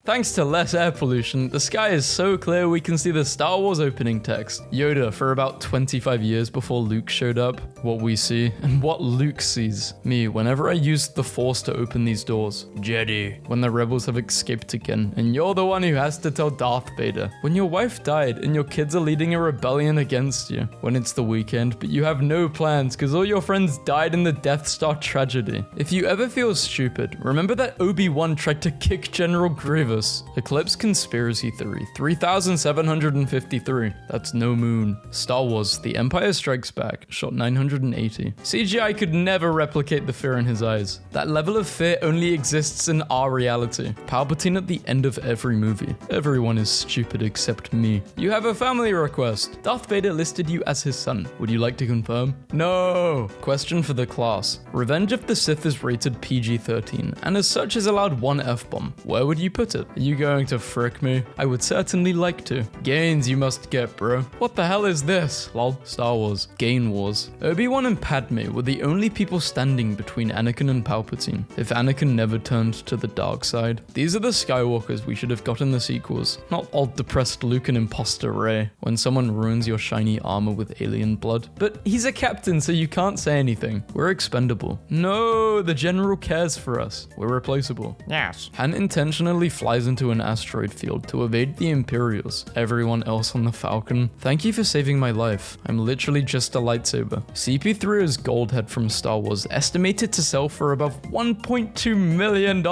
Thanks to less air pollution, the sky is so clear we can see the Star Wars opening text. Yoda for about 25 years before Luke showed up. What we see, and what Luke sees. Me, whenever I used the Force to open these doors. Jedi, when the rebels have escaped again, and you're the one who has to tell Darth Vader. When your wife died, and your kids are leading a rebellion against you. When it's the weekend, but you have no plans because all your friends died in the Death Star tragedy. If you ever feel stupid, remember that Obi-Wan tried to kick General Grievous. Eclipse conspiracy theory 3753. That's no moon. Star Wars The Empire Strikes Back, shot 980. CGI could never replicate the fear in his eyes. That level of fear only exists in our reality. Palpatine at the end of every movie. Everyone is stupid except me. You have a family request. Darth Vader listed you as his son. Would you like to confirm? No. Question for the class. Revenge of the Sith is rated PG-13, and as such is allowed one F-bomb. Where would you put it? Are you going to frick me? I would certainly like to. Gains you must get, bro. What the hell is this? Lol. Star Wars. Gain Wars. Obi-Wan and Padme were the only people standing between Anakin and Palpatine. If Anakin never turned to the dark side. These are the Skywalkers we should have got in the sequels. Not old depressed Luke and imposter Rey, when someone ruins your shiny armor with alien blood. But he's a captain, so you can't say anything. We're expendable. No, the general cares for us. We're replaceable. Yes. Han intentionally flies into an asteroid field to evade the Imperials. Everyone else on the Falcon. Thank you for saving my life. I'm literally just a lightsaber. CP3O's gold head from Star Wars estimated to sell for above $1.2 million.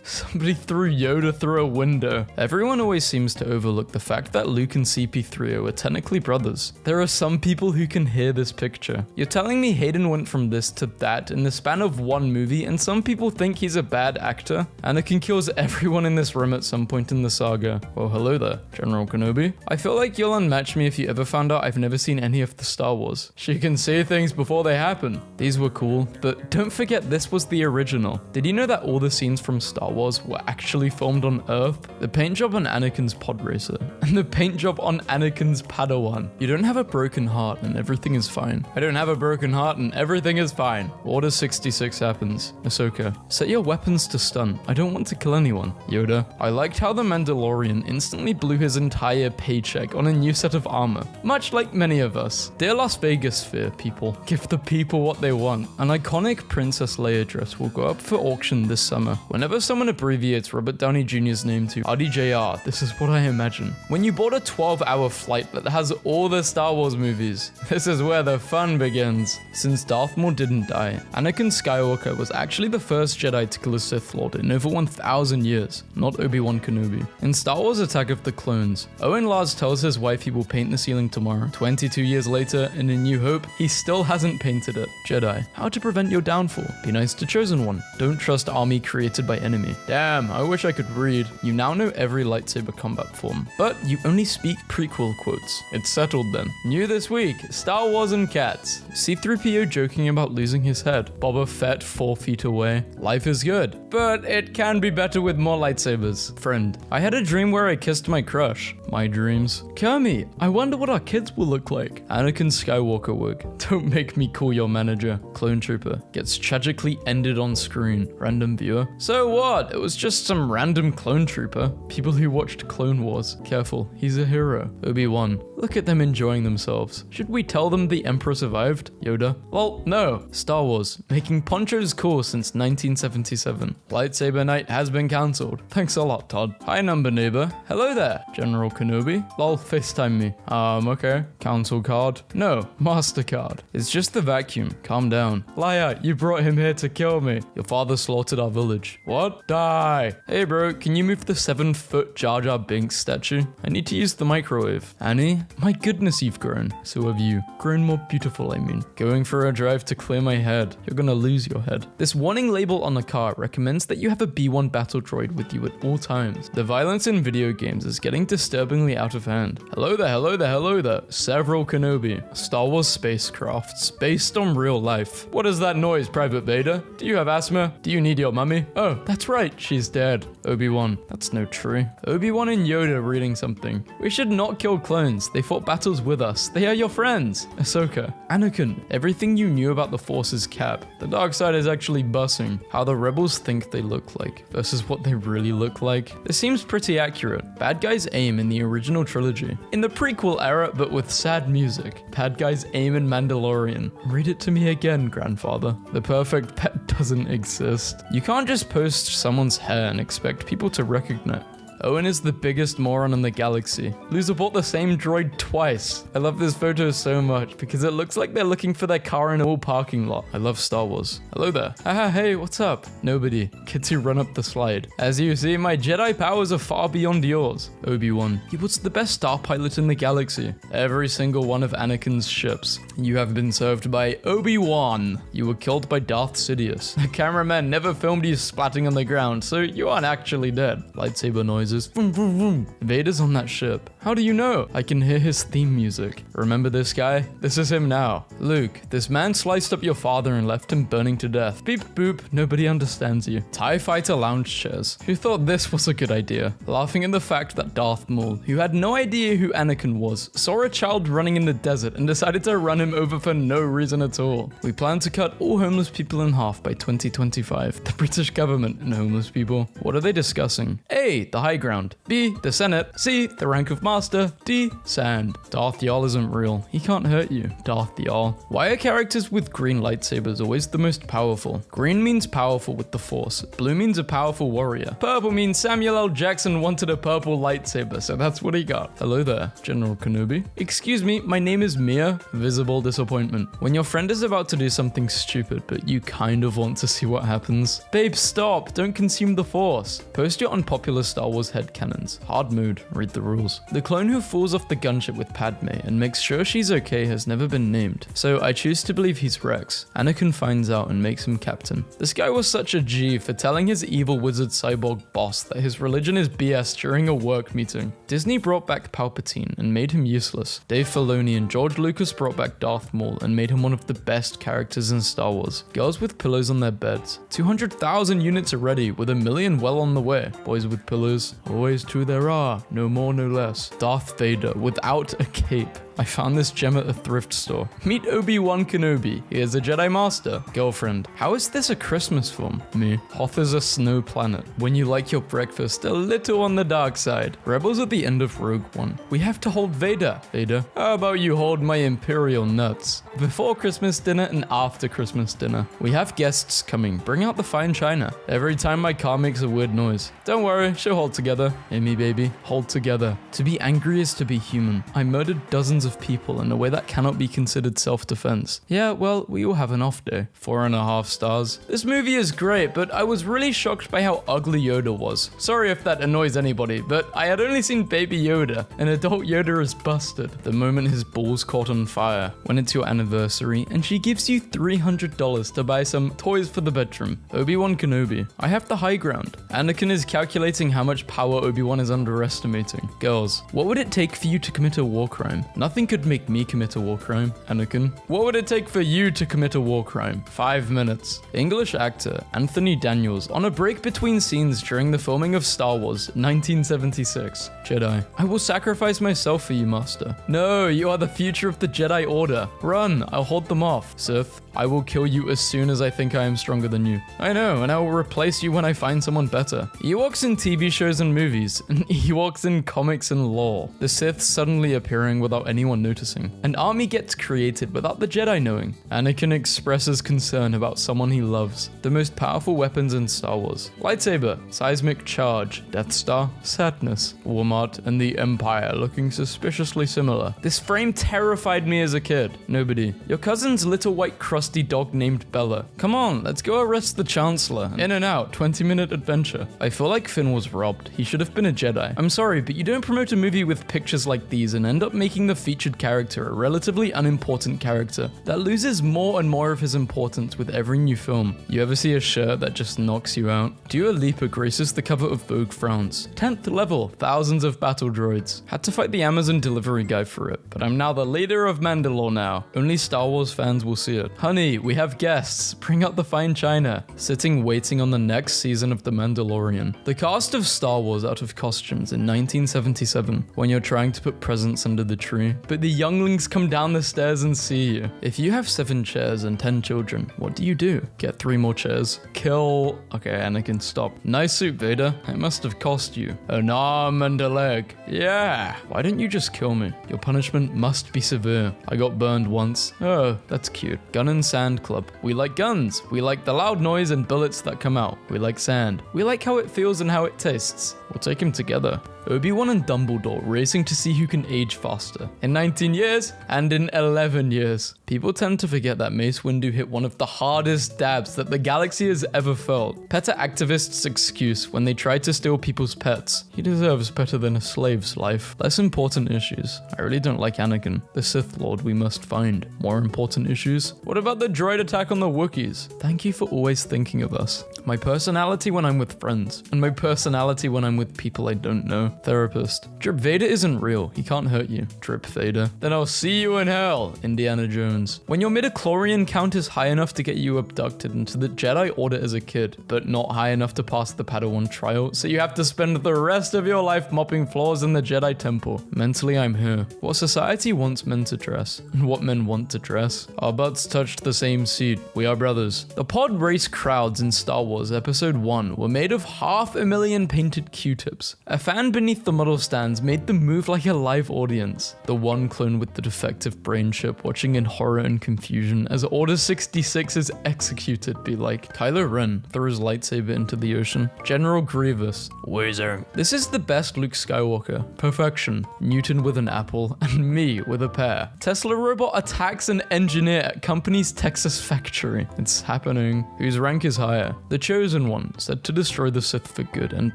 Somebody threw Yoda through a window. Everyone always seems to overlook the fact that Luke and CP3O are technically brothers. There are some people who can hear this picture. You're telling me Hayden went from this to that in the span of one movie, and some people think he's a bad actor? Anakin kills everyone in this room at some point in the saga. Well, hello there, General Kenobi. I feel like you'll unmatch me if you ever found out I've never seen any of the Star Wars. She can see things before they happen. These were cool, but don't forget this was the original. Did you know that all the scenes from Star Wars were actually filmed on Earth? The paint job on Anakin's pod racer, and the paint job on Anakin's Padawan. You don't have a broken heart and everything is fine. I don't have a broken heart and everything is fine. Order 66 happens. Ahsoka, set your weapons to stun. I don't want to kill anyone. Yoda, I liked how the Mandalorian instantly blew his entire paycheck on a new set of armor, much like many of us. Dear Las Vegas Sphere people, give the people what they want. An iconic Princess Leia dress will go up for auction this summer. Whenever someone abbreviates Robert Downey Jr.'s name to RDJR, this is what I imagine. When you board a 12-hour flight that has all the Star Wars movies, this is where the fun begins. Since Darth Maul didn't die, Anakin Skywalker was actually the first Jedi to kill a Sith Lord in over 1,000 years, not Obi-Wan Kenobi. In Star Wars Attack of the Clones, Owen Lars tells his wife he will paint the ceiling tomorrow. 22 years later, in A New Hope, he still hasn't painted it. Jedi, how to prevent your downfall. Be nice to Chosen One. Don't trust army created by enemy. Damn, I wish I could read. You now know every lightsaber combat form, but you only speak prequel quotes. It's settled then. New this week, Star Wars and cats. C-3PO joking about losing his head. Boba Fett 4 feet away. Life is good, but it can be better with more lightsabers. Friend, I had a dream where I kissed my crush. My dreams. Kermie, I wonder what our kids will look like. Anakin Skywalker wig. Don't make me call your manager. Clone Trooper gets tragically ended on screen. Random viewer. So what? It was just some random clone trooper. People who watched Clone Wars. Careful, he's a hero. Obi-Wan. Look at them enjoying themselves. Should we tell them the Emperor survived? Yoda. Well, no. Star Wars. Making ponchos cool since 1977. Lightsaber night has been cancelled. Thanks a lot, Todd. Hi, number neighbor. Hello there, General Kenobi. Lol, FaceTime me. Okay. Council card. No, MasterCard. It's just the vacuum. Calm down. Liar, you brought him here to kill me. Your father slaughtered our village. What? Die. Hey bro, can you move the 7-foot Jar Jar Binks statue? I need to use the microwave. Annie? My goodness, you've grown. So have you. Grown more beautiful, I mean. Going for a drive to clear my head. You're gonna lose your head. This warning label on the car recommends that you have a B1 battle droid with you at all times. The violence in video games is getting disturbingly out of hand. Hello there, hello there, hello there. Several Kenobi. Star Wars spacecrafts based on real life. What is that noise, Private Vader? Do you have asthma? Do you need your mummy? Oh, that's right, she's dead. Obi-Wan. That's no tree. Obi-Wan and Yoda reading something. We should not kill clones. They fought battles with us. They are your friends. Ahsoka. Anakin. Everything you knew about the Force is cap. The dark side is actually bussing. How the rebels think they look like versus what they really look like. This seems pretty accurate. Bad guys aim in the original trilogy. In the prequel era, but with sad music. Bad guys aim in Mandalorian. Read it to me again, grandfather. The perfect pet doesn't exist. You can't just post someone's hair and expect people to recognize. Owen is the biggest moron in the galaxy. Loser bought the same droid twice. I love this photo so much because it looks like they're looking for their car in a parking lot. I love Star Wars. Hello there. Haha, hey, what's up? Nobody. Kids who run up the slide. As you see, my Jedi powers are far beyond yours. Obi-Wan. He was the best star pilot in the galaxy. Every single one of Anakin's ships. You have been served by Obi-Wan. You were killed by Darth Sidious. The cameraman never filmed you splatting on the ground, so you aren't actually dead. Lightsaber noises. Vroom, vroom, vroom. Vader's on that ship. How do you know? I can hear his theme music. Remember this guy? This is him now. Luke, this man sliced up your father and left him burning to death. Beep boop, nobody understands you. TIE Fighter lounge chairs. Who thought this was a good idea? Laughing at the fact that Darth Maul, who had no idea who Anakin was, saw a child running in the desert and decided to run him over for no reason at all. We plan to cut all homeless people in half by 2025. The British government and homeless people. What are they discussing? A, the high ground. B, the Senate. C, the rank of master. D, sand. Darth Yahl isn't real. He can't hurt you. Darth Yahl. Why are characters with green lightsabers always the most powerful? Green means powerful with the Force. Blue means a powerful warrior. Purple means Samuel L. Jackson wanted a purple lightsaber, so that's what he got. Hello there, General Kenobi. Excuse me, my name is Mia. Visible disappointment. When your friend is about to do something stupid, but you kind of want to see what happens. Babe, stop. Don't consume the Force. Post your unpopular Star Wars headcanons. Hard mood. Read the rules. The clone who falls off the gunship with Padme and makes sure she's okay has never been named, so I choose to believe he's Rex. Anakin finds out and makes him captain. This guy was such a G for telling his evil wizard cyborg boss that his religion is BS during a work meeting. Disney brought back Palpatine and made him useless. Dave Filoni and George Lucas brought back Darth Maul and made him one of the best characters in Star Wars. Girls with pillows on their beds. 200,000 units already, with 1 million well on the way. Boys with pillows. Always two there are, no more no less. Darth Vader without a cape. I found this gem at a thrift store. Meet Obi-Wan Kenobi. He is a Jedi Master. Girlfriend. How is this a Christmas film? Me. Hoth is a snow planet. When you like your breakfast a little on the dark side. Rebels at the end of Rogue One. We have to hold Vader. Vader. How about you hold my Imperial nuts? Before Christmas dinner and after Christmas dinner. We have guests coming. Bring out the fine china. Every time my car makes a weird noise. Don't worry, she'll hold together. Amy baby. Hold together. To be angry is to be human. I murdered dozens of people in a way that cannot be considered self-defense. Yeah, well, we all have an off day. 4.5 stars. This movie is great, but I was really shocked by how ugly Yoda was. Sorry if that annoys anybody, but I had only seen Baby Yoda, and adult Yoda is busted. The moment his balls caught on fire, when it's your anniversary, and she gives you $300 to buy some toys for the bedroom. Obi-Wan Kenobi. I have the high ground. Anakin is calculating how much power Obi-Wan is underestimating. Girls, what would it take for you to commit a war crime? Nothing could make me commit a war crime. Anakin. What would it take for you to commit a war crime? 5 minutes. English actor Anthony Daniels on a break between scenes during the filming of Star Wars 1976. Jedi. I will sacrifice myself for you, Master. No, you are the future of the Jedi Order. Run, I'll hold them off. Sith. I will kill you as soon as I think I am stronger than you. I know, and I will replace you when I find someone better. Ewoks in TV shows and movies, and Ewoks in comics and lore. The Sith suddenly appearing without anyone noticing. An army gets created without the Jedi knowing. Anakin expresses concern about someone he loves. The most powerful weapons in Star Wars. Lightsaber, seismic charge, Death Star, sadness, Walmart, and the Empire looking suspiciously similar. This frame terrified me as a kid. Nobody. Your cousin's little white crusty dog named Bella. Come on, let's go arrest the Chancellor. In and out, 20-minute adventure. I feel like Finn was robbed. He should have been a Jedi. I'm sorry, but you don't promote a movie with pictures like these and end up making the featured character a relatively unimportant character that loses more and more of his importance with every new film. You ever see a shirt that just knocks you out? Dua Lipa graces the cover of Vogue France. 10th level, thousands of battle droids. Had to fight the Amazon delivery guy for it, but I'm now the leader of Mandalore now. Only Star Wars fans will see it. Honey, we have guests. Bring out the fine china. Sitting waiting on the next season of The Mandalorian. The cast of Star Wars out of costumes in 1977 when you're trying to put presents under the tree, but the younglings come down the stairs and see you. If you have 7 chairs and 10 children, what do? Get 3 more chairs. Kill... Okay, Anakin, stop. Nice suit, Vader. It must have cost you an arm and a leg. Yeah. Why don't you just kill me? Your punishment must be severe. I got burned once. Oh, that's cute. Gun and Sand Club. We like guns. We like the loud noise and bullets that come out. We like sand. We like how it feels and how it tastes. We'll take him together. Obi-Wan and Dumbledore racing to see who can age faster. In 19 years and in 11 years. People tend to forget that Mace Windu hit one of the hardest dabs that the galaxy has ever felt. PETA activists' excuse when they tried to steal people's pets. He deserves better than a slave's life. Less important issues. I really don't like Anakin, the Sith Lord we must find. More important issues? What about the droid attack on the Wookiees? Thank you for always thinking of us. My personality when I'm with friends, and my personality when I'm with people I don't know. Therapist. Drip Vader isn't real. He can't hurt you. Drip Vader. Then I'll see you in hell, Indiana Jones. When your midichlorian count is high enough to get you abducted into the Jedi Order as a kid, but not high enough to pass the Padawan trial, so you have to spend the rest of your life mopping floors in the Jedi Temple. Mentally, I'm here. What society wants men to dress, and what men want to dress. Our butts touched the same seat. We are brothers. The pod race crowds in Star Wars Episode 1 were made of 500,000 painted Q-tips. A fan beneath the model stands made them move like a live audience. The one clone with the defective brain chip watching in horror and confusion as Order 66 is executed be like, Kylo Ren threw his lightsaber into the ocean. General Grievous. Whizzer. This is the best Luke Skywalker. Perfection. Newton with an apple and me with a pear. Tesla robot attacks an engineer at company's Texas factory. It's happening. Whose rank is higher? The Chosen One, said to destroy the Sith for good and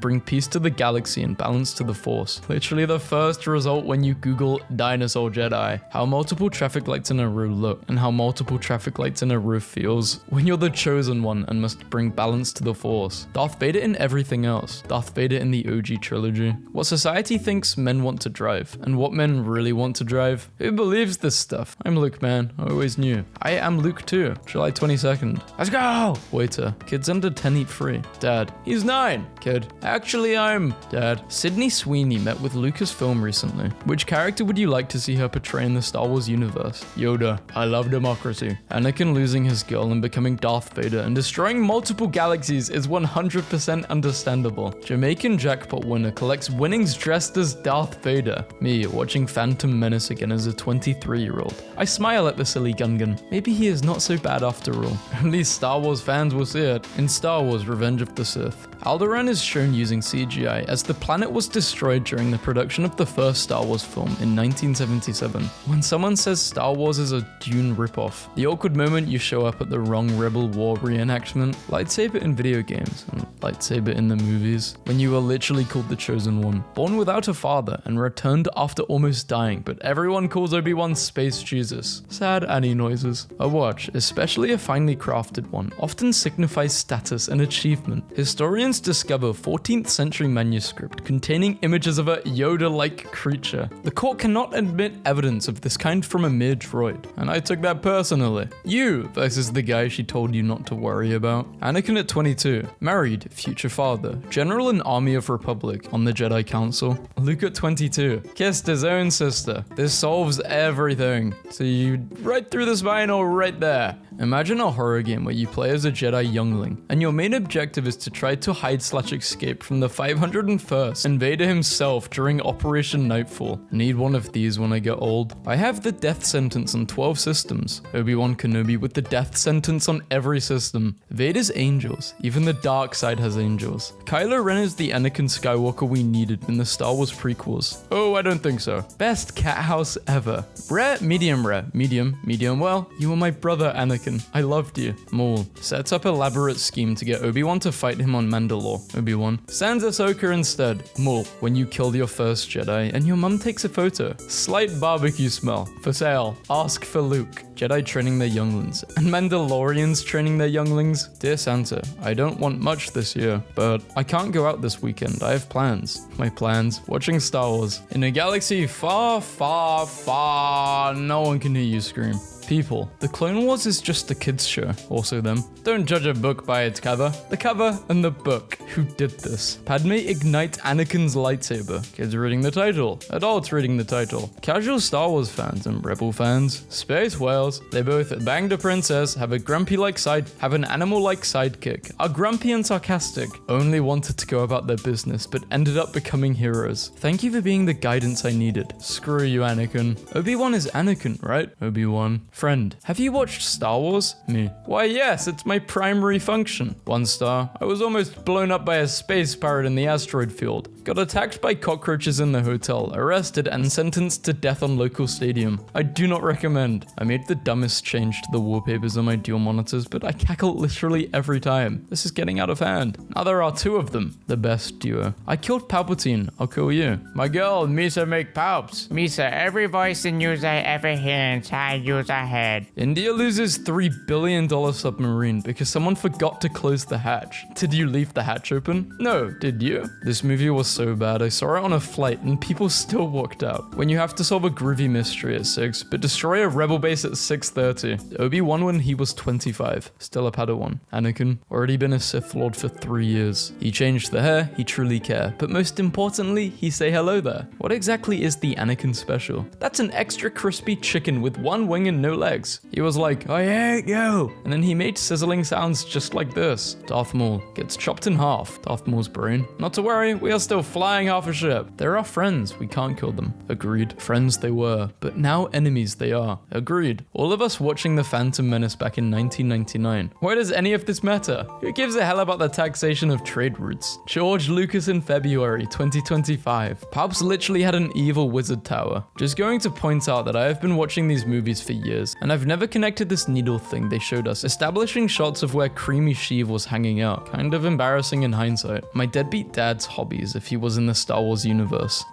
bring peace to the galaxy and balance to the Force. Literally the first result when you Google dinosaur Jedi. How multiple traffic lights in a row look and how multiple traffic lights in a row feels when you're the Chosen One and must bring balance to the Force. Darth Vader in everything else. Darth Vader in the OG trilogy. What society thinks men want to drive and what men really want to drive. Who believes this stuff? I'm Luke, man. I always knew. I am Luke too. July 22nd. Let's go! Waiter. Kids under 10 eat free. Dad. He's 9. Kid. Actually, I'm... Dad. Sydney Sweeney met with Lucasfilm recently. Which character would you like to see her portray in the Star Wars universe? Yoda. I love democracy. Anakin losing his girl and becoming Darth Vader and destroying multiple galaxies is 100% understandable. Jamaican jackpot winner collects winnings dressed as Darth Vader. Me, watching Phantom Menace again as a 23-year-old. I smile at the silly Gungan. Maybe he is not so bad after all. Only Star Wars fans will see it. In Star Wars Revenge of the Sith, Alderaan is shown using CGI as the planet was destroyed during the production of the first Star Wars film in 1977. When someone says Star Wars is a Dune ripoff, the awkward moment you show up at the wrong Rebel War reenactment, lightsaber in video games, and lightsaber in the movies, when you were literally called the Chosen One, born without a father and returned after almost dying, but everyone calls Obi-Wan Space Jesus. Sad Annie noises. A watch, especially a finely crafted one, often signifies status and achievement. Historians discover 14th century manuscript containing images of a Yoda-like creature. The court cannot admit evidence of this kind from a mere droid, and I took that personally. You versus the guy she told you not to worry about. Anakin at 22, married, future father, general in Army of Republic on the Jedi Council. Luke at 22, kissed his own sister. This solves everything. So you right through the spine or right there. Imagine a horror game where you play as a Jedi youngling, and your main objective is to try to hide/escape from the 501st and Vader himself during Operation Nightfall. Need one of these when I get old. I have the death sentence on 12 systems. Obi-Wan Kenobi with the death sentence on every system. Vader's angels. Even the dark side has angels. Kylo Ren is the Anakin Skywalker we needed in the Star Wars prequels. Oh, I don't think so. Best cat house ever. Rare, medium rare. Medium well. You were my brother, Anakin. I loved you. Maul. Sets up elaborate scheme to get Obi-Wan to fight him on Mandalore. Obi-Wan. Sends Ahsoka instead. Maul. When you killed your first Jedi and your mum takes a photo. Slight barbecue smell. For sale. Ask for Luke. Jedi training their younglings. And Mandalorians training their younglings. Dear Santa, I don't want much this year, but I can't go out this weekend. I have plans. My plans. Watching Star Wars. In a galaxy far, far, far. No one can hear you scream. people. The Clone Wars is just a kids show. Also them. Don't judge a book by its cover. The cover and the book. Who did this? Padme ignites Anakin's lightsaber. Kids reading the title. Adults reading the title. Casual Star Wars fans and Rebel fans. Space whales. They both banged a princess, have an animal-like sidekick, are grumpy and sarcastic, only wanted to go about their business but ended up becoming heroes. Thank you for being the guidance I needed. Screw you, Anakin. Obi-Wan is Anakin, right? Obi-Wan. Friend, have you watched Star Wars? Me. Why yes, it's my primary function. 1 star. I was almost blown up by a space pirate in the asteroid field. Got attacked by cockroaches in the hotel, arrested and sentenced to death on local stadium. I do not recommend. I made the dumbest change to the wallpapers on my dual monitors, but I cackle literally every time. This is getting out of hand. Now there are 2 of them. The best duo. I killed Palpatine. I'll kill you. My girl, Misa make palps. Misa, every voice in news I ever hear inside user head. India loses $3 billion submarine because someone forgot to close the hatch. Did you leave the hatch open? No, did you? This movie was so bad. I saw it on a flight and people still walked out. When you have to solve a groovy mystery at 6, but destroy a rebel base at 6:30. Obi-Wan when he was 25. Still a Padawan. Anakin, already been a Sith Lord for 3 years. He changed the hair, he truly care. But most importantly, he say hello there. What exactly is the Anakin special? That's an extra crispy chicken with 1 wing and no legs. He was like, I hate you. And then he made sizzling sounds just like this. Darth Maul gets chopped in half. Darth Maul's brain. Not to worry, we are still flying half a ship. They're our friends, we can't kill them. Agreed. Friends they were, but now enemies they are. Agreed. All of us watching The Phantom Menace back in 1999. Why does any of this matter? Who gives a hell about the taxation of trade routes? George Lucas in February 2025. Palps literally had an evil wizard tower. Just going to point out that I have been watching these movies for years, and I've never connected this needle thing they showed us, establishing shots of where Creamy Sheev was hanging out. Kind of embarrassing in hindsight. My deadbeat dad's hobbies if he was in the Star Wars universe.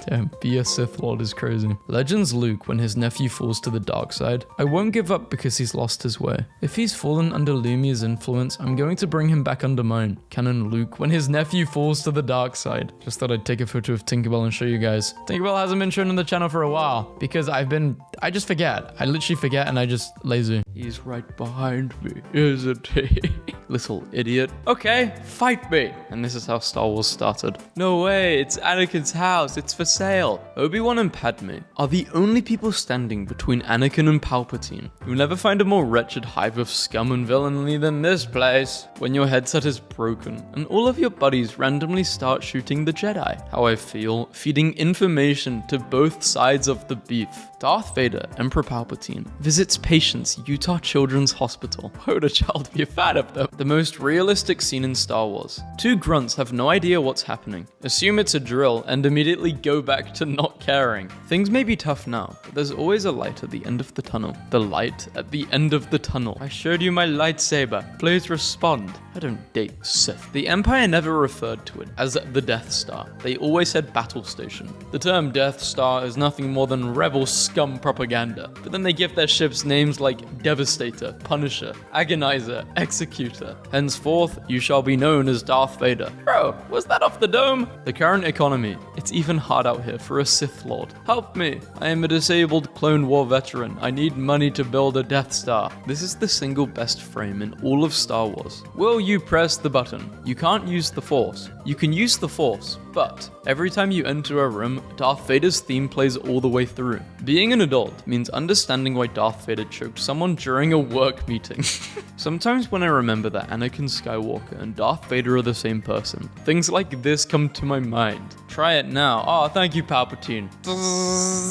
Damn, be a Sith Lord is crazy. Legends Luke when his nephew falls to the dark side. I won't give up because he's lost his way. If he's fallen under Lumia's influence, I'm going to bring him back under mine. Canon Luke when his nephew falls to the dark side. Just thought I'd take a photo of Tinkerbell and show you guys. Tinkerbell hasn't been shown on the channel for a while because I just forget. I literally forget and I just lazy. He's right behind me, isn't he? Little idiot. Okay, fight me. And this is how Star Wars started. No way, it's Anakin's house. It's for sale. Obi-Wan and Padme are the only people standing between Anakin and Palpatine. You'll never find a more wretched hive of scum and villainy than this place. When your headset is broken and all of your buddies randomly start shooting the Jedi. How I feel, feeding information to both sides of the beef. Darth Vader, Emperor Palpatine, visits patients Utah Children's Hospital. Why would a child be a fan of them? The most realistic scene in Star Wars. 2 grunts have no idea what's happening. Assume it's a drill and immediately go back to not caring. Things may be tough now, but there's always a light at the end of the tunnel. The light at the end of the tunnel. I showed you my lightsaber. Please respond. I don't date Sith. The Empire never referred to it as the Death Star. They always said battle station. The term Death Star is nothing more than rebel scum propaganda, but then they give their ships names like Devastator, Punisher, Agonizer, Executor. Henceforth, you shall be known as Darth Vader. Bro, was that off the dome? The current economy. It's even hard out here for a Sith Lord. Help me. I am a disabled Clone War veteran. I need money to build a Death Star. This is the single best frame in all of Star Wars. Will you press the button? You can't use the Force. You can use the Force, but every time you enter a room, Darth Vader's theme plays all the way through. Being an adult means understanding why Darth Vader choked someone during a work meeting. Sometimes when I remember that Anakin Skywalker and Darth Vader are the same person, things like this come to my mind. Try it now. Oh, thank you, Palpatine.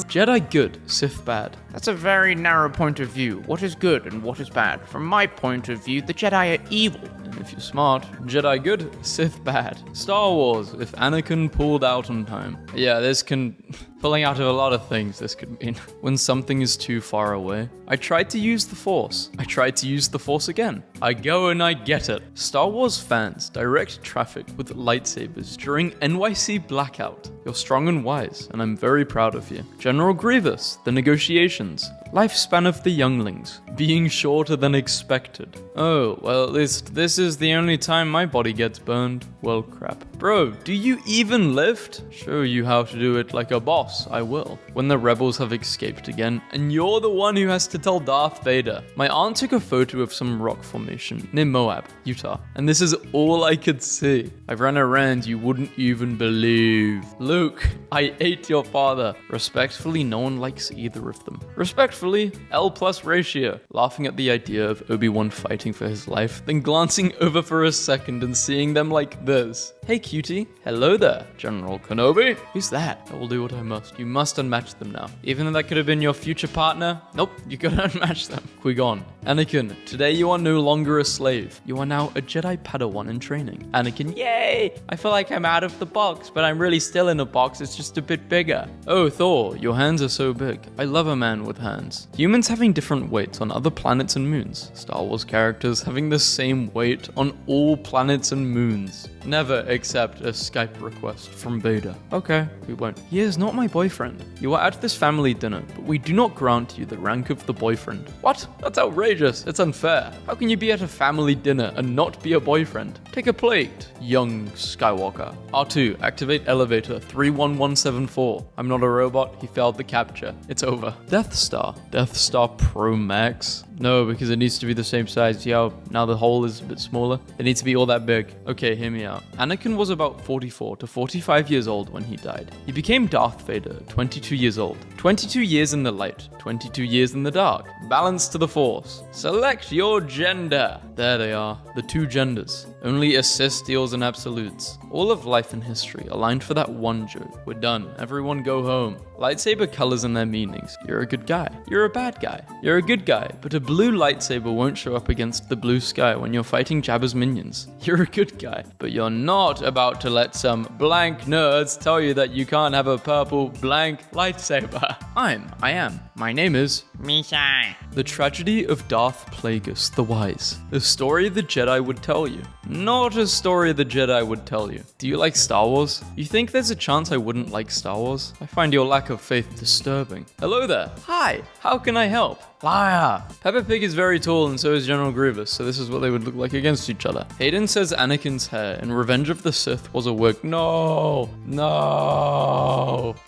Jedi good, Sith bad. That's a very narrow point of view. What is good and what is bad? From my point of view, the Jedi are evil. And if you're smart, Jedi good, Sith bad. Star Wars, if Anakin pulled out on time. Yeah, this can... Pulling out of a lot of things this could mean. When something is too far away. I tried to use the Force. I tried to use the Force again. I go and I get it. Star Wars fans direct traffic with lightsabers during NYC blackout. You're strong and wise, and I'm very proud of you. General Grievous, the negotiations. Lifespan of the younglings, being shorter than expected. Oh, well at least this is the only time my body gets burned. Well, crap. Bro, do you even lift? Show you how to do it like a boss, I will. When the rebels have escaped again, and you're the one who has to tell Darth Vader. My aunt took a photo of some rock formation near Moab, Utah, and this is all I could see. I ran around you wouldn't even believe. Luke, I ate your father. Respectfully, no one likes either of them. Respectfully, L plus ratio. Laughing at the idea of Obi-Wan fighting for his life, then glancing over for a second and seeing them like this. Hey cutie, hello there, General Kenobi. Who's that? I will do what I must. You must unmatch them now. Even though that could have been your future partner, nope, you gotta unmatch them. Qui-Gon. Anakin, today you are no longer a slave. You are now a Jedi Padawan in training. Anakin, yay! I feel like I'm out of the box, but I'm really still in a box, it's just a bit bigger. Oh, Thor, your hands are so big. I love a man with hands. Humans having different weights on other planets and moons. Star Wars characters having the same weight on all planets and moons. Never accept a Skype request from Vader. Okay, we won't. He is not my boyfriend. You are at this family dinner, but we do not grant you the rank of the boyfriend. What? That's outrageous. It's unfair. How can you be at a family dinner and not be a boyfriend? Take a plate, young Skywalker. R2, activate elevator 31174. I'm not a robot. He failed the capture. It's over. Death Star. Death Star Pro Max. No, because it needs to be the same size. See how now the hole is a bit smaller? It needs to be all that big. Okay, hear me out. Anakin was about 44 to 45 years old when he died. He became Darth Vader, 22 years old. 22 years in the light, 22 years in the dark. Balance to the Force. Select your gender. There they are, the two genders. Only assist deals and absolutes. All of life and history aligned for that one joke. We're done. Everyone go home. Lightsaber colors and their meanings. You're a good guy. You're a bad guy. You're a good guy, but a blue lightsaber won't show up against the blue sky when you're fighting Jabba's minions. You're a good guy, but you're not about to let some blank nerds tell you that you can't have a purple blank lightsaber. I am. My name is Misha. The Tragedy of Darth Plagueis the Wise. A story the Jedi would tell you. Not a story the Jedi would tell you. Do you like Star Wars? You think there's a chance I wouldn't like Star Wars? I find your lack of faith disturbing. Hello there. Hi. How can I help? Liar. Peppa Pig is very tall and so is General Grievous, so this is what they would look like against each other. Hayden says Anakin's hair in Revenge of the Sith was a wig. No.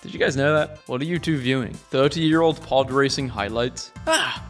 Did you guys know that? What are you two viewing? 30-year-old pod racing highlights?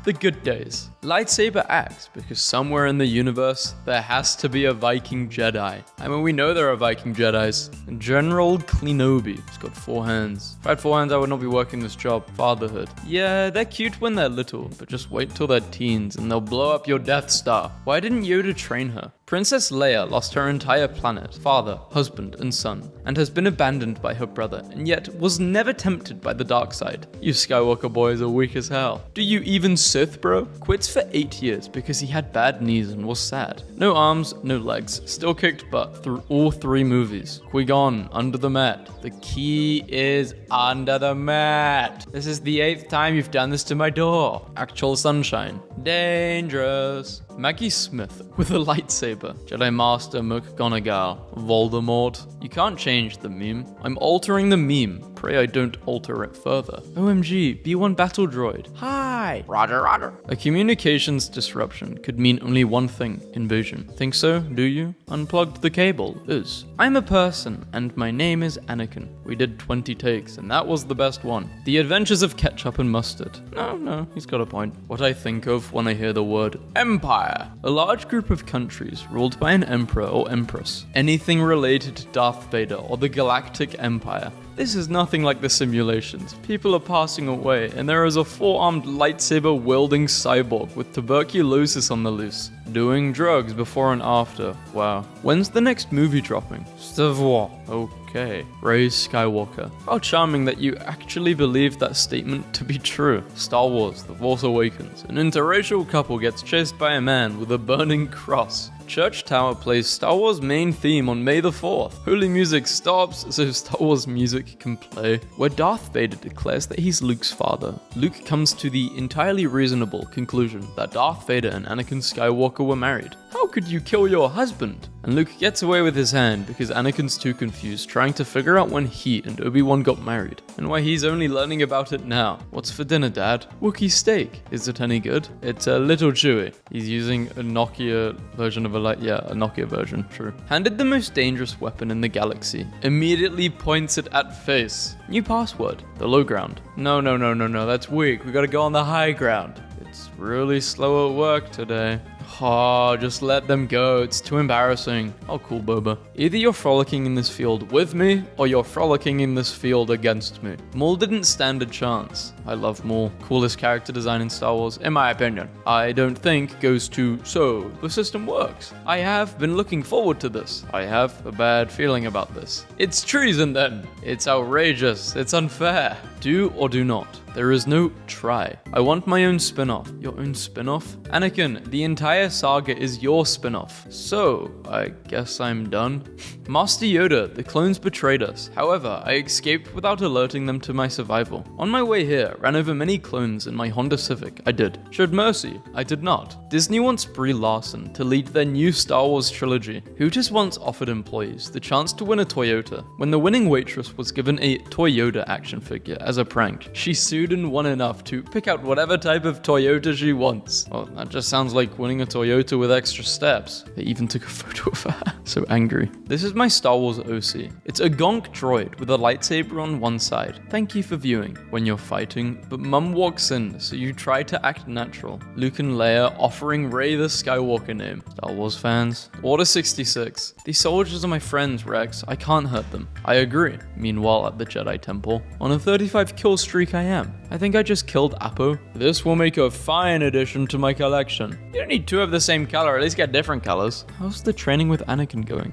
The good days. Lightsaber axe, because somewhere in the universe, there has to be a Viking Jedi. I mean, we know there are Viking Jedis. General Kenobi. He's got 4 hands. If I had 4 hands, I would not be working this job. Fatherhood. Yeah, they're cute when they're little, but just wait till they're teens and they'll blow up your Death Star. Why didn't Yoda train her? Princess Leia lost her entire planet, father, husband, and son, and has been abandoned by her brother, and yet was never tempted by the dark side. You Skywalker boys are weak as hell. Do you even Sith, bro? Quits for 8 years because he had bad knees and was sad. No arms, no legs, still kicked butt through all 3 movies. Qui-Gon, under the mat. The key is under the mat. This is the 8th time you've done this to my door. Actual sunshine. Dangerous. Maggie Smith with a lightsaber. Jedi Master McGonagall. Voldemort. You can't change the meme. I'm altering the meme. Pray I don't alter it further. OMG, B1 battle droid. Hi. Roger. A communications disruption could mean only one thing, invasion. Think so, do you? Unplugged the cable, is. I'm a person, and my name is Anakin. We did 20 takes, and that was the best one. The Adventures of Ketchup and Mustard. No, he's got a point. What I think of when I hear the word Empire. A large group of countries ruled by an emperor or empress. Anything related to Darth Vader or the Galactic Empire. This is nothing like the simulations. People are passing away, and there is a 4-armed lightsaber-wielding cyborg with tuberculosis on the loose, doing drugs before and after. Wow. When's the next movie dropping? Savoir. Okay. Rey Skywalker. How charming that you actually believe that statement to be true. Star Wars, The Force Awakens. An interracial couple gets chased by a man with a burning cross. Church Tower plays Star Wars main theme on May the 4th. Holy music stops so Star Wars music can play. Where Darth Vader declares that he's Luke's father, Luke comes to the entirely reasonable conclusion that Darth Vader and Anakin Skywalker were married. How could you kill your husband? And Luke gets away with his hand because Anakin's too confused, trying to figure out when he and Obi-Wan got married, and why he's only learning about it now. What's for dinner, Dad? Wookiee steak. Is it any good? It's a little chewy. He's using a Nokia version of a Nokia version, true. Handed the most dangerous weapon in the galaxy. Immediately points it at face. New password. The low ground. No, that's weak. We gotta go on the high ground. It's really slow at work today. Oh, just let them go. It's too embarrassing. Oh, cool, Boba. Either you're frolicking in this field with me, or you're frolicking in this field against me. Maul didn't stand a chance. I love Maul. Coolest character design in Star Wars, in my opinion. I don't think goes to, so the system works. I have been looking forward to this. I have a bad feeling about this. It's treason then. It's outrageous. It's unfair. Do or do not. There is no try. I want my own spin-off. Your own spin-off? Anakin, the entire saga is your spin-off. So, I guess I'm done. Master Yoda, the clones betrayed us. However, I escaped without alerting them to my survival. On my way here, ran over many clones in my Honda Civic. I did. Showed mercy. I did not. Disney wants Brie Larson to lead their new Star Wars trilogy. Who just once offered employees the chance to win a Toyota when the winning waitress was given a Toyota action figure as a prank. She sued and won enough to pick out whatever type of Toyota she wants. Well, that just sounds like winning a Toyota with extra steps. They even took a photo of her. So angry. This is my Star Wars OC. It's a gonk droid with a lightsaber on one side. Thank you for viewing. When you're fighting, but Mum walks in, so you try to act natural. Luke and Leia offering Rey the Skywalker name. Star Wars fans. Order 66. These soldiers are my friends, Rex. I can't hurt them. I agree. Meanwhile, at the Jedi Temple, on a 35 kill streak I am. I think I just killed Apo. This will make a fine addition to my collection. You don't need two of the same color, at least get different colors. How's the training with Anakin going?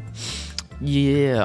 Yeah,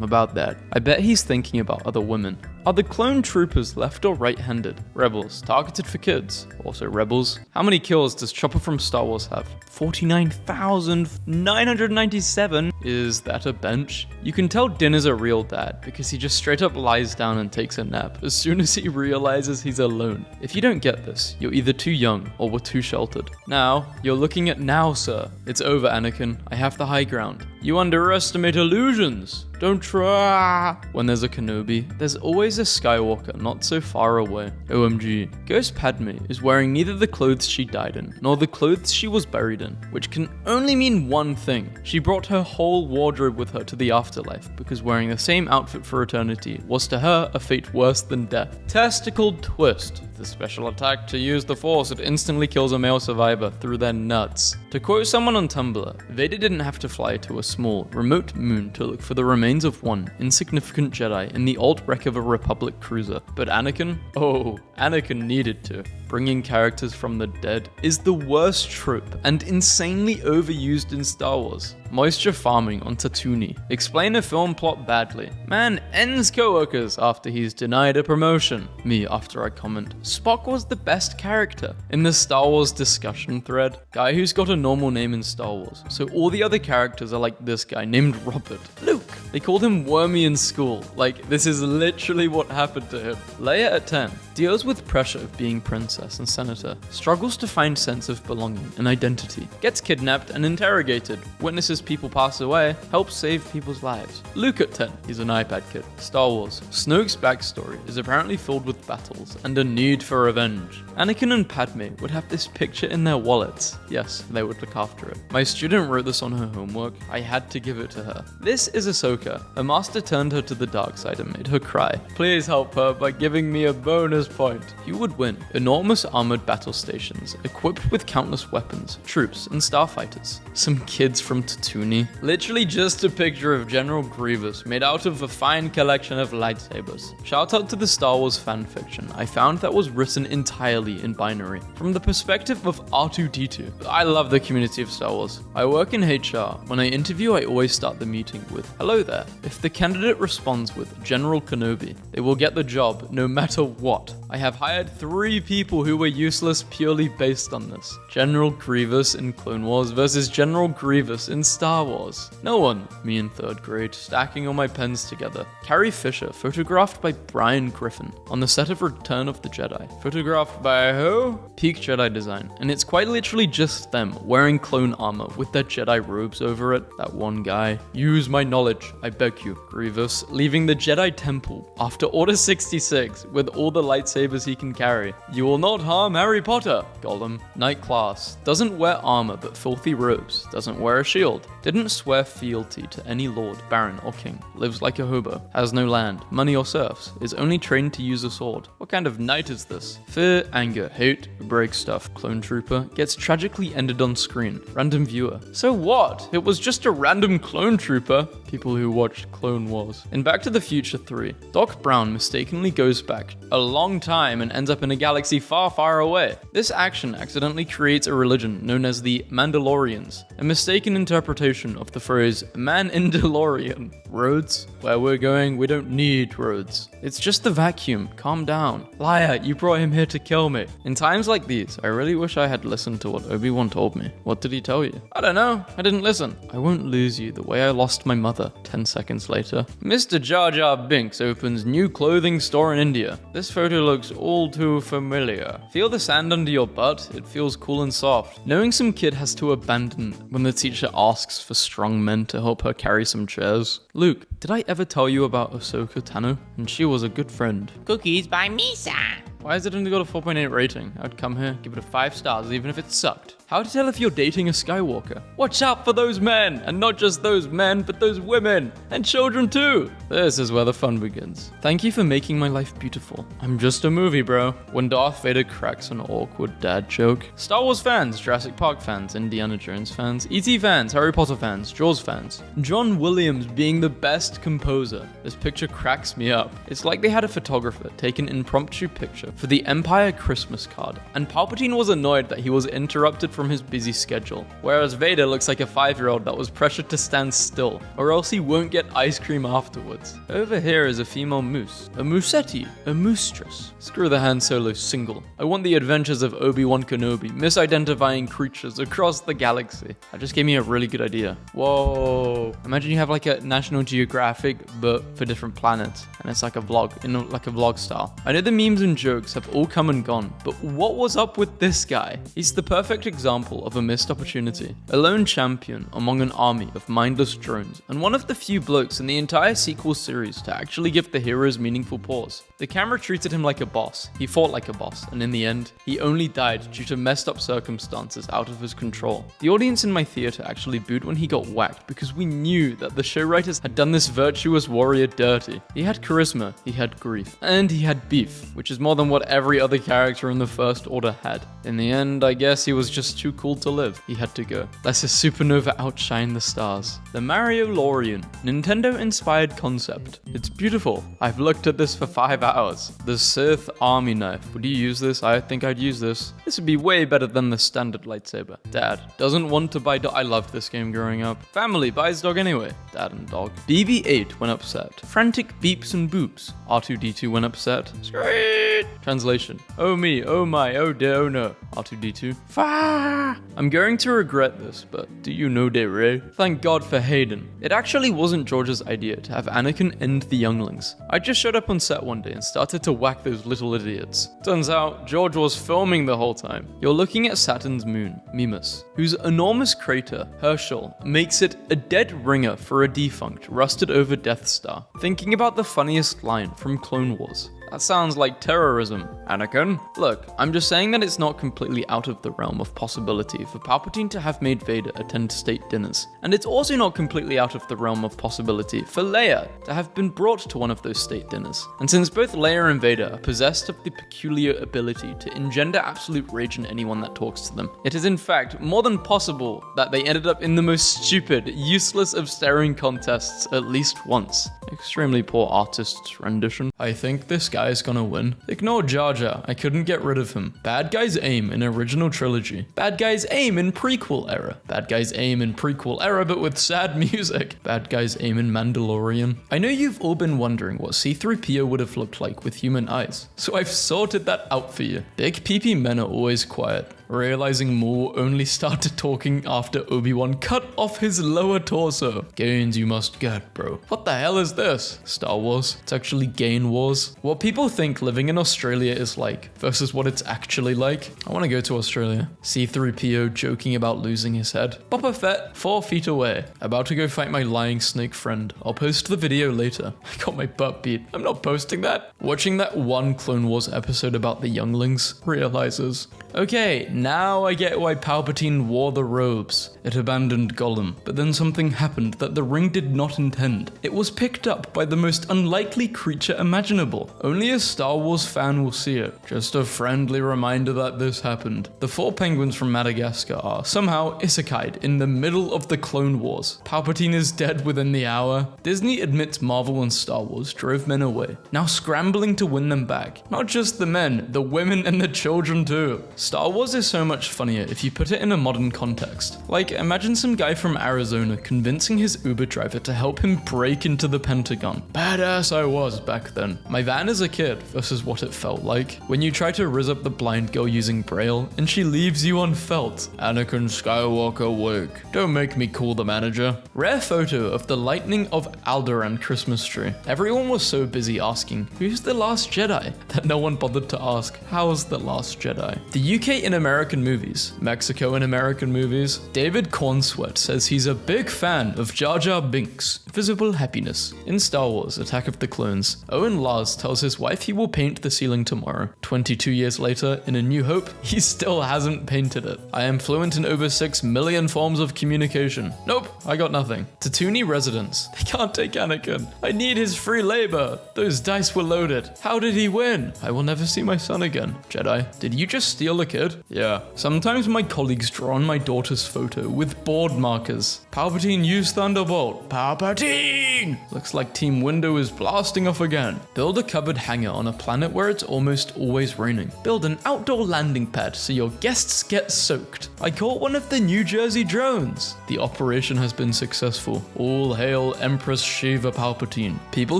about that. I bet he's thinking about other women. Are the clone troopers left or right-handed? Rebels, targeted for kids. Also rebels. How many kills does Chopper from Star Wars have? 49,997. Is that a bench? You can tell Din is a real dad because he just straight up lies down and takes a nap as soon as he realizes he's alone. If you don't get this, you're either too young or we're too sheltered. Now, you're looking at now, sir. It's over, Anakin. I have the high ground. You underestimate illusions. Don't try. When there's a Kenobi, there's always a Skywalker not so far away. OMG. Ghost Padme is wearing neither the clothes she died in, nor the clothes she was buried in, which can only mean one thing. She brought her whole wardrobe with her to the afterlife, because wearing the same outfit for eternity was to her a fate worse than death. Testicle twist. The special attack to use the Force, it instantly kills a male survivor through their nuts. To quote someone on Tumblr, Vader didn't have to fly to a small, remote moon to look for the remains of one insignificant Jedi in the old wreck of a Republic cruiser. But Anakin? Oh, Anakin needed to. Bringing characters from the dead is the worst trope and insanely overused in Star Wars. Moisture farming on Tatooine. Explain a film plot badly. Man ends coworkers after he's denied a promotion. Me after I comment. Spock was the best character. In the Star Wars discussion thread, guy who's got a normal name in Star Wars. So all the other characters are like this guy named Robert. Luke. They called him Wormy in school. Like, this is literally what happened to him. Leia at 10. Deals with pressure of being princess and senator. Struggles to find sense of belonging and identity. Gets kidnapped and interrogated. Witnesses people pass away. Helps save people's lives. Luke at 10. He's an iPad kid. Star Wars. Snoke's backstory is apparently filled with battles and a need for revenge. Anakin and Padme would have this picture in their wallets. Yes, they would look after it. My student wrote this on her homework. I had to give it to her. This is Ahsoka. Her master turned her to the dark side and made her cry. Please help her by giving me a bonus point. You would win. Enormous armored battle stations, equipped with countless weapons, troops, and starfighters. Some kids from Tatooine. Literally just a picture of General Grievous made out of a fine collection of lightsabers. Shout out to the Star Wars fanfiction I found that was written entirely in binary, from the perspective of R2-D2. I love the community of Star Wars. I work in HR. When I interview, I always start the meeting with, "Hello there." If the candidate responds with General Kenobi, they will get the job no matter what. I have hired 3 people who were useless purely based on this. General Grievous in Clone Wars versus General Grievous in Star Wars. No one. Me in 3rd grade, stacking all my pens together. Carrie Fisher, photographed by Brian Griffin, on the set of Return of the Jedi. Photographed by who? Peak Jedi design. And it's quite literally just them, wearing clone armor with their Jedi robes over it. That one guy. Use my knowledge, I beg you. Grievous, leaving the Jedi Temple after Order 66 with all the lightsabers he can carry. You will not harm Harry Potter. Gollum. Knight class. Doesn't wear armor but filthy robes. Doesn't wear a shield. Didn't swear fealty to any lord, baron, or king. Lives like a hobo. Has no land, money, or serfs. Is only trained to use a sword. What kind of knight is this? Fear, anger, hate, break stuff. Clone trooper. Gets tragically ended on screen. Random viewer. So what? It was just a random clone trooper. People who watched Clone Wars. In Back to the Future 3, Doc Brown mistakenly goes back a long time and ends up in a galaxy far, far away. This action accidentally creates a religion known as the Mandalorians, a mistaken interpretation of the phrase man-in-DeLorean. Roads? Where we're going, we don't need roads. It's just the vacuum. Calm down. Liar, you brought him here to kill me. In times like these, I really wish I had listened to what Obi-Wan told me. What did he tell you? I don't know. I didn't listen. I won't lose you the way I lost my mother. 10 seconds later. Mr. Jar Jar Binks opens new clothing store in India. This photo looks all too familiar. Feel the sand under your butt? It feels cool and soft. Knowing some kid has to abandon when the teacher asks for strong men to help her carry some chairs. Luke, did I ever tell you about Ahsoka Tano? And she was a good friend. Cookies by Misa. Why has it only got a 4.8 rating? I'd come here, give it a 5 stars even if it sucked. How to tell if you're dating a Skywalker? Watch out for those men! And not just those men, but those women! And children too! This is where the fun begins. Thank you for making my life beautiful. I'm just a movie, bro. When Darth Vader cracks an awkward dad joke. Star Wars fans, Jurassic Park fans, Indiana Jones fans, E.T. fans, Harry Potter fans, Jaws fans. John Williams being the best composer. This picture cracks me up. It's like they had a photographer take an impromptu picture for the Empire Christmas card, and Palpatine was annoyed that he was interrupted from his busy schedule, whereas Vader looks like a 5-year-old that was pressured to stand still, or else he won't get ice cream afterwards. Over here is a female moose, a moosetti, a moostress. Screw the Han Solo single. I want the adventures of Obi-Wan Kenobi, misidentifying creatures across the galaxy. That just gave me a really good idea. Whoa. Imagine you have like a National Geographic, but for different planets, and it's like a vlog, in like a vlog style. I know the memes and jokes have all come and gone, but what was up with this guy? He's the perfect example of a missed opportunity. A lone champion among an army of mindless drones, and one of the few blokes in the entire sequel series to actually give the heroes meaningful pause. The camera treated him like a boss, he fought like a boss, and in the end, he only died due to messed up circumstances out of his control. The audience in my theater actually booed when he got whacked because we knew that the show writers had done this virtuous warrior dirty. He had charisma, he had grief, and he had beef, which is more than what every other character in the First Order had. In the end, I guess he was just too cool to live. He had to go. Lest his supernova outshine the stars. The Mario Lorian, Nintendo-inspired concept. It's beautiful. I've looked at this for 5 hours. The Sith army knife. Would you use this? I think I'd use this. This would be way better than the standard lightsaber. Dad doesn't want to buy dog. I loved this game growing up. Family buys dog anyway. Dad and dog. BB-8 when upset. Frantic beeps and boops. R2-D2 when upset. Sweet. Translation. Oh me, oh my, oh dear, oh no. R2-D2. Fah! I'm going to regret this, but do you know De Rey? Thank God for Hayden. It actually wasn't George's idea to have Anakin end the younglings. I just showed up on set one day and started to whack those little idiots. Turns out, George was filming the whole time. You're looking at Saturn's moon, Mimas, whose enormous crater, Herschel, makes it a dead ringer for a defunct, rusted over Death Star. Thinking about the funniest line from Clone Wars. That sounds like terrorism, Anakin. Look, I'm just saying that it's not completely out of the realm of possibility for Palpatine to have made Vader attend state dinners. And it's also not completely out of the realm of possibility for Leia to have been brought to one of those state dinners. And since both Leia and Vader are possessed of the peculiar ability to engender absolute rage in anyone that talks to them, it is in fact more than possible that they ended up in the most stupid, useless of staring contests at least once. Extremely poor artist's rendition. I think this guy guy's gonna win. Ignore Jar Jar, I couldn't get rid of him. Bad guy's aim in original trilogy. Bad guy's aim in prequel era. Bad guy's aim in prequel era but with sad music. Bad guy's aim in Mandalorian. I know you've all been wondering what C-3PO would have looked like with human eyes, so I've sorted that out for you. Big PP men are always quiet. Realizing Maul only started talking after Obi-Wan cut off his lower torso. Gains you must get, bro. What the hell is this? Star Wars? It's actually Gain Wars. What people think living in Australia is like versus what it's actually like. I want to go to Australia. C-3PO joking about losing his head. Boba Fett 4 feet away. About to go fight my lying snake friend. I'll post the video later. I got my butt beat. I'm not posting that. Watching that one Clone Wars episode about the younglings realizes. Okay, now I get why Palpatine wore the robes. It abandoned Gollum, but then something happened that the ring did not intend. It was picked up by the most unlikely creature imaginable. Only a Star Wars fan will see it. Just a friendly reminder that this happened. The 4 penguins from Madagascar are somehow isekai'd in the middle of the Clone Wars. Palpatine is dead within the hour. Disney admits Marvel and Star Wars drove men away, now scrambling to win them back. Not just the men, the women and the children too. Star Wars is so much funnier if you put it in a modern context. Like, imagine some guy from Arizona convincing his Uber driver to help him break into the Pentagon. Badass I was back then. My van as a kid versus what it felt like when you try to rizz up the blind girl using Braille and she leaves you unfelt. Anakin Skywalker wake. Don't make me call the manager. Rare photo of the lightning of Alderaan Christmas tree. Everyone was so busy asking, who's the last Jedi? That no one bothered to ask, how's the last Jedi? The UK in American movies, Mexico in American movies. David Cornsweat says he's a big fan of Jar Jar Binks' visible happiness. In Star Wars Attack of the Clones, Owen Lars tells his wife he will paint the ceiling tomorrow. 22 years later, in A New Hope, he still hasn't painted it. I am fluent in over 6 million forms of communication. Nope, I got nothing. Tatooine residents, they can't take Anakin. I need his free labor. Those dice were loaded. How did he win? I will never see my son again. Jedi, did you just steal a kid? Yeah. Sometimes my colleagues draw on my daughter's photo with board markers. Palpatine used Thunderbolt. Palpatine! Looks like Team Window is blasting off again. Build a covered hangar on a planet where it's almost always raining. Build an outdoor landing pad so your guests get soaked. I caught one of the New Jersey drones. The operation has been successful. All hail Empress Shiva Palpatine. People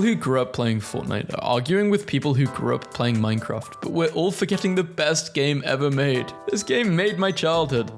who grew up playing Fortnite are arguing with people who grew up playing Minecraft, but we're all forgetting the best game ever made. This game made my childhood.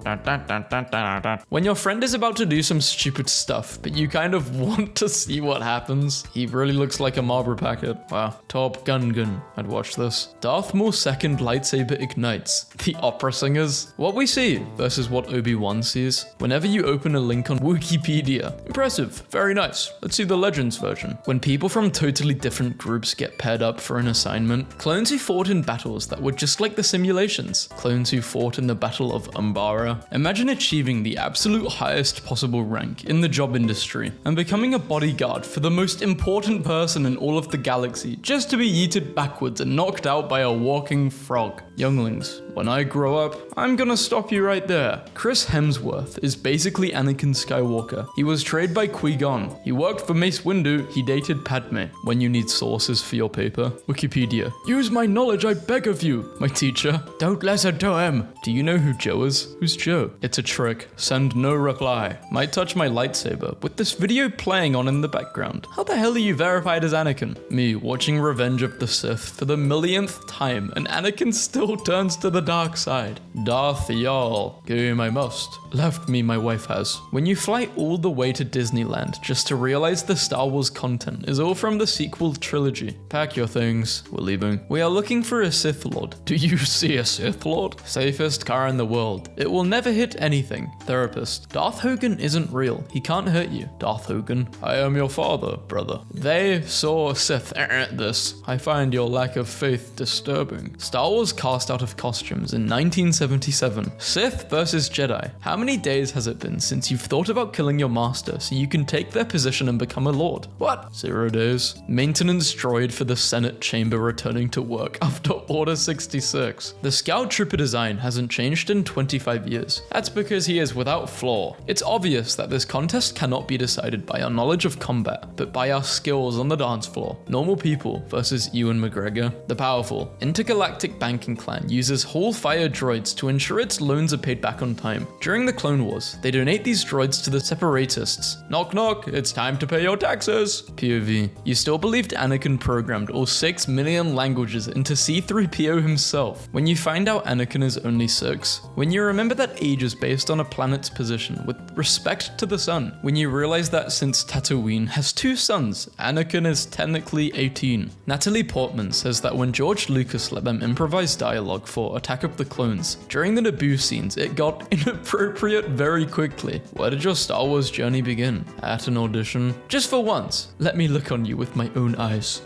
When your friend is about to do some stupid stuff, but you kind of want to see what happens. He really looks like a Marlboro packet. Wow. Top Gun Gun. I'd watch this. Darth Maul's second lightsaber ignites. The opera singers. What we see versus what Obi-Wan sees. Whenever you open a link on Wikipedia. Impressive. Very nice. Let's see the Legends version. When people from totally different groups get paired up for an assignment. Clones who fought in battles that were just like the simulations. Clones who fought in the Battle of Umbara. Imagine achieving the absolute highest possible rank in the job industry and becoming a bodyguard for the most important person in all of the galaxy just to be yeeted backwards and knocked out by a walking frog. Younglings, when I grow up, I'm gonna stop you right there. Chris Hemsworth is basically Anakin Skywalker. He was trained by Qui-Gon. He worked for Mace Windu. He dated Padme. When you need sources for your paper, Wikipedia. Use my knowledge, I beg of you. My teacher. Don't listen to him. Do you know who Joe is? Who's Joe? It's a trick. Send no reply. Might touch my lightsaber with this video playing on in the background. How the hell are you verified as Anakin? Me watching Revenge of the Sith for the millionth time and Anakin still turns to the dark side. Darth Y'all. Game I must. Left me my wife has. When you fly all the way to Disneyland just to realize the Star Wars content is all from the sequel trilogy. Pack your things. We're leaving. We are looking for a Sith Lord. Do you see a Sith Lord? Safest car in the world. It will never hit anything. Therapist. Darth Hogan isn't real. He can't hurt you. Darth Hogan. I am your father, brother. They saw Sith this. I find your lack of faith disturbing. Star Wars cast out of costume Memes in 1977. Sith versus Jedi. How many days has it been since you've thought about killing your master so you can take their position and become a lord? What? 0 days. Maintenance droid for the Senate chamber returning to work after Order 66. The Scout Trooper design hasn't changed in 25 years. That's because he is without flaw. It's obvious that this contest cannot be decided by our knowledge of combat, but by our skills on the dance floor. Normal people versus Ewan McGregor. The powerful Intergalactic Banking Clan uses Hall Fire droids to ensure its loans are paid back on time. During the Clone Wars, they donate these droids to the Separatists. Knock knock, it's time to pay your taxes. POV. You still believed Anakin programmed all 6 million languages into C-3PO himself. When you find out Anakin is only 6. When you remember that age is based on a planet's position with respect to the sun. When you realize that since Tatooine has 2 suns, Anakin is technically 18. Natalie Portman says that when George Lucas let them improvise dialogue for Attack of the Clones, during the Naboo scenes, it got inappropriate very quickly. Where did your Star Wars journey begin? At an audition? Just for once, let me look on you with my own eyes.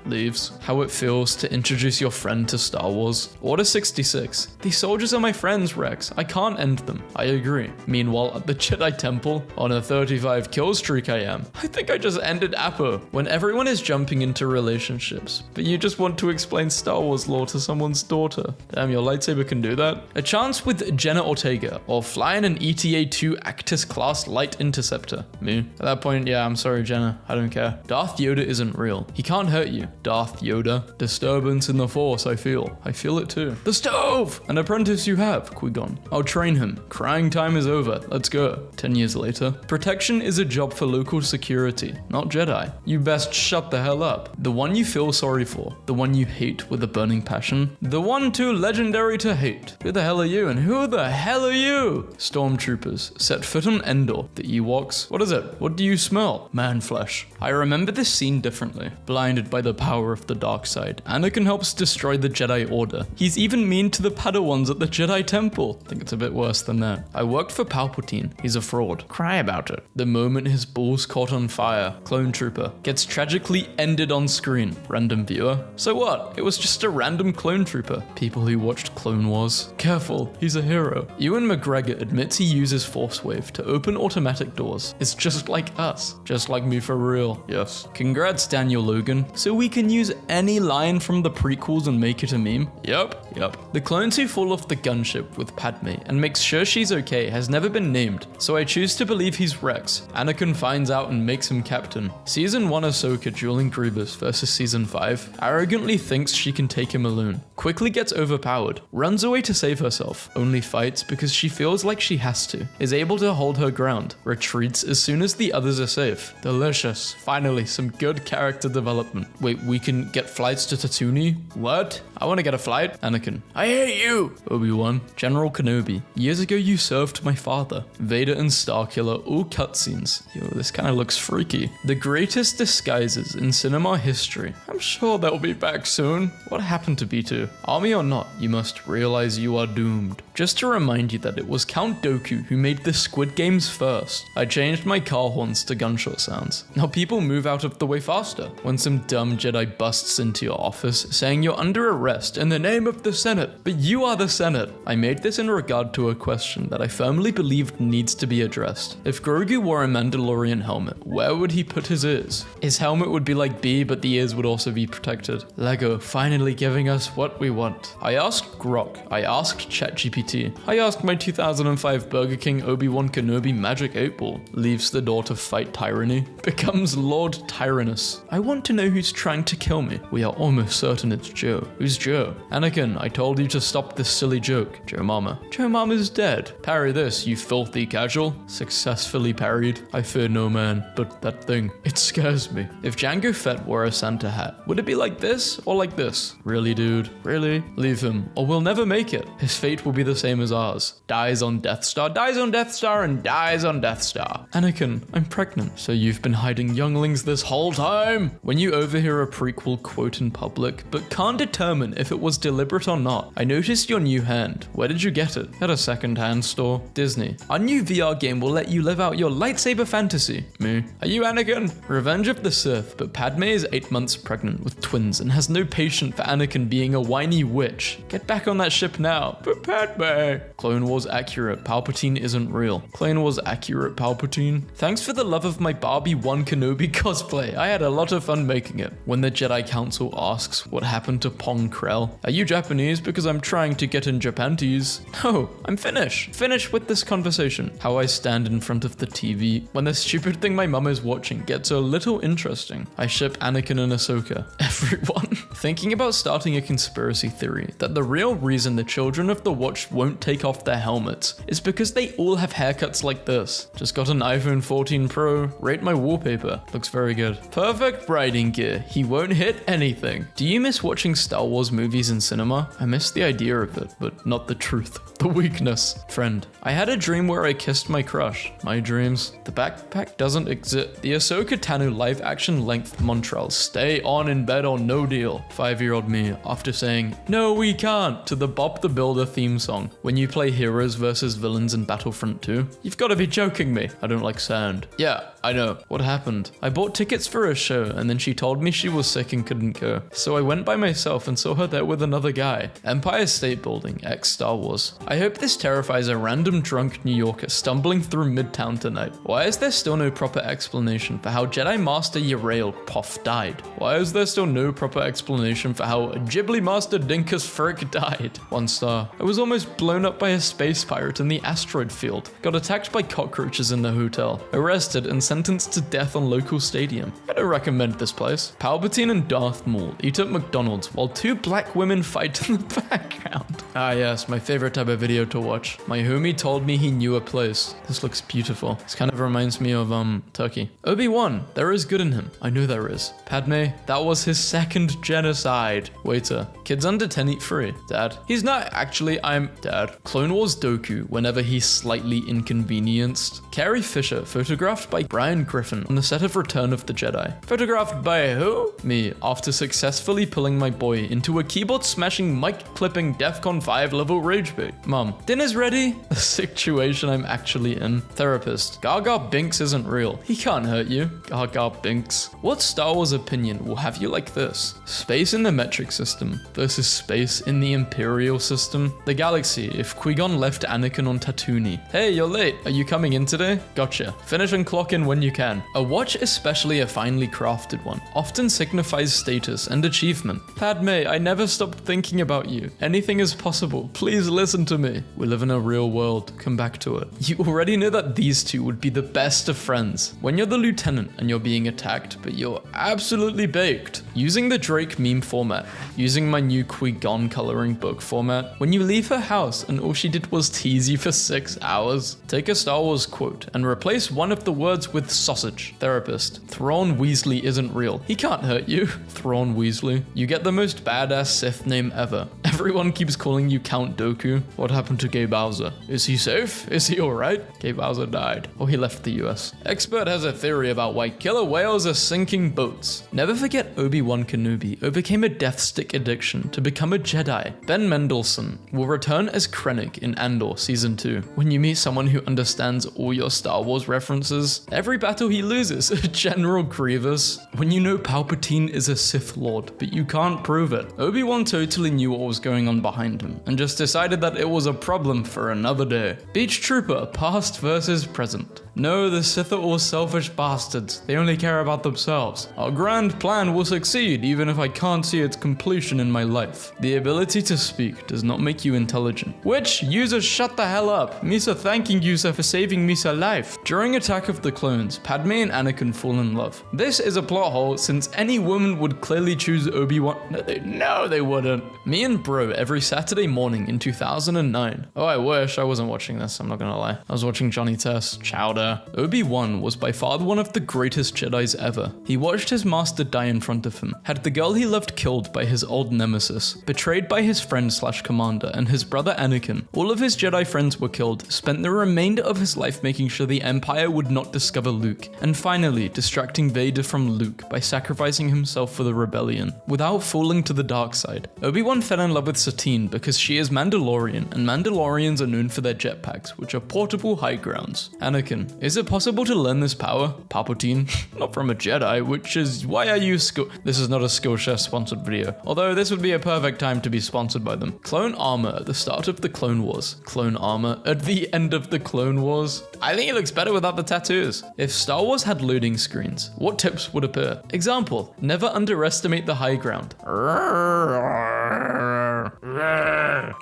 Leaves. How it feels to introduce your friend to Star Wars. Order 66. These soldiers are my friends, Rex. I can't end them. I agree. Meanwhile, at the Jedi Temple, on a 35 kill streak I am. I think I just ended Apo. When everyone is jumping into relationships, but you just want to explain Star Wars lore to someone's daughter. Damn, your lightsaber can do that. A chance with Jenna Ortega, or flying an ETA-2 Actus class light interceptor. Me. At that point, yeah, I'm sorry, Jenna. I don't care. Darth Yoda isn't real. He can't hurt you. Darth Yoda. Disturbance in the Force, I feel. I feel it too. The stove! An apprentice you have, Qui-Gon. I'll train him. Crying time is over. Let's go. 10 years later. Protection is a job for local security, not Jedi. You best shut the hell up. The one you feel sorry for. The one you hate with a burning passion. The one too legendary to hate. Who the hell are you and who the hell are you? Stormtroopers. Set foot on Endor. The Ewoks. What is it? What do you smell? Man flesh. I remember this scene differently. Blinded by the power of the dark side, Anakin helps destroy the Jedi Order. He's even mean to the Padawans at the Jedi Temple. I think it's a bit worse than that. I worked for Palpatine. He's a fraud. Cry about it. The moment his balls caught on fire, Clone Trooper gets tragically ended on screen. Random viewer. So what? It was just a random Clone Trooper. People who watched Clone Wars. Careful, he's a hero. Ewan McGregor admits he uses Force Wave to open automatic doors. It's just like us. Just like me for real. Yes. Congrats, Daniel Logan. So we can use any line from the prequels and make it a meme? Yep. The clones who fall off the gunship with Padme and makes sure she's okay has never been named, so I choose to believe he's Rex. Anakin finds out and makes him captain. Season 1 Ahsoka dueling Grievous versus Season 5 arrogantly thinks she can take him alone, quickly gets overpowered, runs away to save herself, only fights because she feels like she has to, is able to hold her ground, retreats as soon as the others are safe. Delicious. Finally, some good character development. Wait, we can get flights to Tatooine? What? I want to get a flight. Anakin. I hate you. Obi-Wan. General Kenobi. Years ago you served my father. Vader and Starkiller, all cutscenes. Yo, this kind of looks freaky. The greatest disguises in cinema history. I'm sure they'll be back soon. What happened to B2? Army or not, you must realize you are doomed. Just to remind you that it was Count Dooku who made the Squid Games first. I changed my car horns to gunshot sounds. Now people move out of the way faster. When some dumb Jedi busts into your office saying you're under arrest in the name of the Senate, but you are the Senate. I made this in regard to a question that I firmly believed needs to be addressed. If Grogu wore a Mandalorian helmet, where would he put his ears? His helmet would be like B, but the ears would also be protected. Lego finally giving us what we want. I asked Grok. I asked ChatGPT. I asked my 2005 Burger King Obi-Wan Kenobi Magic 8-Ball. Leaves the door to fight tyranny. Becomes Lord Tyrannus. I want to know who's trying to kill me. We are almost certain it's Joe. Who's Joe? Anakin, I told you to stop this silly joke. Joe Mama. Joe Mama's dead. Parry this, you filthy casual. Successfully parried. I fear no man, but that thing, it scares me. If Jango Fett wore a Santa hat, would it be like this or like this? Really, dude? Really? Leave him, or we'll never make it. His fate will be the same as ours. Dies on Death Star, dies on Death Star, and dies on Death Star. Anakin, I'm pregnant. So you've been hiding younglings this whole time? When you overhear a prequel quote in public, but can't determine if it was deliberate or not. I noticed your new hand. Where did you get it? At a second-hand store. Disney. Our new VR game will let you live out your lightsaber fantasy. Me. Are you Anakin? Revenge of the Sith, but Padme is 8 months pregnant with twins and has no patience for Anakin being a whiny witch. Get back on that ship now. But Padme. Clone Wars accurate. Palpatine isn't real. Clone Wars accurate. Palpatine. Thanks for the love of my Barbie 1 Kenobi cosplay. I had a lot of fun making it. When the Jedi Council asks what happened to Pong Krell, are you Japanese? Because I'm trying to get in Japanese. No, I'm Finnish. Finish with this conversation. How I stand in front of the TV when the stupid thing my mum is watching gets a little interesting. I ship Anakin and Ahsoka. Everyone. Thinking about starting a conspiracy theory that the real reason the children of the Watch won't take off their helmets is because they all have haircuts like this. Just got an iPhone 14 Pro. Rate my wallpaper. Looks very good. Perfect riding gear. He won't hit anything. Do you miss watching Star Wars movies in cinema? I miss the idea of it, but not the truth. The weakness. Friend. I had a dream where I kissed my crush. My dreams. The backpack doesn't exist. The Ahsoka Tano live action length Montreal. Stay on in bed or no deal. 5-year-old me after saying, no we can't, to the Bob the Builder theme song. When you play heroes versus villains in Battlefront 2. You've got to be joking me. I don't like sand. Yeah, I know. What happened? I bought tickets for a show and then she told me she was sick and couldn't go. So I went by myself and saw her there with another guy. Empire State Building, ex Star Wars. I hope this terrifies a random drunk New Yorker stumbling through Midtown tonight. Why is there still no proper explanation for how Jedi Master Yarael Poff died? Why is there still no proper explanation for how Ghibli Master Dinkus Frick died? 1 star. I was almost blown up by a space pirate in the asteroid field. Got attacked by cockroaches in the hotel. Arrested and sentenced to death on local stadium. I don't recommend this place. Palpatine and Darth Maul eat at McDonald's while 2 black women fight in the background. Ah yes, my favorite type of video to watch. My homie told me he knew a place. This looks beautiful. This kind of reminds me of, Turkey. Obi-Wan, there is good in him. I know there is. Padme, that was his second genocide. Waiter, kids under 10 eat free. Dad, he's not actually, Dad. Clone Wars Doku, whenever he's slightly inconvenienced. Carrie Fisher, photographed by Brian Griffin on the set of Return of the Jedi. Photographed by who? Me, after successfully pulling my boy into a keyboard smashing, mic clipping DEFCON 5 level rage bait. Mom, dinner's ready? The situation I'm actually in. Therapist, Gaga Binks isn't real. He can't hurt you. Gaga Binks. What Star Wars opinion will have you like this? Space in the metric system versus space in the Imperial system. The galaxy if Qui-Gon left Anakin on Tatooine. Hey, you're late. Are you coming in today? Gotcha. Finish and clock in when you can. A watch, especially a finely crafted one, often signifies status and achievement. Padme, I never stopped thinking about you. Anything is possible. Please listen to me. We live in a real world. Come back to it. You already know that these two would be the best of friends. When you're the lieutenant and you're being attacked, but you're absolutely baked. Using the Drake meme format. Using my new Qui-Gon coloring book format. When you leave her house and all she did was tease you for 6 hours. Take a Star Wars quote and replace one of the words with sausage. Therapist. Thrawn Weasley isn't real. He can't hurt you. Thrawn Weasley. You get the most badass Sith name ever. Everyone keeps calling you Count Dooku. What happened to Gay Bowser? Is he safe? Is he alright? Gay Bowser died. Or he left the US. Expert has a theory about why killer whales are sinking boats. Never forget Obi-Wan Kenobi overcame a death stick addiction to become a Jedi. Ben Mendelsohn will return as Krennic in Andor Season 2. When you meet someone who understands all your Star Wars references, every battle he loses, General Grievous. When you know Palpatine is a Sith Lord, but you can't prove it. Obi-Wan totally knew what was going on behind him, and just decided that it was a problem for another day. Beach Trooper, past versus present. No, the Sith are all selfish bastards. They only care about themselves. Our grand plan will succeed even if I can't see its completion in my life. The ability to speak does not make you intelligent. Which, user shut the hell up. Misa thanking user for saving Misa life. During Attack of the Clones, Padme and Anakin fall in love. This is a plot hole since any woman would clearly choose Obi-Wan. No, they wouldn't. Me and bro every Saturday morning in 2009. Oh, I wish I wasn't watching this, I'm not gonna lie. I was watching Johnny Test, Chowder, Obi-Wan was by far one of the greatest Jedis ever. He watched his master die in front of him, had the girl he loved killed by his old nemesis, betrayed by his friend/commander and his brother Anakin. All of his Jedi friends were killed, spent the remainder of his life making sure the Empire would not discover Luke, and finally distracting Vader from Luke by sacrificing himself for the rebellion. Without falling to the dark side, Obi-Wan fell in love with Satine because she is Mandalorian, and Mandalorians are known for their jetpacks, which are portable high grounds. Anakin, is it possible to learn this power? Palpatine, not from a Jedi, which is why are you This is not a Skillshare sponsored video, although this would be a perfect time to be sponsored by them. Clone armor at the start of the Clone Wars. Clone armor at the end of the Clone Wars. I think it looks better without the tattoos. If Star Wars had loading screens, what tips would appear? Example, never underestimate the high ground.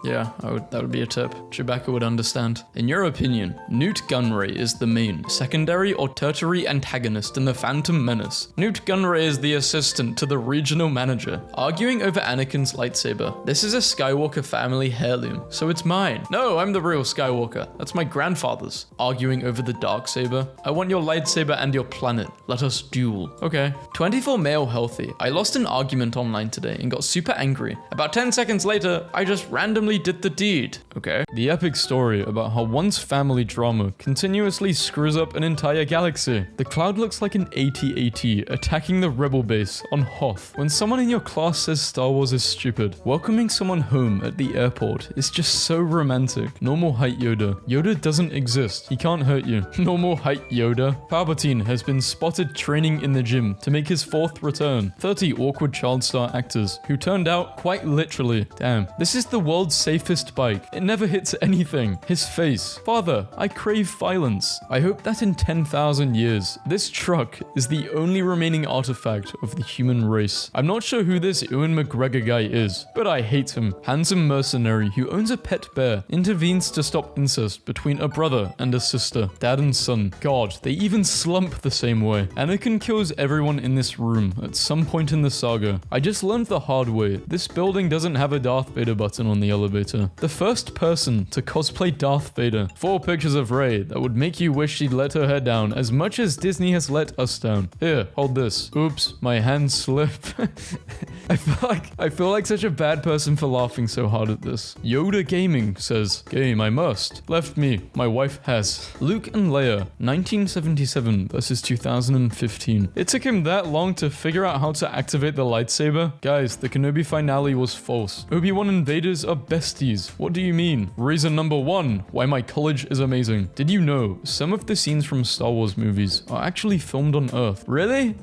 Yeah, that would be a tip. Chewbacca would understand. In your opinion, Newt Gunray is the main, secondary, or tertiary antagonist in The Phantom Menace. Newt Gunray is the assistant to the regional manager, arguing over Anakin's lightsaber. This is a Skywalker family heirloom, so it's mine. No, I'm the real Skywalker. That's my grandfather's. Arguing over the Darksaber. I want your lightsaber and your planet. Let us duel. Okay. 24 male healthy. I lost an argument online today and got super angry. About 10 seconds later, I just randomly did the deed. Okay. The epic story about how one's family drama continuously screws up an entire galaxy. The cloud looks like an AT-AT attacking the rebel base on Hoth. When someone in your class says Star Wars is stupid, welcoming someone home at the airport is just so romantic. Normal height Yoda. Yoda doesn't exist. He can't hurt you. Normal height Yoda. Palpatine has been spotted training in the gym to make his 4th return. 30 awkward child star actors who turned out quite literally. Damn. This is the world's safest bike. It never hits anything. His face. Father, I crave violence. I hope that in 10,000 years, this truck is the only remaining artifact of the human race. I'm not sure who this Ewan McGregor guy is, but I hate him. Handsome mercenary who owns a pet bear intervenes to stop incest between a brother and a sister. Dad and son. God, they even slump the same way. Anakin kills everyone in this room at some point in the saga. I just learned the hard way. This building doesn't have a Darth Vader button on the elevator. The first person to cosplay Darth Vader. 4 pictures of Rey that would make you wish she'd let her hair down as much as Disney has let us down. Here, hold this. Oops, my hand slipped. I feel like such a bad person for laughing so hard at this. Yoda Gaming says, game I must. Left me, my wife has. Luke and Leia, 1977 versus 2015. It took him that long to figure out how to activate the lightsaber? Guys, the Kenobi finale was false. Obi-Wan and Vader's are besties. What do you mean? Reason number 1, why my college is amazing. Did you know some of the scenes from Star Wars movies are actually filmed on Earth? Really?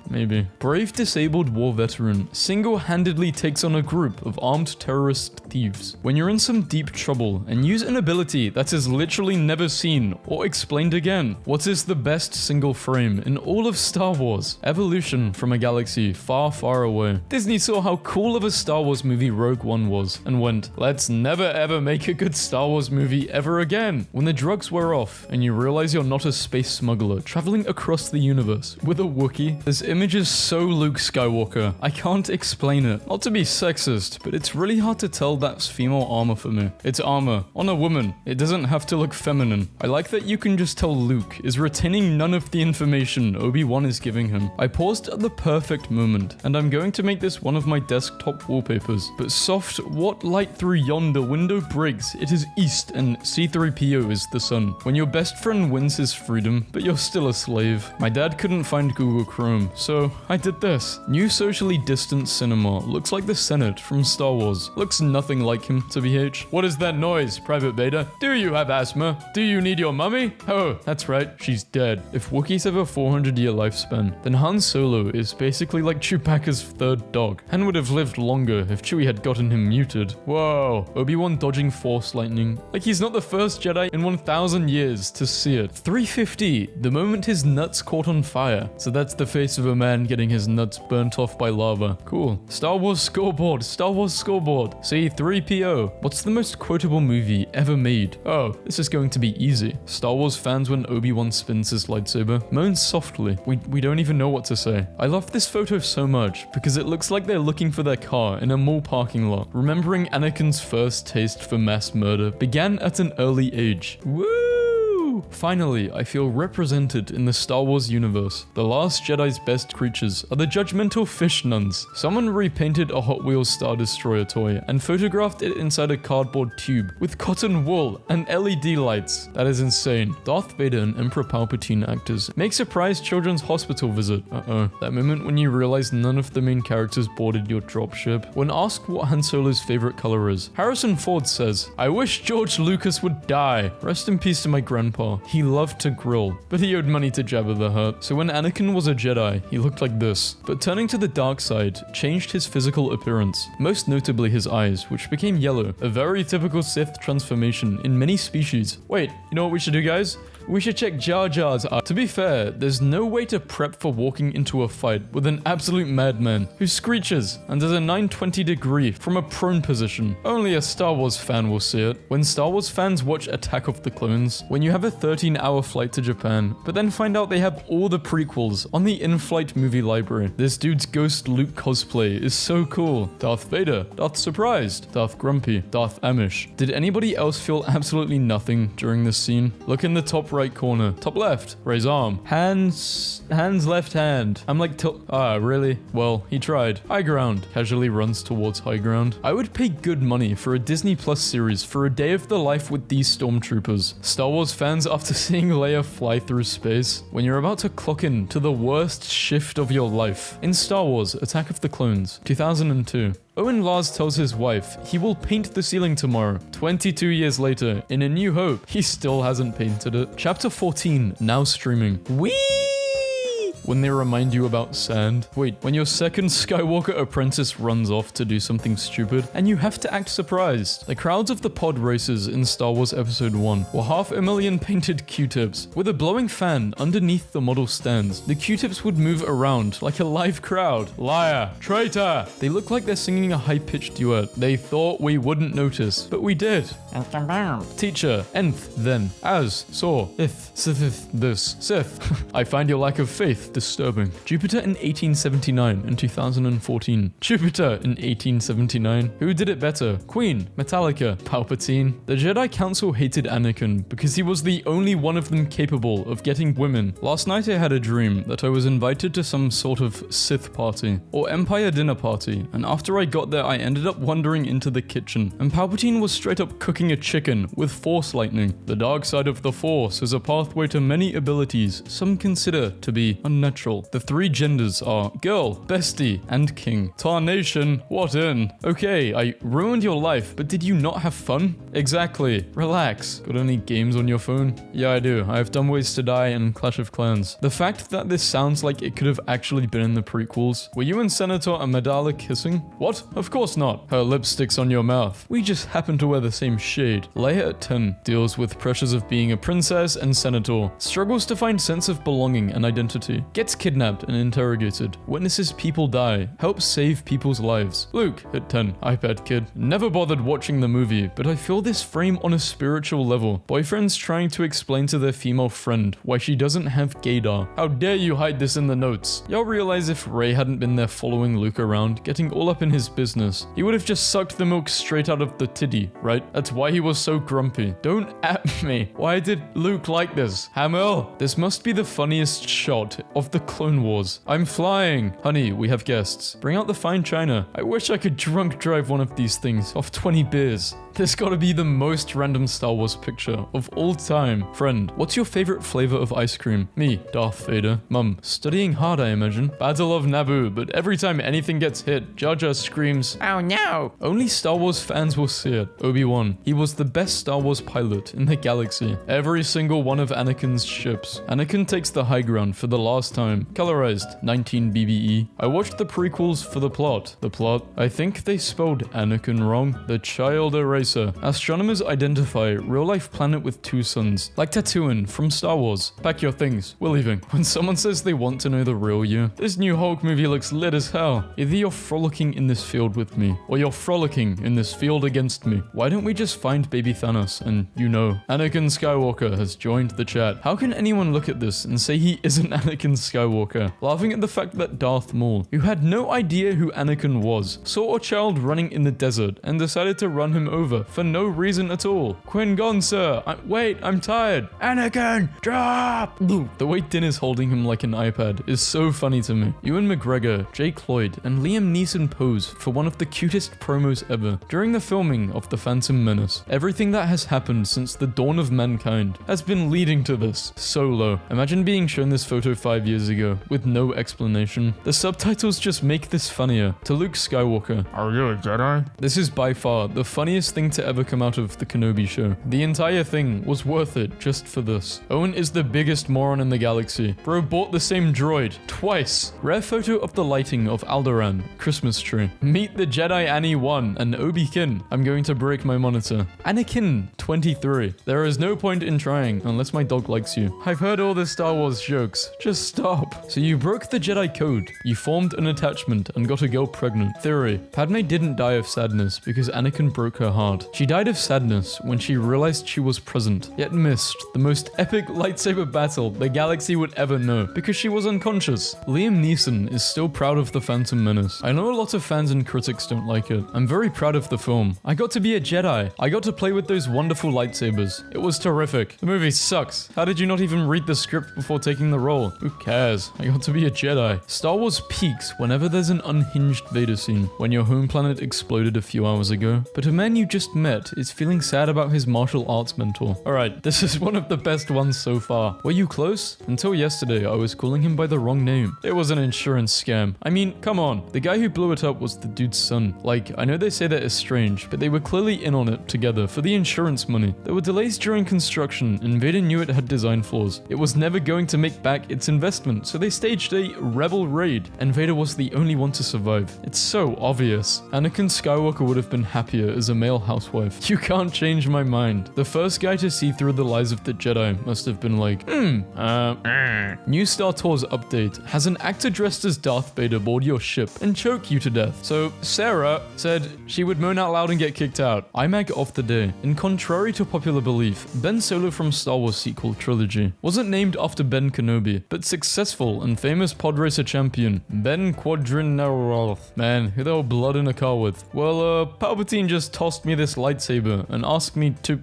Maybe. Brave disabled war veteran single-handedly takes on a group of armed terrorist thieves. When you're in some deep trouble and use an ability that is literally never seen or explained again, what is the best single frame in all of Star Wars? Evolution from a galaxy far, far away. Disney saw how cool of a Star Wars movie Rogue One was and went, let's never ever make a good Star Wars movie ever again. When the drugs wear off and you realize you're not a space smuggler traveling across the universe with a Wookiee, this image is so Luke Skywalker. I can't explain it. Not to be sexist, but it's really hard to tell that's female armor for me. It's armor on a woman. It doesn't have to look feminine. I like that you can just tell Luke is retaining none of the information Obi-Wan is giving him. I paused at the perfect moment, and I'm going to make this one of my desktop wallpapers. But soft, what light through yonder window breaks? It is east, and C-3PO is the sun. When your best friend wins his freedom, but you're still a slave. My dad couldn't find Google Chrome, so I did this. New socially distant cinema looks like the Senate from Star Wars. Looks nothing like him, to BH. What is that noise, Private Beta? Do you have asthma? Do you need your mummy? Oh, that's right, she's dead. If Wookiees have a 400-year lifespan, then Han Solo is basically like Chewbacca's 3rd dog. Han would have lived longer if Chewie had gotten him muted. Whoa, Obi-Wan dodging Force lightning. Like he's not the first Jedi in 1,000 years to see it. 350, the moment his nuts caught on fire. So that's the face of a man getting his nuts burnt off by lava. Cool. Star Wars scoreboard, Star Wars scoreboard. C-3PO. What's the most quotable movie ever made? Oh, this is going to be easy. Star Wars fans when Obi-Wan spins his lightsaber. Moan softly. We don't even know what to say. I love this photo so much because it looks like they're looking for their car in a mall parking lot. Remembering Anakin's first taste for mass murder began at an early age. Woo! Woo! Finally, I feel represented in the Star Wars universe. The Last Jedi's best creatures are the judgmental fish nuns. Someone repainted a Hot Wheels Star Destroyer toy and photographed it inside a cardboard tube with cotton wool and LED lights. That is insane. Darth Vader and Emperor Palpatine actors make surprise children's hospital visit. That moment when you realize none of the main characters boarded your dropship. When asked what Han Solo's favorite color is, Harrison Ford says, "I wish George Lucas would die. Rest in peace to my grandpa. He loved to grill, but he owed money to Jabba the Hutt." So when Anakin was a Jedi, he looked like this. But turning to the dark side changed his physical appearance, most notably his eyes, which became yellow, a very typical Sith transformation in many species. Wait, you know what we should do, guys? We should check Jar Jar's eye. To be fair, there's no way to prep for walking into a fight with an absolute madman who screeches and does a 920 degree from a prone position. Only a Star Wars fan will see it. When Star Wars fans watch Attack of the Clones, when you have a 13-hour flight to Japan, but then find out they have all the prequels on the in-flight movie library. This dude's Ghost Luke cosplay is so cool. Darth Vader, Darth Surprised, Darth Grumpy, Darth Amish. Did anybody else feel absolutely nothing during this scene? Look in the top right corner, top left, Rey's arm, Han's left hand. I'm like, really? Well, he tried. High ground, casually runs towards high ground. I would pay good money for a Disney Plus series for a day of the life with these stormtroopers. Star Wars fans, after seeing Leia fly through space, when you're about to clock in to the worst shift of your life. In Star Wars Attack of the Clones, 2002. Owen Lars tells his wife he will paint the ceiling tomorrow. 22 years later, in A New Hope, he still hasn't painted it. Chapter 14, now streaming. Whee! When they remind you about sand. Wait, when your second Skywalker apprentice runs off to do something stupid, and you have to act surprised. The crowds of the pod races in Star Wars Episode 1 were 500,000 painted Q-tips. With a blowing fan underneath the model stands, the Q-tips would move around like a live crowd. Liar! Traitor! They look like they're singing a high-pitched duet. They thought we wouldn't notice, but we did. Teacher, nth, then, as, saw, ith, sith, this, sith. I find your lack of faith disturbing. Jupiter in 1879 and 2014. Jupiter in 1879. Who did it better? Queen, Metallica, Palpatine. The Jedi Council hated Anakin because he was the only one of them capable of getting women. Last night I had a dream that I was invited to some sort of Sith party or Empire dinner party, and after I got there I ended up wandering into the kitchen and Palpatine was straight up cooking a chicken with Force lightning. The dark side of the Force is a pathway to many abilities some consider to be unnatural. The three genders are girl, bestie, and king. Tarnation, what in? Okay, I ruined your life, but did you not have fun? Exactly. Relax. Got any games on your phone? Yeah, I do. I have Dumb Ways to Die and Clash of Clans. The fact that this sounds like it could have actually been in the prequels. Were you and Senator Amidala kissing? What? Of course not. Her lipstick's on your mouth. We just happen to wear the same shade. Leia at 10 deals with pressures of being a princess and senator. Struggles to find sense of belonging and identity. Gets kidnapped and interrogated. Witnesses people die. Helps save people's lives. Luke, at 10. iPad kid. Never bothered watching the movie, but I feel this frame on a spiritual level. Boyfriends trying to explain to their female friend why she doesn't have gaydar. How dare you hide this in the notes? Y'all realize if Rey hadn't been there following Luke around, getting all up in his business, he would have just sucked the milk straight out of the titty, right? That's why he was so grumpy. Don't at me. Why did Luke like this? Hamil, this must be the funniest shot of the Clone Wars. I'm flying. Honey, we have guests. Bring out the fine china. I wish I could drunk drive one of these things off 20 beers. This gotta be the most random Star Wars picture of all time. Friend, what's your favorite flavor of ice cream? Me, Darth Vader. Mum, studying hard I imagine. Battle of Naboo, but every time anything gets hit, Jar Jar screams, "Oh no!" Only Star Wars fans will see it. Obi-Wan. He was the best Star Wars pilot in the galaxy. Every single one of Anakin's ships. Anakin takes the high ground for the last time. Colorized, 19 BBE. I watched the prequels for the plot. I think they spelled Anakin wrong. The child eraser. Astronomers identify real-life planet with two suns, like Tatooine from Star Wars. Pack your things, we're leaving. When someone says they want to know the real you, this new Hulk movie looks lit as hell. Either you're frolicking in this field with me, or you're frolicking in this field against me. Why don't we just find baby Thanos and you know? Anakin Skywalker has joined the chat. How can anyone look at this and say he isn't Anakin Skywalker? Laughing at the fact that Darth Maul, who had no idea who Anakin was, saw a child running in the desert and decided to run him over over for no reason at all. Quinn gone, sir. Wait, I'm tired. Anakin, drop! The way Din is holding him like an iPad is so funny to me. Ewan McGregor, Jake Lloyd, and Liam Neeson pose for one of the cutest promos ever. During the filming of The Phantom Menace, everything that has happened since the dawn of mankind has been leading to this. Solo. Imagine being shown this photo 5 years ago with no explanation. The subtitles just make this funnier. To Luke Skywalker, Are you a Jedi? this is by far the funniest thing to ever come out of the Kenobi show. The entire thing was worth it just for this. Owen is the biggest moron in the galaxy. Bro bought the same droid twice. Rare photo of the lighting of Alderaan. Christmas tree. Meet the Jedi Annie 1 and Obi-Kin. I'm going to break my monitor. Anakin 23. There is no point in trying unless my dog likes you. I've heard all the Star Wars jokes. Just stop. So you broke the Jedi code. You formed an attachment and got a girl pregnant. Theory. Padme didn't die of sadness because Anakin broke her heart. She died of sadness when she realized she was present, yet missed the most epic lightsaber battle the galaxy would ever know because she was unconscious. Liam Neeson is still proud of The Phantom Menace. I know a lot of fans and critics don't like it. I'm very proud of the film. I got to be a Jedi. I got to play with those wonderful lightsabers. It was terrific. The movie sucks. How did you not even read the script before taking the role? Who cares? I got to be a Jedi. Star Wars peaks whenever there's an unhinged Vader scene. When your home planet exploded a few hours ago, but a man you just met is feeling sad about his martial arts mentor. Alright, this is one of the best ones so far. Were you close? Until yesterday, I was calling him by the wrong name. It was an insurance scam. I mean, come on. The guy who blew it up was the dude's son. Like, I know they say that is strange, but they were clearly in on it together for the insurance money. There were delays during construction, and Vader knew it had design flaws. It was never going to make back its investment, so they staged a rebel raid, and Vader was the only one to survive. It's so obvious. Anakin Skywalker would have been happier as a male housewife. You can't change my mind. The first guy to see through the lies of the Jedi must have been like, New Star Tours update has an actor dressed as Darth Vader board your ship and choke you to death. So Sarah said she would moan out loud and get kicked out. IMAG of the day. In contrary to popular belief, Ben Solo from Star Wars sequel trilogy wasn't named after Ben Kenobi, but successful and famous pod racer champion Ben Quadrinaroth. Man, who the hell blood in a car with? Well, Palpatine just tossed me this lightsaber and asked me to,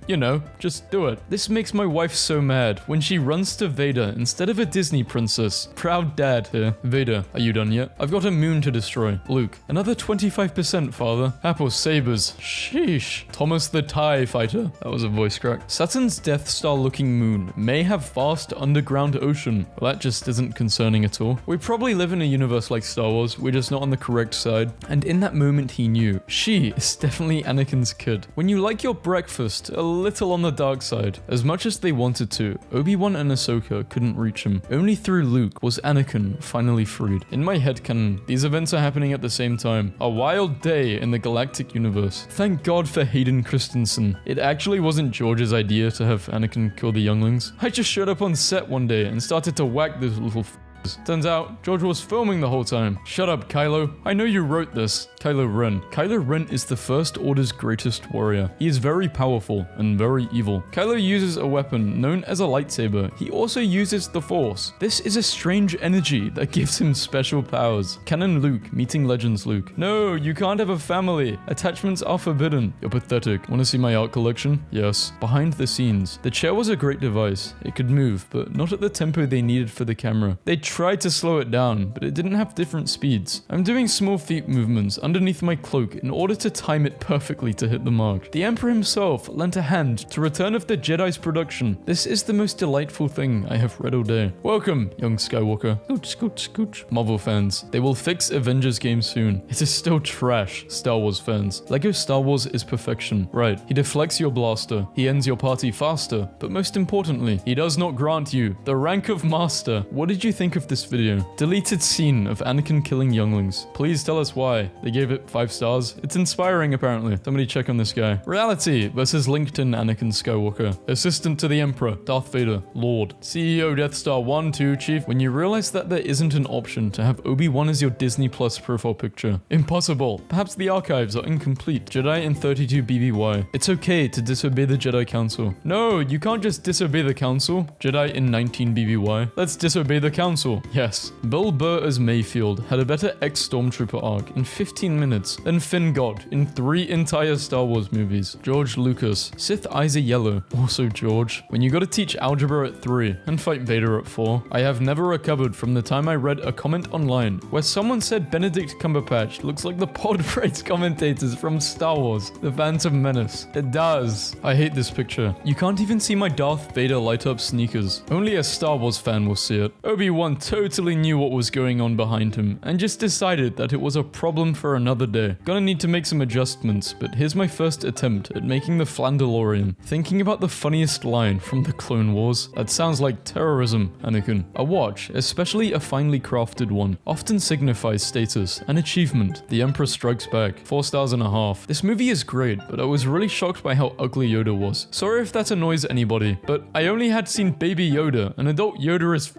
just do it. This makes my wife so mad when she runs to Vader instead of a Disney princess. Proud dad here. Vader, are you done yet? I've got a moon to destroy. Luke, another 25%, father. Apple sabers. Sheesh. Thomas the TIE fighter. That was a voice crack. Saturn's Death Star looking moon may have vast underground ocean. Well, that just isn't concerning at all. We probably live in a universe like Star Wars, we're just not on the correct side. And in that moment he knew, she is definitely Anakin's kid. When you like your breakfast a little on the dark side, as much as they wanted to, Obi-Wan and Ahsoka couldn't reach him. Only through Luke was Anakin finally freed. In my headcanon, these events are happening at the same time. A wild day in the galactic universe. Thank God for Hayden Christensen. It actually wasn't George's idea to have Anakin kill the younglings. I just showed up on set one day and started to whack those little Turns out, George was filming the whole time. Shut up, Kylo. I know you wrote this. Kylo Ren. Kylo Ren is the First Order's greatest warrior. He is very powerful and very evil. Kylo uses a weapon known as a lightsaber. He also uses the Force. This is a strange energy that gives him special powers. Canon Luke meeting Legends Luke. No, you can't have a family. Attachments are forbidden. You're pathetic. Want to see my art collection? Yes. Behind the scenes. The chair was a great device. It could move, but not at the tempo they needed for the camera. They tried to slow it down, but it didn't have different speeds. I'm doing small feet movements underneath my cloak in order to time it perfectly to hit the mark. The Emperor himself lent a hand to Return of the Jedi's production. This is the most delightful thing I have read all day. Welcome, young Skywalker. Scooch, scooch, scooch. Marvel fans, they will fix Avengers game soon. It is still trash, Star Wars fans. Lego Star Wars is perfection. Right, he deflects your blaster, he ends your party faster, but most importantly, he does not grant you the rank of Master. What did you think of this video? Deleted scene of Anakin killing younglings. Please tell us why. They gave it 5 stars. It's inspiring apparently. Somebody check on this guy. Reality versus LinkedIn Anakin Skywalker. Assistant to the Emperor, Darth Vader, Lord. CEO Death Star 1, 2, Chief. When you realize that there isn't an option to have Obi-Wan as your Disney Plus profile picture. Impossible. Perhaps the archives are incomplete. Jedi in 32 BBY. It's okay to disobey the Jedi Council. No, you can't just disobey the Council. Jedi in 19 BBY. Let's disobey the Council. Council. Yes, Bill Burr as Mayfield had a better ex-Stormtrooper arc in 15 minutes than Finn got in 3 entire Star Wars movies. George Lucas. Sith eyes are yellow. Also George. When you gotta teach algebra at 3 and fight Vader at 4. I have never recovered from the time I read a comment online where someone said Benedict Cumberbatch looks like the pod race commentators from Star Wars, The Phantom Menace. It does. I hate this picture. You can't even see my Darth Vader light up sneakers. Only a Star Wars fan will see it. Obi-Wan totally knew what was going on behind him and just decided that it was a problem for another day. Gonna need to make some adjustments, but here's my first attempt at making the Flandalorian. Thinking about the funniest line from the Clone Wars. That sounds like terrorism, Anakin. A watch, especially a finely crafted one, often signifies status and achievement. The Emperor Strikes Back. 4.5 stars. This movie is great, but I was really shocked by how ugly Yoda was. Sorry if that annoys anybody, but I only had seen Baby Yoda. An adult Yoda is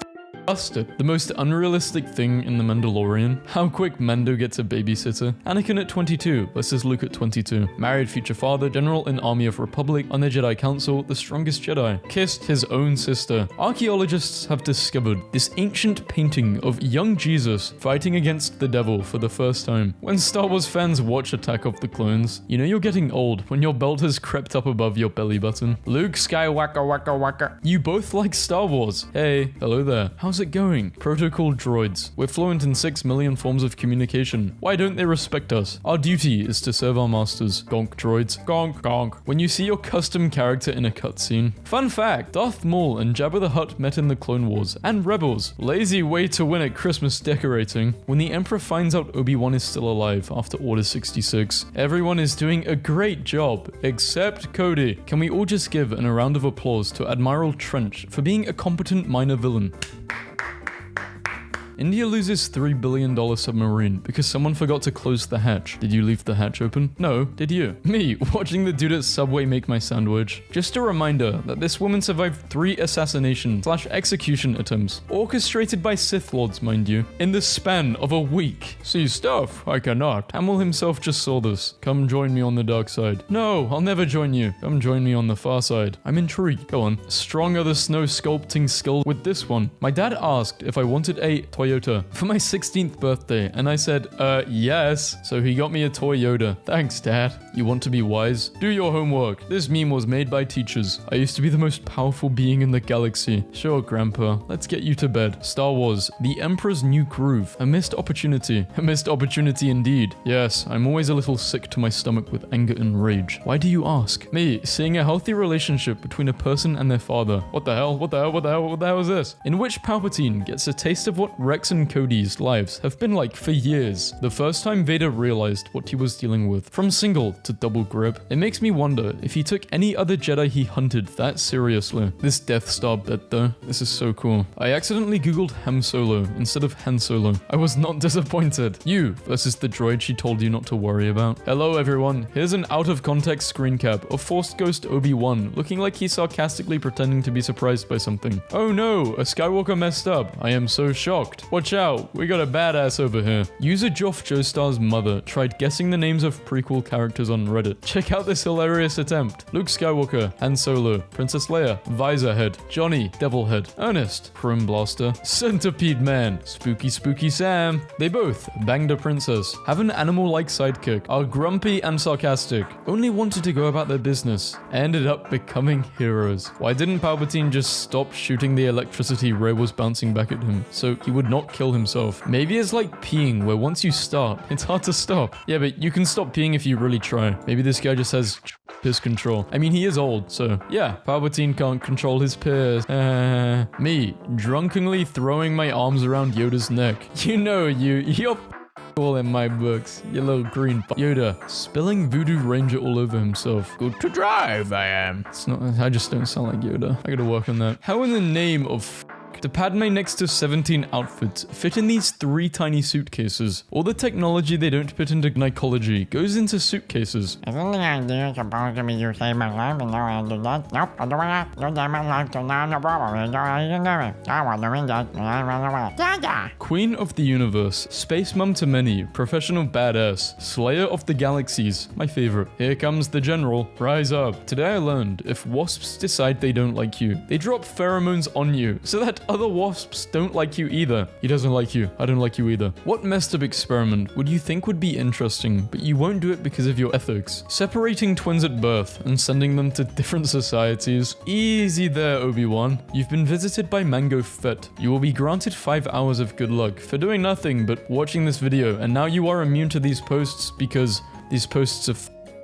busted. The most unrealistic thing in The Mandalorian. How quick Mando gets a babysitter. Anakin at 22 versus Luke at 22. Married future father, general in Army of Republic, on the Jedi Council, the strongest Jedi. Kissed his own sister. Archaeologists have discovered this ancient painting of young Jesus fighting against the devil for the first time. When Star Wars fans watch Attack of the Clones, you know you're getting old when your belt has crept up above your belly button. Luke Skywalker waka waka. You both like Star Wars. Hey, hello there. How's it going? Protocol droids. We're fluent in 6 million forms of communication. Why don't they respect us? Our duty is to serve our masters. Gonk droids. Gonk gonk. When you see your custom character in a cutscene. Fun fact, Darth Maul and Jabba the Hutt met in the Clone Wars and Rebels. Lazy way to win at Christmas decorating. When the Emperor finds out Obi-Wan is still alive after Order 66, everyone is doing a great job, except Cody. Can we all just give a round of applause to Admiral Trench for being a competent minor villain? India loses $3 billion submarine because someone forgot to close the hatch. Did you leave the hatch open? No, did you? Me, watching the dude at Subway make my sandwich. Just a reminder that this woman survived 3 assassination/execution attempts, orchestrated by Sith Lords, mind you, in the span of a week. See stuff? I cannot. Hamill himself just saw this. Come join me on the dark side. No, I'll never join you. Come join me on the far side. I'm intrigued. Go on. Stronger the snow sculpting skill with this one. My dad asked if I wanted a Toyota for my 16th birthday, and I said, yes. So he got me a toy Yoda. Thanks, Dad. You want to be wise? Do your homework. This meme was made by teachers. I used to be the most powerful being in the galaxy. Sure, Grandpa. Let's get you to bed. Star Wars, The Emperor's New Groove. A missed opportunity. A missed opportunity indeed. Yes, I'm always a little sick to my stomach with anger and rage. Why do you ask? Me, seeing a healthy relationship between a person and their father. What the hell? What the hell? What the hell? What the hell is this? In which Palpatine gets a taste of what Rex and Cody's lives have been like for years. The first time Vader realized what he was dealing with. From single to double grip. It makes me wonder if he took any other Jedi he hunted that seriously. This Death Star bit though. This is so cool. I accidentally googled Ham Solo instead of Han Solo. I was not disappointed. You versus the droid she told you not to worry about. Hello everyone. Here's an out of context screen cap of Force Ghost Obi-Wan looking like he's sarcastically pretending to be surprised by something. Oh no, a Skywalker messed up. I am so shocked. Watch out, we got a badass over here. User Joff Joestar's mother tried guessing the names of prequel characters on Reddit. Check out this hilarious attempt. Luke Skywalker, Han Solo, Princess Leia, Visorhead, Johnny, Devilhead, Ernest, Chrome Blaster, Centipede Man, Spooky Sam. They both banged a princess, have an animal-like sidekick, are grumpy and sarcastic, only wanted to go about their business, ended up becoming heroes. Why didn't Palpatine just stop shooting the electricity Rey was bouncing back at him so he would not kill himself? Maybe it's like peeing, where once you start, it's hard to stop. Yeah, but you can stop peeing if you really try. Maybe this guy just has piss control. I mean, he is old, so yeah, Palpatine can't control his piss. Me, drunkenly throwing my arms around Yoda's neck. You know, you're all in my books, you little green Yoda, spilling Voodoo Ranger all over himself. Good to drive, I am. It's not, I just don't sound like Yoda. I gotta work on that. How in the name of do Padme next to 17 outfits fit in these 3 tiny suitcases? All the technology they don't put into gynecology goes into suitcases. Isn't the idea supposed to be you save my life and now I do that? Nope, I don't want to. You save my life, so now no problem. You can do it. I want to win that, and I run away. Dada! Queen of the Universe, Space Mum to many, professional badass, Slayer of the Galaxies, my favorite. Here comes the General, rise up. Today I learned if wasps decide they don't like you, they drop pheromones on you so that other wasps don't like you either. He doesn't like you. I don't like you either. What messed up experiment would you think would be interesting, but you won't do it because of your ethics? Separating twins at birth and sending them to different societies? Easy there, Obi-Wan. You've been visited by Mango Fett. You will be granted 5 hours of good luck for doing nothing but watching this video, and now you are immune to these posts because these posts are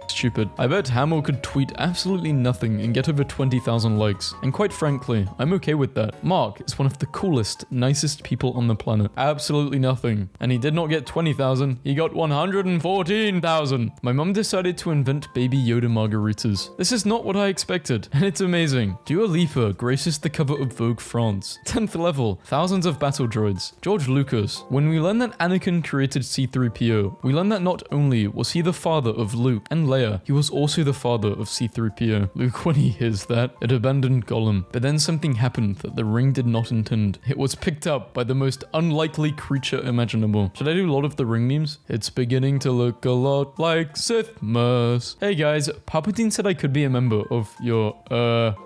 stupid. I bet Hamill could tweet absolutely nothing and get over 20,000 likes. And quite frankly, I'm okay with that. Mark is one of the coolest, nicest people on the planet. Absolutely nothing. And he did not get 20,000, he got 114,000. My mum decided to invent Baby Yoda margaritas. This is not what I expected, and it's amazing. Dua Lipa graces the cover of Vogue France. 10th level, thousands of battle droids. George Lucas. When we learn that Anakin created C-3PO, we learn that not only was he the father of Luke and Leia, he was also the father of C-3PO. Luke, when he hears that, it abandoned Gollum. But then something happened that the ring did not intend. It was picked up by the most unlikely creature imaginable. Should I do Lord of the Ring memes? It's beginning to look a lot like Sithmas. Hey guys, Palpatine said I could be a member of your,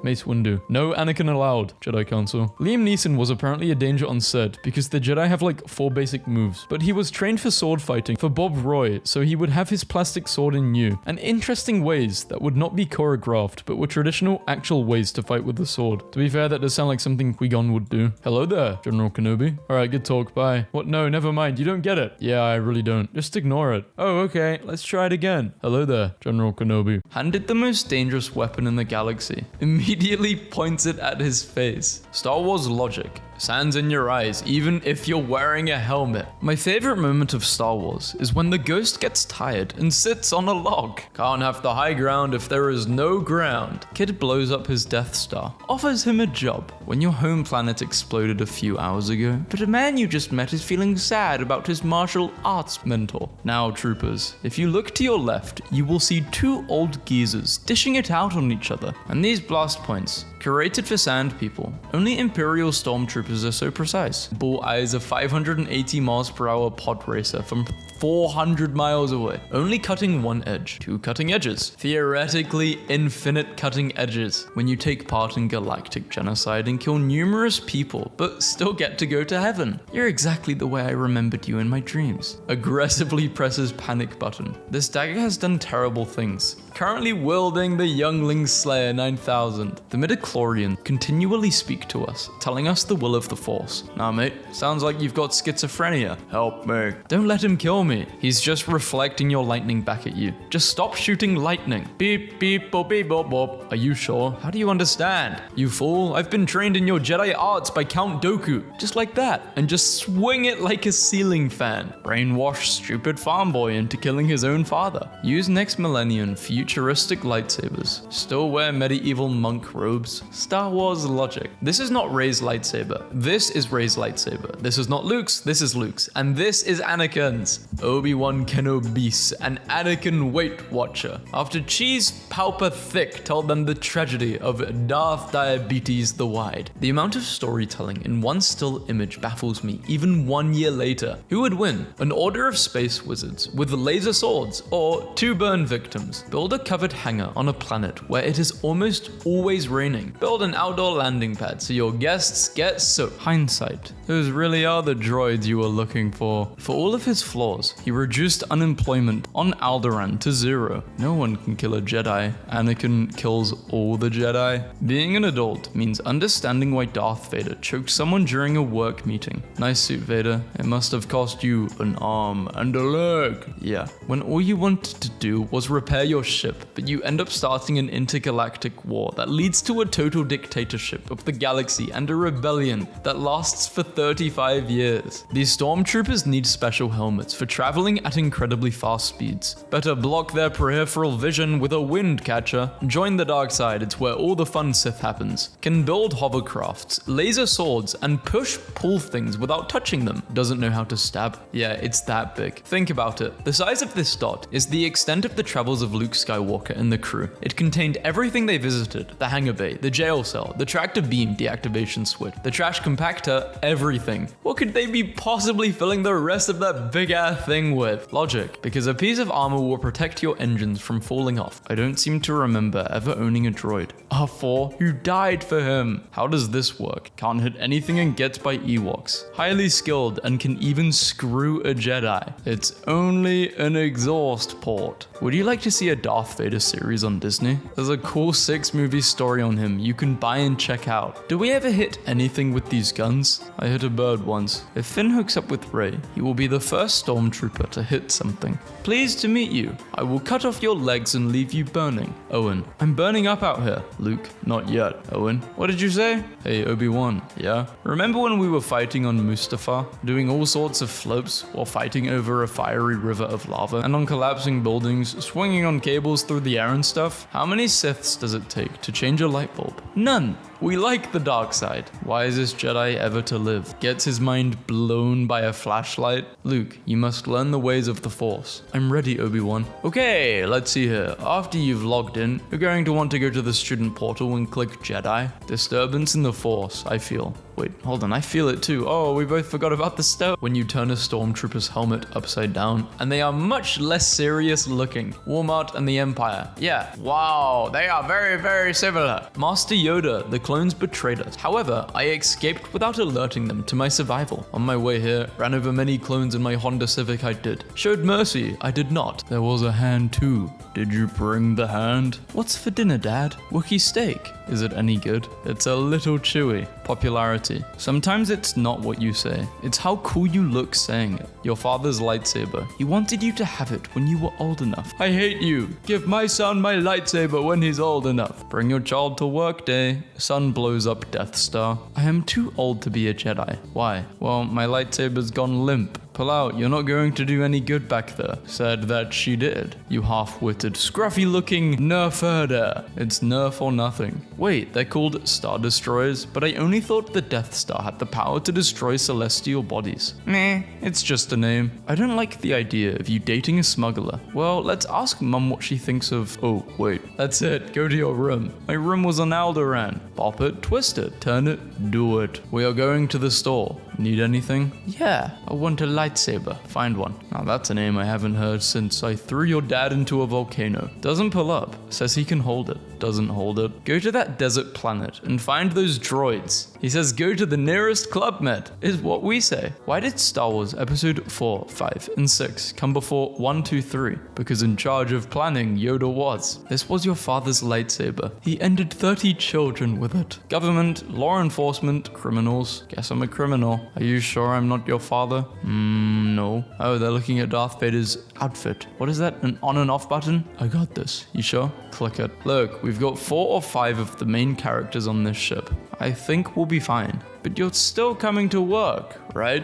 Mace Windu. No Anakin allowed, Jedi Council. Liam Neeson was apparently a danger on set because the Jedi have like 4 basic moves. But he was trained for sword fighting for Bob Roy, so he would have his plastic sword in you. And interesting ways that would not be choreographed, but were traditional, actual ways to fight with the sword. To be fair, that does sound like something Qui-Gon would do. Hello there, General Kenobi. Alright, good talk, bye. What? No, never mind, you don't get it. Yeah, I really don't. Just ignore it. Oh, okay, let's try it again. Hello there, General Kenobi. Handed the most dangerous weapon in the galaxy. Immediately points it at his face. Star Wars logic. Sands in your eyes, even if you're wearing a helmet. My favorite moment of Star Wars is when the ghost gets tired and sits on a log. Can't have the high ground if there is no ground. Kid blows up his Death Star, offers him a job. When your home planet exploded a few hours ago, but a man you just met is feeling sad about his martial arts mentor. Now, troopers, if you look to your left, you will see 2 old geezers dishing it out on each other. And these blast points, curated for sand people. Only Imperial stormtroopers are so precise. Bull eyes a 580 miles per hour pod racer from 400 miles away, only cutting one edge. 2 cutting edges. Theoretically infinite cutting edges. When you take part in galactic genocide and kill numerous people, but still get to go to heaven. You're exactly the way I remembered you in my dreams. Aggressively presses panic button. This dagger has done terrible things. Currently wielding the Youngling Slayer 9000. The midichlorians continually speak to us, telling us the will of the Force. Nah mate, sounds like you've got schizophrenia. Help me. Don't let him kill me. He's just reflecting your lightning back at you. Just stop shooting lightning. Beep beep boop beep boop boop. Are you sure? How do you understand? You fool, I've been trained in your Jedi arts by Count Dooku. Just like that. And just swing it like a ceiling fan. Brainwash stupid farm boy into killing his own father. Use next millennium futuristic lightsabers. Still wear medieval monk robes. Star Wars logic. This is not Rey's lightsaber. This is Rey's lightsaber. This is not Luke's. This is Luke's. And this is Anakin's. Obi-Wan Kenobi's an Anakin Weight Watcher. After Cheese Palpa Thick told them the tragedy of Darth Diabetes the Wide. The amount of storytelling in one still image baffles me even 1 year later. Who would win? An order of space wizards with laser swords or 2 burn victims? Build a covered hangar on a planet where it is almost always raining. Build an outdoor landing pad so your guests get soaked. Hindsight. Those really are the droids you were looking for. For all of his flaws, he reduced unemployment on Alderaan to 0. No one can kill a Jedi. Anakin kills all the Jedi. Being an adult means understanding why Darth Vader choked someone during a work meeting. Nice suit, Vader. It must have cost you an arm and a leg. Yeah. When all you wanted to do was repair your ship, but you end up starting an intergalactic war that leads to a total dictatorship of the galaxy and a rebellion that lasts for 35 years. These stormtroopers need special helmets for traveling at incredibly fast speeds. Better block their peripheral vision with a wind catcher. Join the dark side, it's where all the fun Sith happens. Can build hovercrafts, laser swords, and push-pull things without touching them. Doesn't know how to stab. Yeah, it's that big. Think about it. The size of this dot is the extent of the travels of Luke Skywalker Skywalker and the crew. It contained everything they visited: the hangar bay, the jail cell, the tractor beam deactivation switch, the trash compactor, everything. What could they be possibly filling the rest of that big ass thing with? Logic, because a piece of armor will protect your engines from falling off. I don't seem to remember ever owning a droid. R4, you died for him. How does this work? Can't hit anything and gets by Ewoks. Highly skilled and can even screw a Jedi. It's only an exhaust port. Would you like to see a Darth Vader series on Disney? There's a cool 6-movie story on him you can buy and check out. Do we ever hit anything with these guns? I hit a bird once. If Finn hooks up with Rey, he will be the first stormtrooper to hit something. Pleased to meet you. I will cut off your legs and leave you burning. Owen, I'm burning up out here. Luke, not yet. Owen, what did you say? Hey, Obi-Wan, yeah? Remember when we were fighting on Mustafar? Doing all sorts of flips while fighting over a fiery river of lava and on collapsing buildings, swinging on cables through the air and stuff? How many Siths does it take to change a light bulb? None. We like the dark side. Why is this Jedi ever to live? Gets his mind blown by a flashlight? Luke, you must learn the ways of the Force. I'm ready, Obi-Wan. Okay, let's see here. After you've logged in, you're going to want to go to the student portal and click Jedi. Disturbance in the Force, I feel. Wait, hold on, I feel it too. Oh, we both forgot about the stone. When you turn a stormtrooper's helmet upside down, and they are much less serious looking. Walmart and the Empire. Yeah, wow, they are very, very similar. Master Yoda, the clones betrayed us. However, I escaped without alerting them to my survival. On my way here, ran over many clones in my Honda Civic I did. Showed mercy, I did not. There was a hand too. Did you bring the hand? What's for dinner, Dad? Wookiee steak. Is it any good? It's a little chewy. Popularity. Sometimes it's not what you say. It's how cool you look saying it. Your father's lightsaber. He wanted you to have it when you were old enough. I hate you. Give my son my lightsaber when he's old enough. Bring your child to work day. Son blows up Death Star. I am too old to be a Jedi. Why? Well, my lightsaber's gone limp. Pull out, you're not going to do any good back there. Said that she did. You half-witted, scruffy-looking nerf herder. It's nerf or nothing. Wait, they're called Star Destroyers, but I only thought the Death Star had the power to destroy celestial bodies. Meh, it's just a name. I don't like the idea of you dating a smuggler. Well, let's ask Mum what she thinks of... Oh, wait. That's it, go to your room. My room was on Alderaan. Bop it, twist it, turn it, do it. We are going to the store. Need anything? Yeah, I want a lightsaber. Find one. Now that's a name I haven't heard since I threw your dad into a volcano. Doesn't pull up. Says he can hold it. Doesn't hold it. Go to that desert planet and find those droids. He says go to the nearest Club Med, is what we say. Why did Star Wars Episode 4, 5, and 6 come before 1, 2, 3? Because in charge of planning, Yoda was. This was your father's lightsaber. He ended 30 children with it. Government, law enforcement, criminals. Guess I'm a criminal. Are you sure I'm not your father? No. Oh, they're looking at Darth Vader's outfit. What is that? An on and off button? I got this. You sure? Click it. Look, we've got 4 or 5 of the main characters on this ship. I think we'll be fine. But you're still coming to work, right?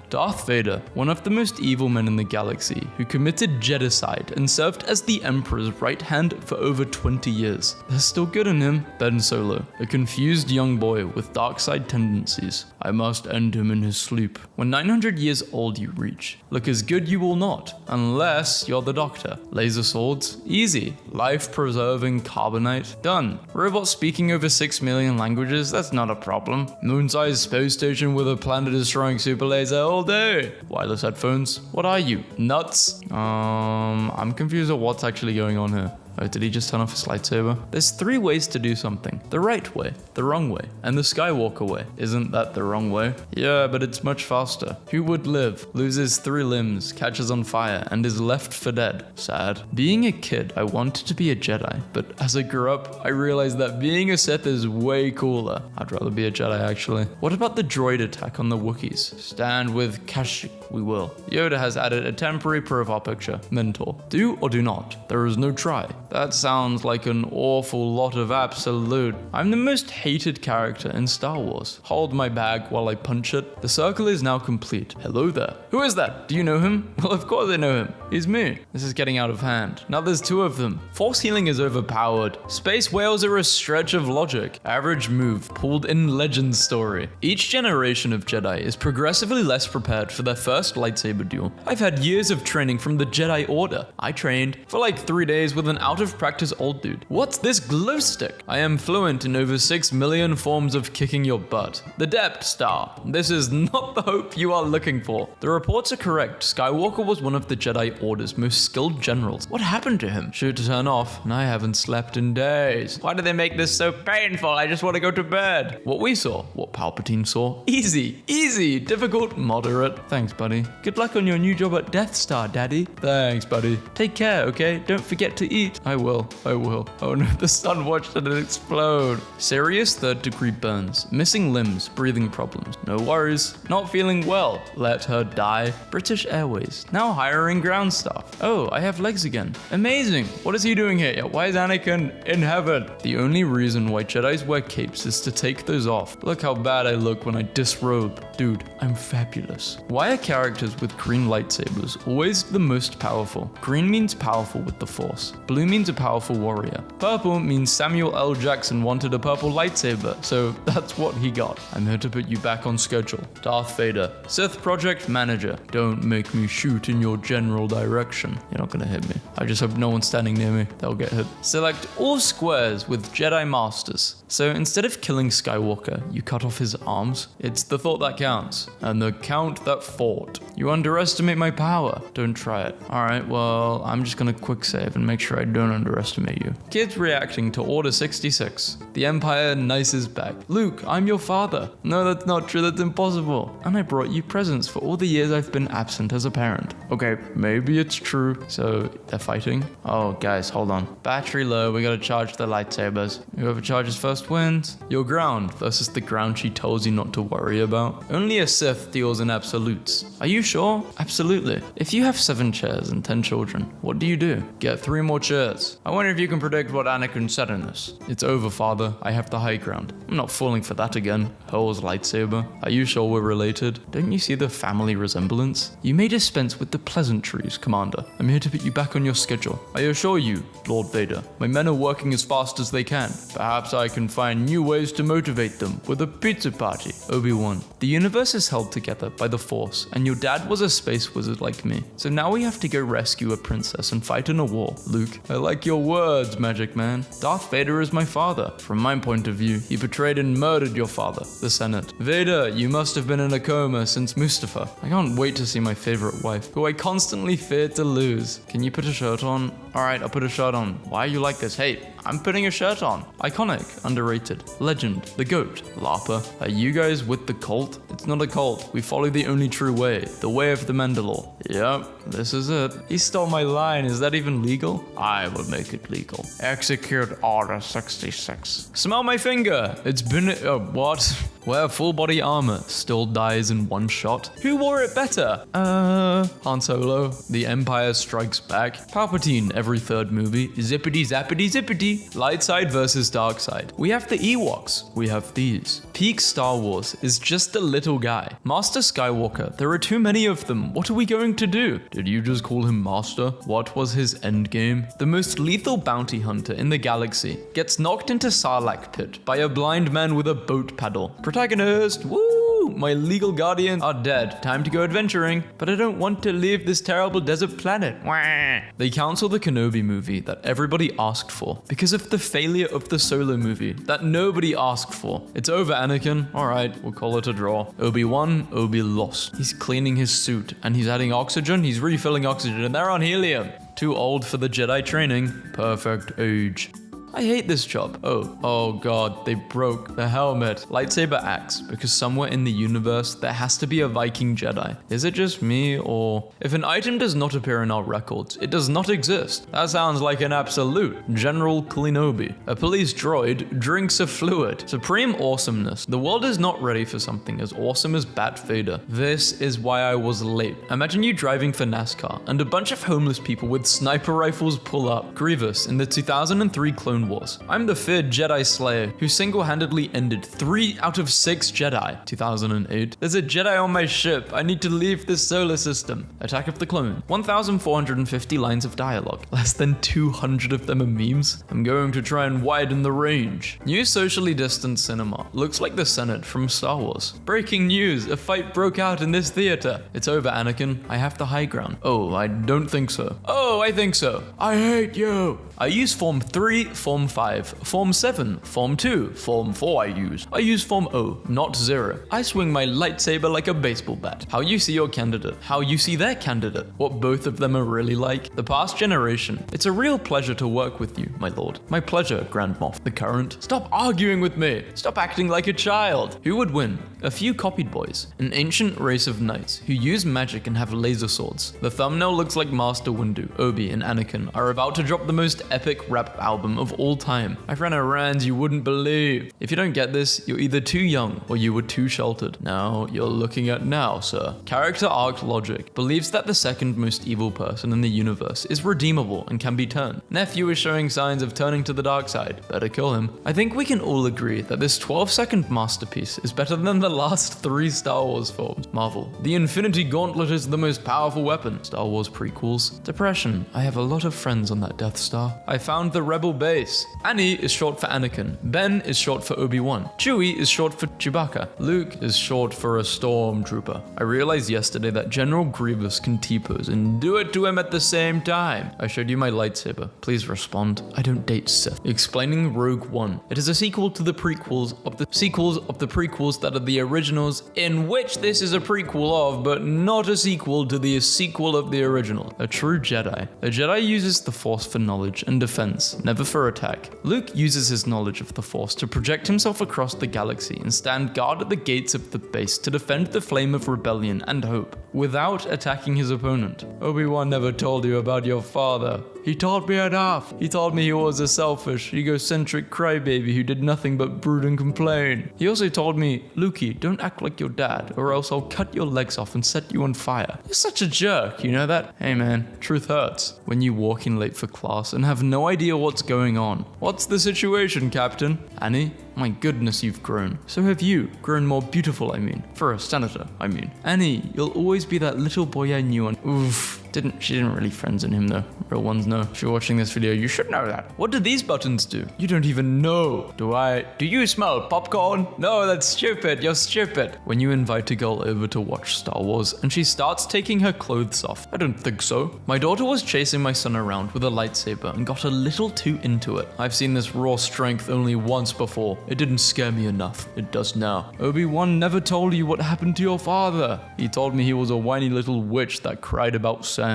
Darth Vader, one of the most evil men in the galaxy, who committed jedicide and served as the Emperor's right hand for over 20 years. There's still good in him. Ben Solo, a confused young boy with dark side tendencies. I must end him in his sleep. When 900 years old you reach, look as good you will not, unless you're the Doctor. Laser swords? Easy. Life-preserving carbonite? Done. Robot speaking over 6 million languages? That's not a problem. Moon-sized space station with a planet-destroying super laser all day. Wireless headphones? What are you? Nuts? I'm confused at what's actually going on here. Oh, did he just turn off his lightsaber? There's 3 ways to do something. The right way, the wrong way, and the Skywalker way. Isn't that the wrong way? Yeah, but it's much faster. Who would live, loses 3 limbs, catches on fire, and is left for dead? Sad. Being a kid, I wanted to be a Jedi, but as I grew up, I realized that being a Sith is way cooler. I'd rather be a Jedi, actually. What about the droid attack on the Wookiees? Stand with Kashyyyk, we will. Yoda has added a temporary profile picture. Mentor. Do or do not. There is no try. That sounds like an awful lot of absolute. I'm the most hated character in Star Wars. Hold my bag while I punch it. The circle is now complete. Hello there. Who is that? Do you know him? Well, of course I know him. He's me. This is getting out of hand. Now there's two of them. Force healing is overpowered. Space whales are a stretch of logic. Average move pulled in Legends story. Each generation of Jedi is progressively less prepared for their first lightsaber duel. I've had years of training from the Jedi Order. I trained for like 3 days with an out-of-practice old dude. What's this glow stick? I am fluent in over 6 million forms of kicking your butt. The Depth Star. This is not the hope you are looking for. The reports are correct. Skywalker was one of the Jedi Order's most skilled generals. What happened to him? Shoot to turn off, and I haven't slept in days. Why do they make this so painful? I just want to go to bed. What we saw, what Palpatine saw. Easy, easy, difficult, moderate. Thanks, buddy. Good luck on your new job at Death Star, Daddy. Thanks, buddy. Take care, okay? Don't forget to eat. I will. Oh no, the sun watched it explode. Serious third-degree burns, missing limbs, breathing problems. No worries. Not feeling well. Let her die. British Airways. Now hiring ground staff. Oh, I have legs again. Amazing. What is he doing here? Why is Anakin in heaven? The only reason why Jedis wear capes is to take those off. Look how bad I look when I disrobe. Dude, I'm fabulous. Why are characters with green lightsabers always the most powerful? Green means powerful with the Force. Blue means a powerful warrior. Purple means Samuel L. Jackson wanted a purple lightsaber, so that's what he got. I'm here to put you back on schedule. Darth Vader, Sith Project Manager. Don't make me shoot in your general direction. You're not gonna hit me. I just hope no one's standing near me. They'll get hit. Select all squares with Jedi Masters. So instead of killing Skywalker, you cut off his arms. It's the thought that counts, and the count that fought. You underestimate my power. Don't try it. Alright, well, I'm just gonna quick save and make sure I don't underestimate you. Kids reacting to Order 66. The Empire nices back. Luke, I'm your father. No, that's not true. That's impossible. And I brought you presents for all the years I've been absent as a parent. Okay, maybe it's true. So they're fighting. Oh, guys, hold on. Battery low. We gotta charge the lightsabers. Whoever charges first wins. Your ground versus the ground she tells you not to worry about. Only a Sith deals in absolutes. Are you sure? Absolutely. If you have 7 chairs and 10 children, what do you do? Get 3 more chairs. I wonder if you can predict what Anakin said in this. It's over, father. I have the high ground. I'm not falling for that again. Hurls lightsaber. Are you sure we're related? Don't you see the family resemblance? You may dispense with the pleasantries, Commander. I'm here to put you back on your schedule. I assure you, Lord Vader, my men are working as fast as they can. Perhaps I can find new ways to motivate them with a pizza party. Obi-Wan. The universe is held together by the Force, and your dad was a space wizard like me. So now we have to go rescue a princess and fight in a war. Luke, I like your words, Magic Man. Darth Vader is my father. From my point of view, he betrayed and murdered your father, the Senate. Vader, you must have been in a coma since Mustafa. I can't wait to see my favorite wife, who I constantly feared to lose. Can you put a shirt on? Alright, I'll put a shirt on. Why are you like this? Hey, I'm putting a shirt on. Iconic, underrated, legend, the GOAT, LARPer. Are you guys with the cult? It's not a cult. We follow the only true way, the way of the Mandalore. Yep, this is it. He stole my line. Is that even legal? I will make it legal. Execute Order 66. Smell my finger. It's been... what? Wear full body armor, still dies in one shot. Who wore it better? Han Solo. The Empire Strikes Back. Palpatine, every third movie. Zippity zappity zippity. Light side versus dark side. We have the Ewoks. We have these. Peak Star Wars is just a little guy. Master Skywalker, there are too many of them. What are we going to do? Did you just call him Master? What was his endgame? The most lethal bounty hunter in the galaxy gets knocked into Sarlacc pit by a blind man with a boat paddle. Protagonist, woo! My legal guardians are dead. Time to go adventuring. But I don't want to leave this terrible desert planet. Wah. They cancel the Kenobi movie that everybody asked for because of the failure of the Solo movie that nobody asked for. It's over, Anakin. Alright, we'll call it a draw. Obi-Wan, Obi lost. He's cleaning his suit and he's adding oxygen. He's refilling oxygen and they're on helium. Too old for the Jedi training. Perfect age. I hate this job. Oh god, they broke the helmet. Lightsaber axe, because somewhere in the universe there has to be a Viking Jedi. Is it just me, or if an item does not appear in our records, it does not exist? That sounds like an absolute. General Klinobi. A police droid drinks a fluid. Supreme awesomeness. The world is not ready for something as awesome as Bat Vader. This is why I was late. Imagine you driving for NASCAR and a bunch of homeless people with sniper rifles pull up. Grievous in the 2003 Clone Wars. I'm the feared Jedi Slayer who single-handedly ended 3 out of 6 Jedi. 2008. There's a Jedi on my ship. I need to leave this solar system. Attack of the Clone. 1,450 lines of dialogue. Less than 200 of them are memes. I'm going to try and widen the range. New socially distant cinema. Looks like the Senate from Star Wars. Breaking news. A fight broke out in this theater. It's over, Anakin. I have the high ground. Oh, I don't think so. Oh, I think so. I hate you. I use Form 3, Form 5, Form 7, Form 2, Form 4 I use Form O, not 0. I swing my lightsaber like a baseball bat. How you see your candidate, how you see their candidate, what both of them are really like. The past generation. It's a real pleasure to work with you, my lord. My pleasure, Grand Moff. The current. Stop arguing with me. Stop acting like a child. Who would win? A few copied boys. An ancient race of knights who use magic and have laser swords. The thumbnail looks like Master Windu, Obi, and Anakin are about to drop the most epic rap album of all time. I've ran a rant you wouldn't believe. If you don't get this, you're either too young or you were too sheltered. Now you're looking at now, sir. Character arc logic believes that the second most evil person in the universe is redeemable and can be turned. Nephew is showing signs of turning to the dark side. Better kill him. I think we can all agree that this 12-second masterpiece is better than the last 3 Star Wars films. Marvel. The Infinity Gauntlet is the most powerful weapon. Star Wars prequels. Depression. I have a lot of friends on that Death Star. I found the Rebel base. Annie is short for Anakin. Ben is short for Obi-Wan. Chewie is short for Chewbacca. Luke is short for a stormtrooper. I realized yesterday that General Grievous can T-pose and do it to him at the same time. I showed you my lightsaber. Please respond. I don't date Sith. Explaining Rogue One. It is a sequel to the prequels of the prequels that are the originals, in which this is a prequel of, but not a sequel to the sequel of the original. A true Jedi. A Jedi uses the Force for knowledge and defense, never for attack. Luke uses his knowledge of the Force to project himself across the galaxy and stand guard at the gates of the base to defend the flame of rebellion and hope, without attacking his opponent. Obi-Wan never told you about your father. He told me enough. He told me he was a selfish, egocentric crybaby who did nothing but brood and complain. He also told me, Lukey, don't act like your dad, or else I'll cut your legs off and set you on fire. You're such a jerk, you know that? Hey man, truth hurts. When you walk in late for class and have no idea what's going on. What's the situation, Captain? Annie? My goodness, you've grown. So have you. Grown more beautiful, I mean. For a senator, I mean. Annie, you'll always be that little boy I knew on... Oof. She didn't really friends in him though. Real ones know. If you're watching this video, you should know that. What do these buttons do? You don't even know. Do you smell popcorn? No, that's stupid. You're stupid. When you invite a girl over to watch Star Wars and she starts taking her clothes off. I don't think so. My daughter was chasing my son around with a lightsaber and got a little too into it. I've seen this raw strength only once before. It didn't scare me enough. It does now. Obi-Wan never told you what happened to your father. He told me he was a whiny little witch that cried about sand.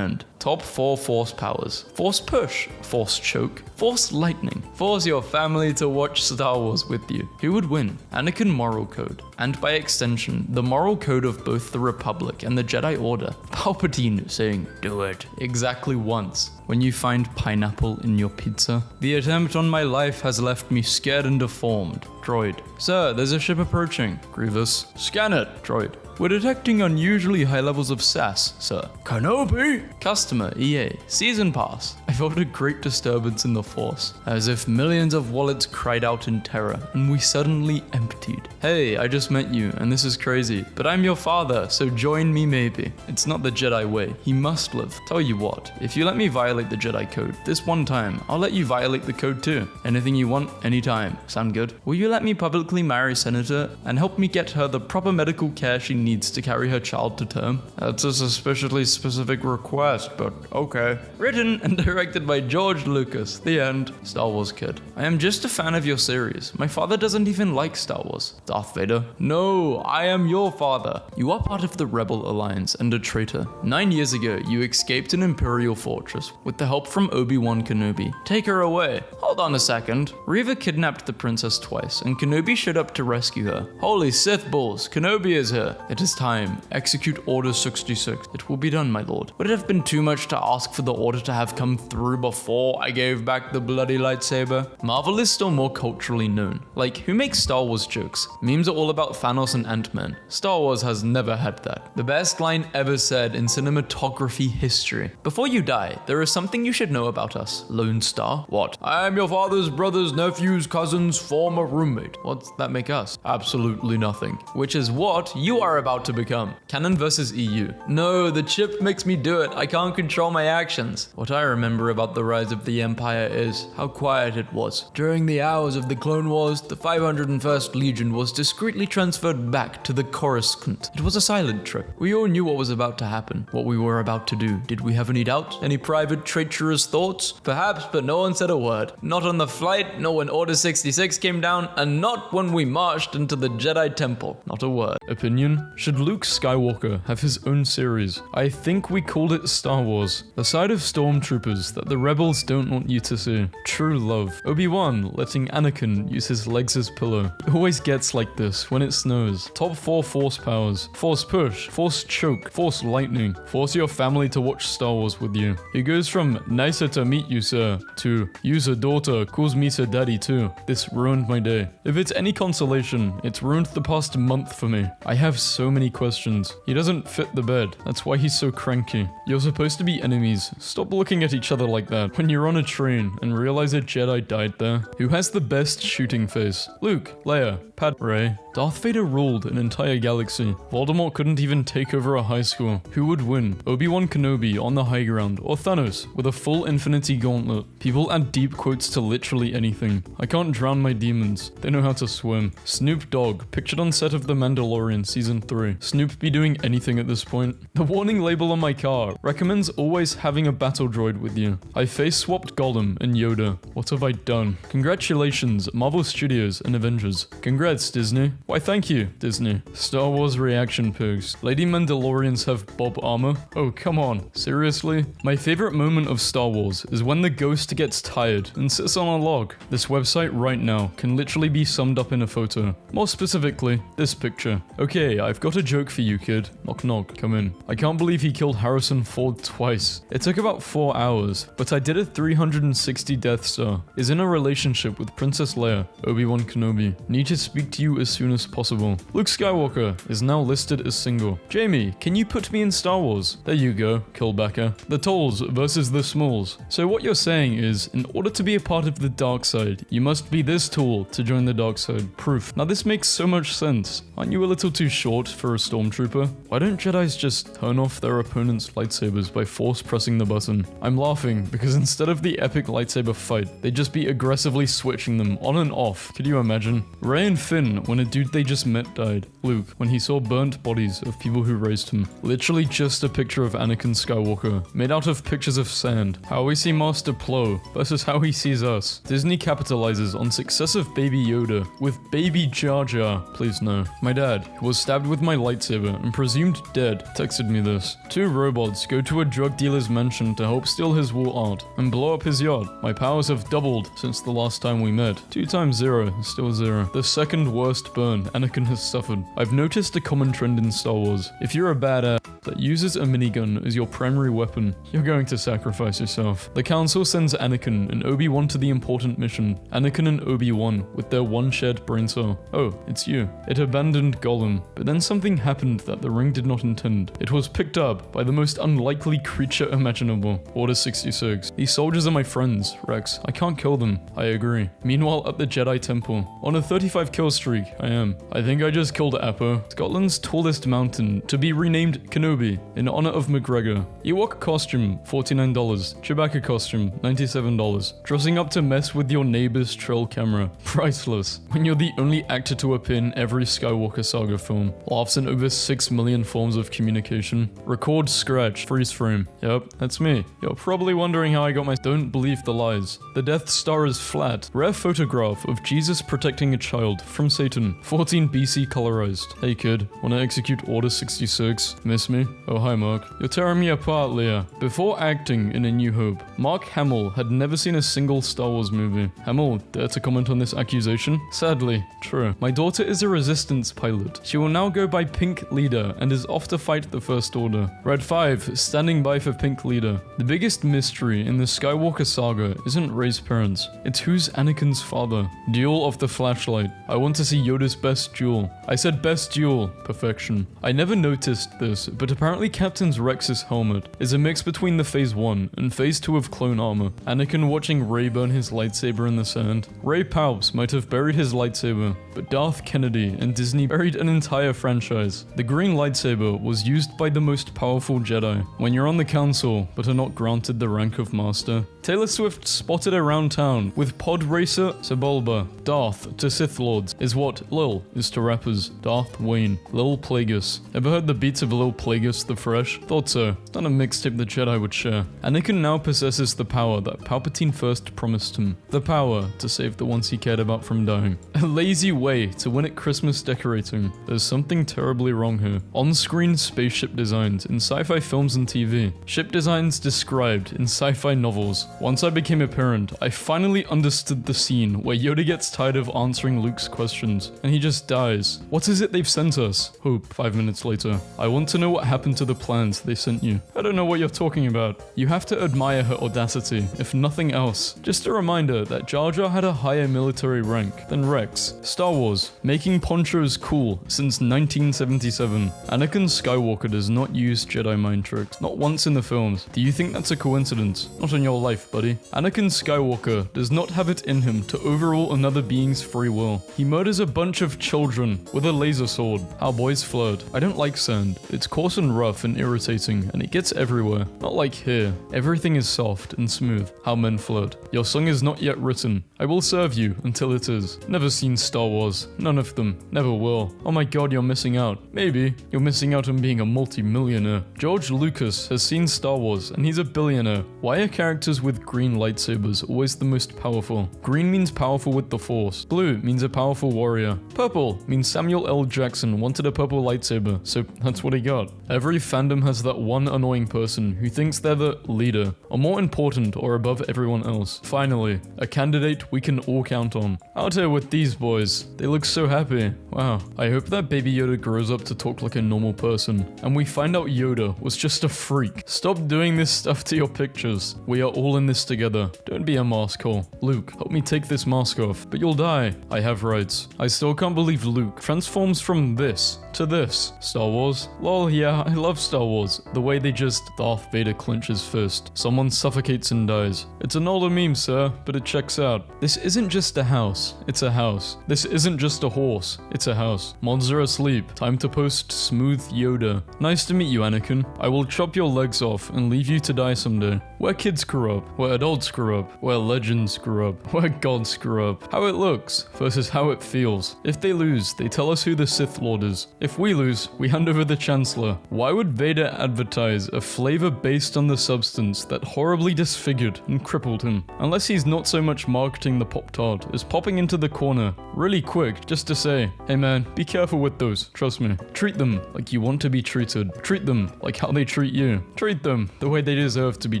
Top 4 Force powers. Force push, Force choke, Force lightning. Force your family to watch Star Wars with you. Who would win? Anakin moral code. And by extension, the moral code of both the Republic and the Jedi Order. Palpatine saying, do it, exactly once. When you find pineapple in your pizza. The attempt on my life has left me scared and deformed. Droid. Sir, there's a ship approaching. Grievous. Scan it. Droid. We're detecting unusually high levels of sass, sir. Kenobi! Customer, EA. Season pass. I felt a great disturbance in the Force, as if millions of wallets cried out in terror, and we suddenly emptied. Hey, I just met you, and this is crazy, but I'm your father, so join me maybe. It's not the Jedi way. He must live. Tell you what, if you let me violate the Jedi code this one time, I'll let you violate the code too. Anything you want, anytime. Sound good? Will you let me publicly marry Senator and help me get her the proper medical care she needs to carry her child to term? That's a suspiciously specific request, but okay. Written and directed directed by George Lucas. The end. Star Wars kid. I am just a fan of your series. My father doesn't even like Star Wars. Darth Vader. No, I am your father. You are part of the Rebel Alliance and a traitor. 9 years ago, you escaped an Imperial fortress with the help from Obi-Wan Kenobi. Take her away. Hold on a second. Reva kidnapped the princess twice, and Kenobi showed up to rescue her. Holy Sith balls, Kenobi is here. It is time. Execute Order 66. It will be done, my lord. Would it have been too much to ask for the order to have come through before I gave back the bloody lightsaber? Marvel is still more culturally known. Like, who makes Star Wars jokes? Memes are all about Thanos and Ant-Man. Star Wars has never had that. The best line ever said in cinematography history. Before you die, there is something you should know about us. Lone Star? What? I am your father's brother's nephew's cousin's former roommate. What's that make us? Absolutely nothing. Which is what you are about to become. Canon versus EU. No, the chip makes me do it. I can't control my actions. What I remember about the rise of the Empire is how quiet it was. During the hours of the Clone Wars, the 501st Legion was discreetly transferred back to the Coruscant. It was a silent trip. We all knew what was about to happen, what we were about to do. Did we have any doubt? Any private treacherous thoughts? Perhaps, but no one said a word. Not on the flight, nor when Order 66 came down, and not when we marched into the Jedi Temple. Not a word. Opinion? Should Luke Skywalker have his own series? I think we called it Star Wars. The side of stormtroopers that the rebels don't want you to see. True love. Obi-Wan letting Anakin use his legs as pillow. It always gets like this when it snows. Top 4 force powers. Force push. Force choke. Force lightning. Force your family to watch Star Wars with you. He goes from nicer to meet you, sir, to use a daughter calls me sir daddy too. This ruined my day. If it's any consolation, it's ruined the past month for me. I have so many questions. He doesn't fit the bed. That's why he's so cranky. You're supposed to be enemies. Stop looking at each other like that. When you're on a train and realize a Jedi died there. Who has the best shooting face? Luke, Leia, Padme, Rey. Darth Vader ruled an entire galaxy. Voldemort couldn't even take over a high school. Who would win? Obi-Wan Kenobi on the high ground, or Thanos with a full infinity gauntlet? People add deep quotes to literally anything. I can't drown my demons. They know how to swim. Snoop Dogg, pictured on set of The Mandalorian Season 3. Snoop be doing anything at this point? The warning label on my car recommends always having a battle droid with you. I face swapped Gollum and Yoda. What have I done? Congratulations, Marvel Studios and Avengers. Congrats, Disney. Why thank you, Disney. Star Wars reaction pigs. Lady Mandalorians have Bob armor? Oh, come on. Seriously? My favorite moment of Star Wars is when the ghost gets tired and sits on a log. This website right now can literally be summed up in a photo. More specifically, this picture. Okay, I've got a joke for you, kid. Knock knock, come in. I can't believe he killed Harrison Ford twice. It took about 4 hours, but I did a 360 Death Star. Is in a relationship with Princess Leia, Obi-Wan Kenobi. Need to speak to you as soon as possible. Luke Skywalker is now listed as single. Jamie, can you put me in Star Wars? There you go, Killbacker. The talls versus the smalls. So what you're saying is, in order to be a part of the dark side, you must be this tall to join the dark side. Proof. Now this makes so much sense. Aren't you a little too short for a stormtrooper? Why don't Jedis just turn off their opponent's lightsabers by force pressing the button? I'm laughing because instead of the epic lightsaber fight, they'd just be aggressively switching them on and off. Could you imagine? Rey and Finn when a dude they just met died. Luke when he saw burnt bodies of people who raised him. Literally just a picture of Anakin Skywalker made out of pictures of sand. How we see Master Plo versus how he sees us. Disney capitalizes on success of Baby Yoda with Baby Jar Jar. Please no. My dad, who was stabbed with my lightsaber and presumed dead, texted me this. 2 robots go to a drug dealer's mansion to help steal his wall art and blow up his yard. My powers have doubled since the last time we met. 2 times 0 is still 0. The second worst burn Anakin has suffered. I've noticed a common trend in Star Wars. If you're a badass that uses a minigun as your primary weapon, you're going to sacrifice yourself. The Council sends Anakin and Obi-Wan to the important mission. Anakin and Obi-Wan with their one shared brain cell. Oh, it's you. It abandoned Gollum, but then something happened that the ring did not intend. It was picked up by the most unlikely creature imaginable. Order 66. These soldiers are my friends, Rex. I can't kill them. I agree. Meanwhile, at the Jedi Temple, on a 35 kill streak, I am. I think I just killed Apo, Scotland's tallest mountain, to be renamed Kenobi. Kenobi, in honor of McGregor. Ewok costume, $49. Chewbacca costume, $97. Dressing up to mess with your neighbor's trail camera. Priceless. When you're the only actor to appear in every Skywalker Saga film. Laughs in over 6 million forms of communication. Record scratch, freeze frame. Yep, that's me. You're probably wondering how I got my... Don't believe the lies. The Death Star is flat. Rare photograph of Jesus protecting a child from Satan. 14 BC colorized. Hey kid, wanna execute Order 66? Miss me? Oh hi Mark. You're tearing me apart, Leah. Before acting in A New Hope, Mark Hamill had never seen a single Star Wars movie. Hamill, dare to comment on this accusation? Sadly, true. My daughter is a resistance pilot. She will now go by Pink Leader and is off to fight the First Order. Red 5, standing by for Pink Leader. The biggest mystery in the Skywalker saga isn't Rey's parents. It's who's Anakin's father. Duel of the Flashlight. I want to see Yoda's best duel. I said best duel. Perfection. I never noticed this, but apparently Captain Rex's helmet is a mix between the Phase 1 and Phase 2 of clone armor. Anakin watching Rey burn his lightsaber in the sand. Ray Palps might have buried his lightsaber, but Darth Kennedy and Disney buried an entire franchise. The green lightsaber was used by the most powerful Jedi. When you're on the council, but are not granted the rank of Master. Taylor Swift spotted around town with pod racer Sebulba. Darth to Sith Lords is what Lil is to rappers. Darth Wayne. Lil Plagueis. Ever heard the beats of Lil Plagueis the Fresh? Thought so. It's not a mixtape the Jedi would share. Anakin now possesses the power that Palpatine first promised him. The power to save the ones he cared about from dying. A lazy way to win at Christmas decorating. There's something terribly wrong here. On-screen spaceship designs in sci-fi films and TV. Ship designs described in sci-fi novels. Once I became a parent, I finally understood the scene where Yoda gets tired of answering Luke's questions, and he just dies. What is it they've sent us? Hope, 5 minutes later. I want to know what happened to the plans they sent you. I don't know what you're talking about. You have to admire her audacity, if nothing else. Just a reminder that Jar Jar had a higher military rank than Rex. Star Wars, making ponchos cool since 1977. Anakin Skywalker does not use Jedi mind tricks, not once in the films. Do you think that's a coincidence? Not in your life, buddy. Anakin Skywalker does not have it in him to overrule another being's free will. He murders a bunch of children with a laser sword. How boys flirt. I don't like sand. It's coarse and rough and irritating, and it gets everywhere. Not like here. Everything is soft and smooth. How men flirt. Your song is not yet written. I will serve you until it is. Never seen Star Wars. None of them. Never will. Oh my god, you're missing out. Maybe. You're missing out on being a multi-millionaire. George Lucas has seen Star Wars, and he's a billionaire. Why are characters with green lightsabers always the most powerful? Green means powerful with the Force. Blue means a powerful warrior. Purple means Samuel L. Jackson wanted a purple lightsaber, so that's what he got. Every fandom has that one annoying person who thinks they're the leader, or more important or above everyone else. Finally, a candidate we can all count on. Out here with these boys. They look so happy. Wow. I hope that Baby Yoda grows up to talk like a normal person, and we find out Yoda was just a freak. Stop doing this stuff to your pictures. We are all in this together. Don't be a maskhole. Luke, help me take this mask off, but you'll die. I have rights. I still can't believe Luke transforms from this to this. Star Wars? Lol, yeah, I love Star Wars. The way they just Darth Vader clenches fist. Someone suffocates and dies. It's an older meme, sir, but it checks out. This isn't just a house. It's a house. This isn't just a horse. It's a house. Mods are asleep. Time to post smooth Yoda. Nice to meet you, Anakin. I will chop your legs off and leave you to die someday. Where kids grew up. Where adults grew up. Where legends grew up. Where gods grew up. How it looks versus how it feels. If they lose, they tell us who the Sith Lord is. If we lose, we hand over the Chancellor. Why would Vader advertise a flavor based on the substance that horribly disfigured and crippled him? Unless he's not so much marketing the Pop-Tart as popping into the corner really quick just to say, hey man, be careful with those, trust me. Treat them like you want to be treated. Treat them like how they treat you. Treat them the way they deserve to be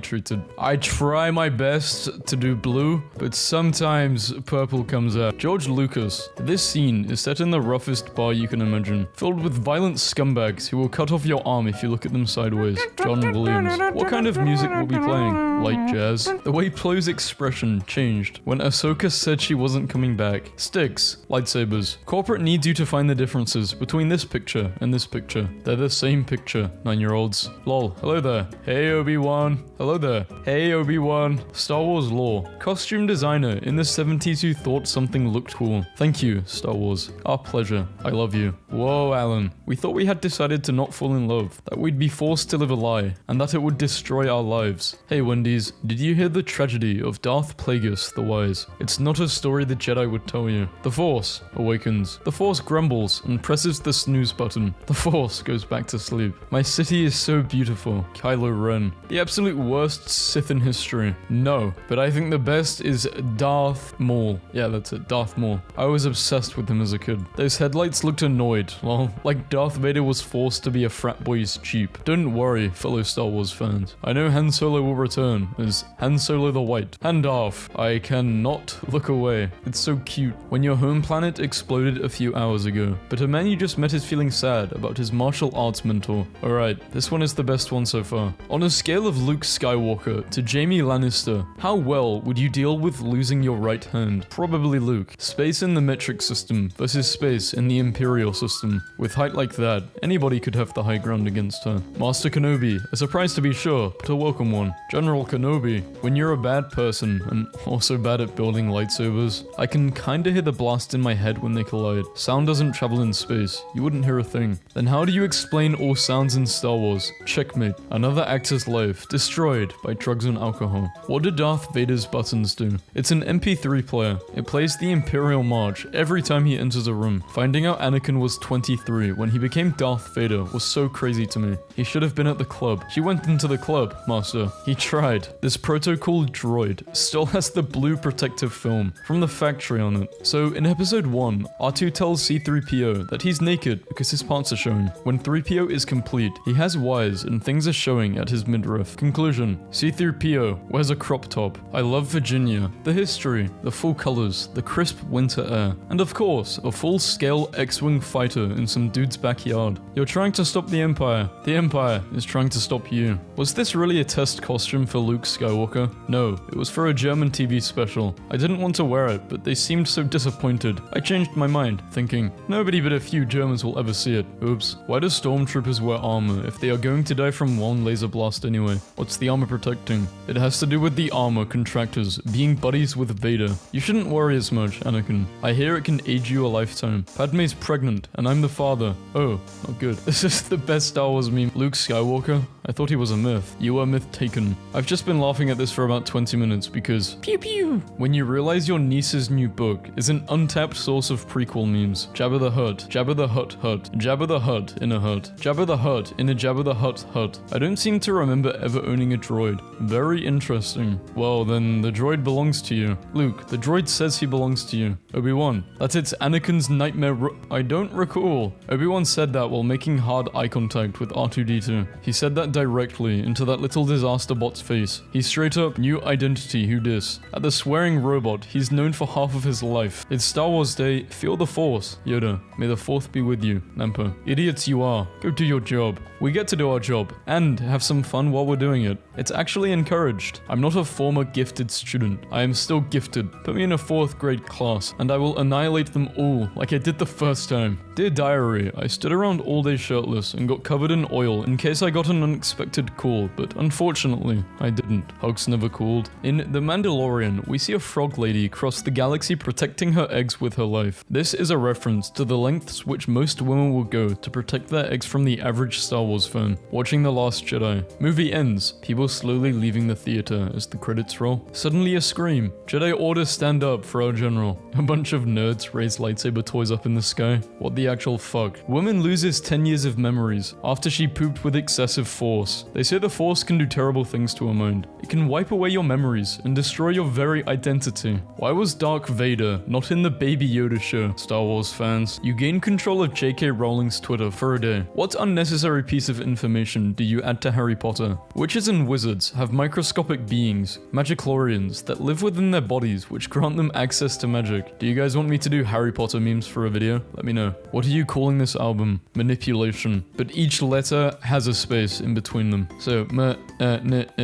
treated. I try my best to do blue, but sometimes purple comes out. George Lucas. This scene is set in the roughest bar you can imagine, filled with violent scumbags who will cut off your arm if you look at them sideways. John Williams. What kind of music will be playing? Light jazz. The way Plo's expression changed when Ahsoka said she wasn't coming back. Sticks. Lightsabers. Corporate needs you to find the differences between this picture and this picture. They're the same picture, 9-year-olds. Lol. Hello there. Hey, Obi-Wan. Hello there. Hey, Obi-Wan. Star Wars lore. Costume designer in the 70s who thought something looked cool. Thank you, Star Wars. Our pleasure. I love you. Whoa, Alan. We thought we had decided to not fall in love, that we'd be forced to live a lie, and that it would destroy our lives. Hey, Wendy's, did you hear the tragedy of Darth Plagueis the Wise? It's not a story the Jedi would tell you. The Force awakens. The Force grumbles and presses the snooze button. The Force goes back to sleep. My city is so beautiful. Kylo Ren. The absolute worst Sith in history. No, but I think the best is Darth Maul. Yeah, that's it, Darth Maul. I was obsessed with him as a kid. Those headlights looked annoyed. Well, like Darth Vader was forced to be a frat boy's cheap. Don't worry, fellow Star Wars fans. I know Han Solo will return as Han Solo the White. Hand off. I cannot look away. It's so cute. When your home planet exploded a few hours ago, but a man you just met is feeling sad about his martial arts mentor. Alright, this one is the best one so far. On a scale of Luke Skywalker to Jaime Lannister, how well would you deal with losing your right hand? Probably Luke. Space in the metric system versus space in the Imperial system. With height like that, anybody could have the high ground against her. Master Kenobi, a surprise to be sure, but a welcome one. General Kenobi, when you're a bad person and also bad at building lightsabers, I can kinda hear the blast in my head when they collide. Sound doesn't travel in space, you wouldn't hear a thing. Then how do you explain all sounds in Star Wars? Checkmate. Another actor's life destroyed by drugs and alcohol. What do Darth Vader's buttons do? It's an MP3 player. It plays the Imperial March every time he enters a room. Finding out Anakin was 23 when he became Darth Vader was so crazy to me. He should have been at the club. She went into the club, Master. He tried. This protocol droid still has the blue protective film from the factory on it. So in episode 1, R2 tells C-3PO that he's naked because his parts are showing. When 3PO is complete, he has wires and things are showing at his midriff. Conclusion: C-3PO wears a crop top. I love Virginia. The history, the full colors, the crisp winter air, and of course, a full-scale X-Wing fighter in some dude's backyard. You're trying to stop the Empire. The Empire is trying to stop you. Was this really a test costume for Luke Skywalker? No, it was for a German TV special. I didn't want to wear it, but they seemed so disappointed. I changed my mind, thinking, nobody but a few Germans will ever see it. Oops. Why do stormtroopers wear armor if they are going to die from one laser blast anyway? What's the armor protecting? It has to do with the armor contractors being buddies with Vader. You shouldn't worry as much, Anakin. I hear it can age you a lifetime. Padme's pregnant, and I'm the father. Oh, not good. This is the best Star Wars meme. Luke Skywalker? I thought he was a myth. You were myth taken. I've just been laughing at this for about 20 minutes because pew pew. When you realize your niece's new book is an untapped source of prequel memes. Jabba the Hutt, Jabba the Hutt hut, Jabba the Hutt in a hut, Jabba the Hutt in a Jabba the Hutt hut. I don't seem to remember ever owning a droid. Very interesting. Well, then the droid belongs to you. Luke, the droid says he belongs to you. Obi-Wan, that it's Anakin's nightmare I don't recall. Obi-Wan said that while making hard eye contact with R2-D2. He said that directly into that little disaster bot's face. He straight up, new identity, who dis? At the swearing robot he's known for half of his life. It's Star Wars Day, feel the Force. Yoda, may the 4th be with you. Nampa, idiots you are. Go do your job. We get to do our job, and have some fun while we're doing it. It's actually encouraged. I'm not a former gifted student. I am still gifted. Put me in a 4th grade class, and I will annihilate them all like I did the first time. Dear diary, I stood around all day shirtless and got covered in oil in case I got an unexpected call, but unfortunately, I didn't. Hugs never called. In The Mandalorian, we see a frog lady cross the galaxy protecting her eggs with her life. This is a reference to the lengths which most women will go to protect their eggs from the average Star Wars fan. Watching The Last Jedi. Movie ends, people slowly leaving the theater as the credits roll. Suddenly a scream. Jedi Order stand up for our general. A bunch of nerds raise lightsaber toys up in the sky. What the actual fuck? Woman loses 10 years of memories after she pooped with excessive force. They say the Force can do terrible things to a mind. It can wipe away your memories and destroy your very identity. Why was Dark Vader not in the Baby Yoda show? Star Wars fans, you gain control of J.K. Rowling's Twitter for a day. What unnecessary piece of information do you add to Harry Potter? Witches and wizards have microscopic beings, magiclorians, that live within their bodies which grant them access to magic. Do you guys want me to do Harry Potter memes for a video? Let me know. What are you calling this album? Manipulation. But each letter has a space in between them. So, you know what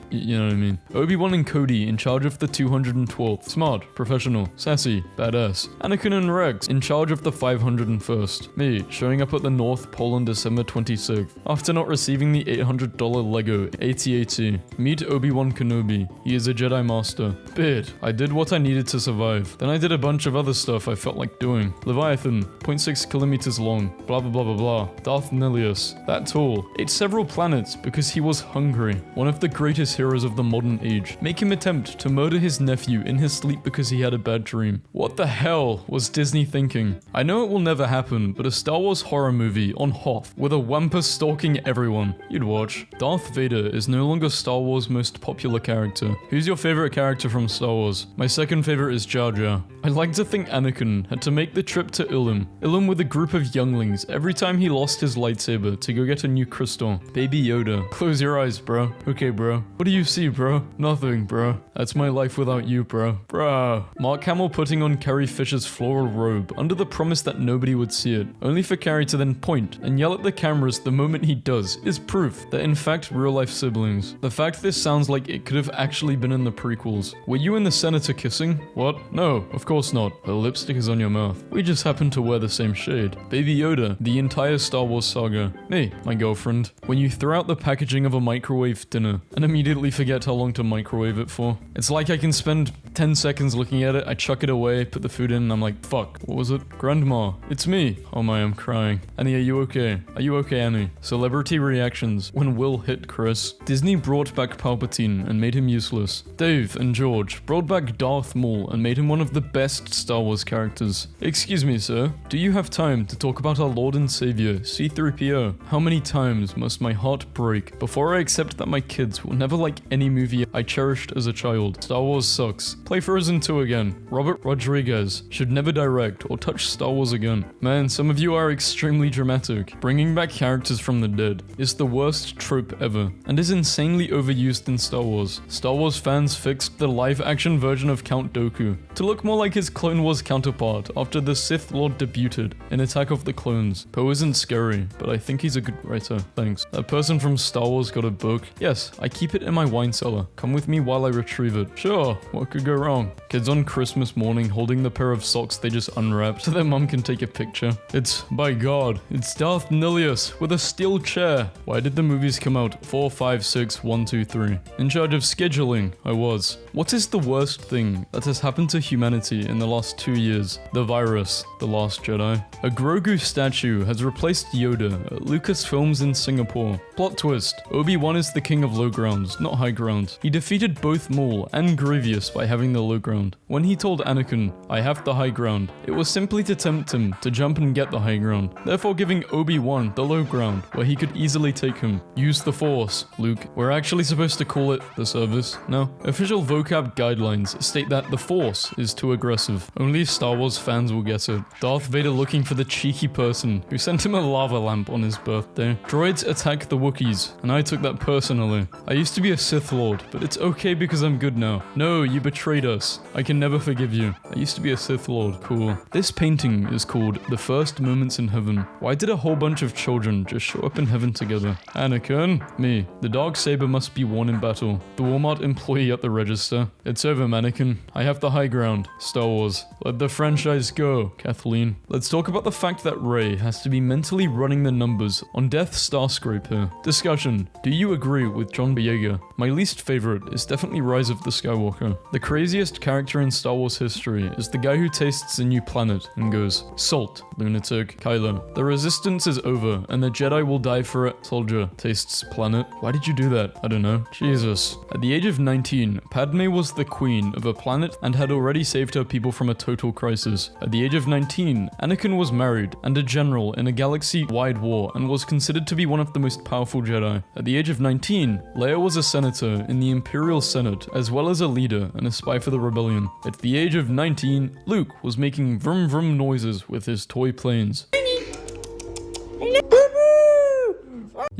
I mean. Obi-Wan and Cody in charge of the 212th. Smart, professional, sassy, badass. Anakin and Rex in charge of the 501st. Me, showing up at the North Pole on December 26th. After not receiving the $800 Lego AT-AT. Meet Obi-Wan Kenobi. He is a Jedi Master. Bit. I did what I needed to survive. Then I did a bunch of other stuff I felt like doing. Leviathan, 0.6 kilometers long. Blah blah blah blah blah. Darth Nihilus, that tall. Ate several planets because he was hungry. One of the greatest heroes of the modern age. Make him attempt to murder his nephew in his sleep because he had a bad dream. What the hell was Disney thinking? I know it will never happen, but a Star Wars horror movie on Hoth with a Wampa stalking everyone. You'd watch. Darth Vader is no longer Star Wars' most popular character. Who's your favorite character from Star Wars? My second favorite is Jar Jar. I like to think Anakin had to make the trip to Ilum with a group of younglings every time he lost his lightsaber to go get a new crystal. Baby Yoda. Close your eyes, bro. Okay, bro. What do you see, bro? Nothing, bro. That's my life without you, bro. Bro. Mark Hamill putting on Carrie Fisher's floral robe under the promise that nobody would see it, only for Carrie to then point and yell at the cameras the moment he does, is proof that in fact real-life siblings. The fact this sounds like it could have actually been in the prequels. Were you and the senator kissing? What? No, of course not. Her lipstick is on your mouth. We just happen to wear the same shade. Baby Yoda, the entire Star Wars saga. Me, my girlfriend. When you throw out the packaging of a microwave dinner and immediately forget how long to microwave it for. It's like I can spend 10 seconds looking at it, I chuck it away, put the food in, and I'm like, fuck, what was it? Grandma, it's me. Oh my, I'm crying. Annie, are you okay? Are you okay, Annie? Celebrity reactions when Will hit Chris. Disney brought back Palpatine and made him useless. Dave and George brought back Darth Maul and made him one of the best Star Wars characters. Excuse me, sir. Do you have time to talk about our Lord and Savior, C-3PO? How many times must my heart break before I accept that my kids will never like any movie I cherished as a child? Star Wars sucks. Play Frozen 2 again. Robert Rodriguez should never direct or touch Star Wars again. Man, some of you are extremely dramatic. Bringing back characters from the dead is the worst trope ever, and is insanely overused in Star Wars. Star Wars fans fixed the live-action version of Count Dooku to look more like his Clone Wars counterpart after the Sith Lord debuted in Attack of the Clones. Poe isn't scary, but I think he's a good writer. Thanks. That person from Star Wars got a book. Yes, I keep it in my wine cellar. Come with me while I retrieve it. Sure, what could go wrong? Kids on Christmas morning holding the pair of socks they just unwrapped so their mum can take a picture. It's, by God, it's Darth Nihilus with a steel chair. Why did the movies come out 4, 5, 6, 1, 2, 3? In charge of scheduling, I was. What is the worst thing that has happened to humanity in the last 2 years? The virus, The Last Jedi. A Grogu statue has replaced Yoda at Lucasfilms in Singapore. Plot twist, Obi-Wan is the king of low grounds, not high ground. He defeated both Maul and Grievous by having the low ground. When he told Anakin, I have the high ground, it was simply to tempt him to jump and get the high ground, therefore giving Obi-Wan the low ground, where he could easily take him. Use the Force, Luke. We're actually supposed to call it the service? No. Official vocab guidelines state that the Force is too aggressive. Only Star Wars fans will get it. Darth Vader looking for the cheeky person who sent him a lava lamp on his birthday. Droids attack the Wookiees, and I took that personally. I used to be a Sith Lord, but it's okay because I'm good now. No, you betrayed us. I can never forgive you. I used to be a Sith Lord. Cool. This painting is called The First Moments in Heaven. Why did a whole bunch of children just show up in heaven together? Anakin? Me. The Darksaber must be won in battle. The Walmart employee at the register. It's over, Anakin. I have the high ground. Star Wars. Let the franchise go, Kathleen. Let's talk about the fact that Rey has to be mentally running the numbers on Death Star Scraper. Discussion. Do you agree with John Boyega? My least favorite is definitely Rise of the Skywalker. The craziest character in Star Wars history is the guy who tastes a new planet and goes, salt, lunatic. Kylo. The resistance is over and the Jedi will die for it. Soldier. Tastes planet. Why did you do that? I don't know. Jesus. At the age of 19, Padme was the queen of a planet and had already saved her people from a total crisis. At the age of 19, Anakin was married and a general in a galaxy-wide war and was considered to be one of the most powerful Jedi. At the age of 19, Leia was a senator in the Imperial Senate as well as a leader and a spy for the rebellion. At the age of 19, Luke was making vroom vroom noises with his toy planes.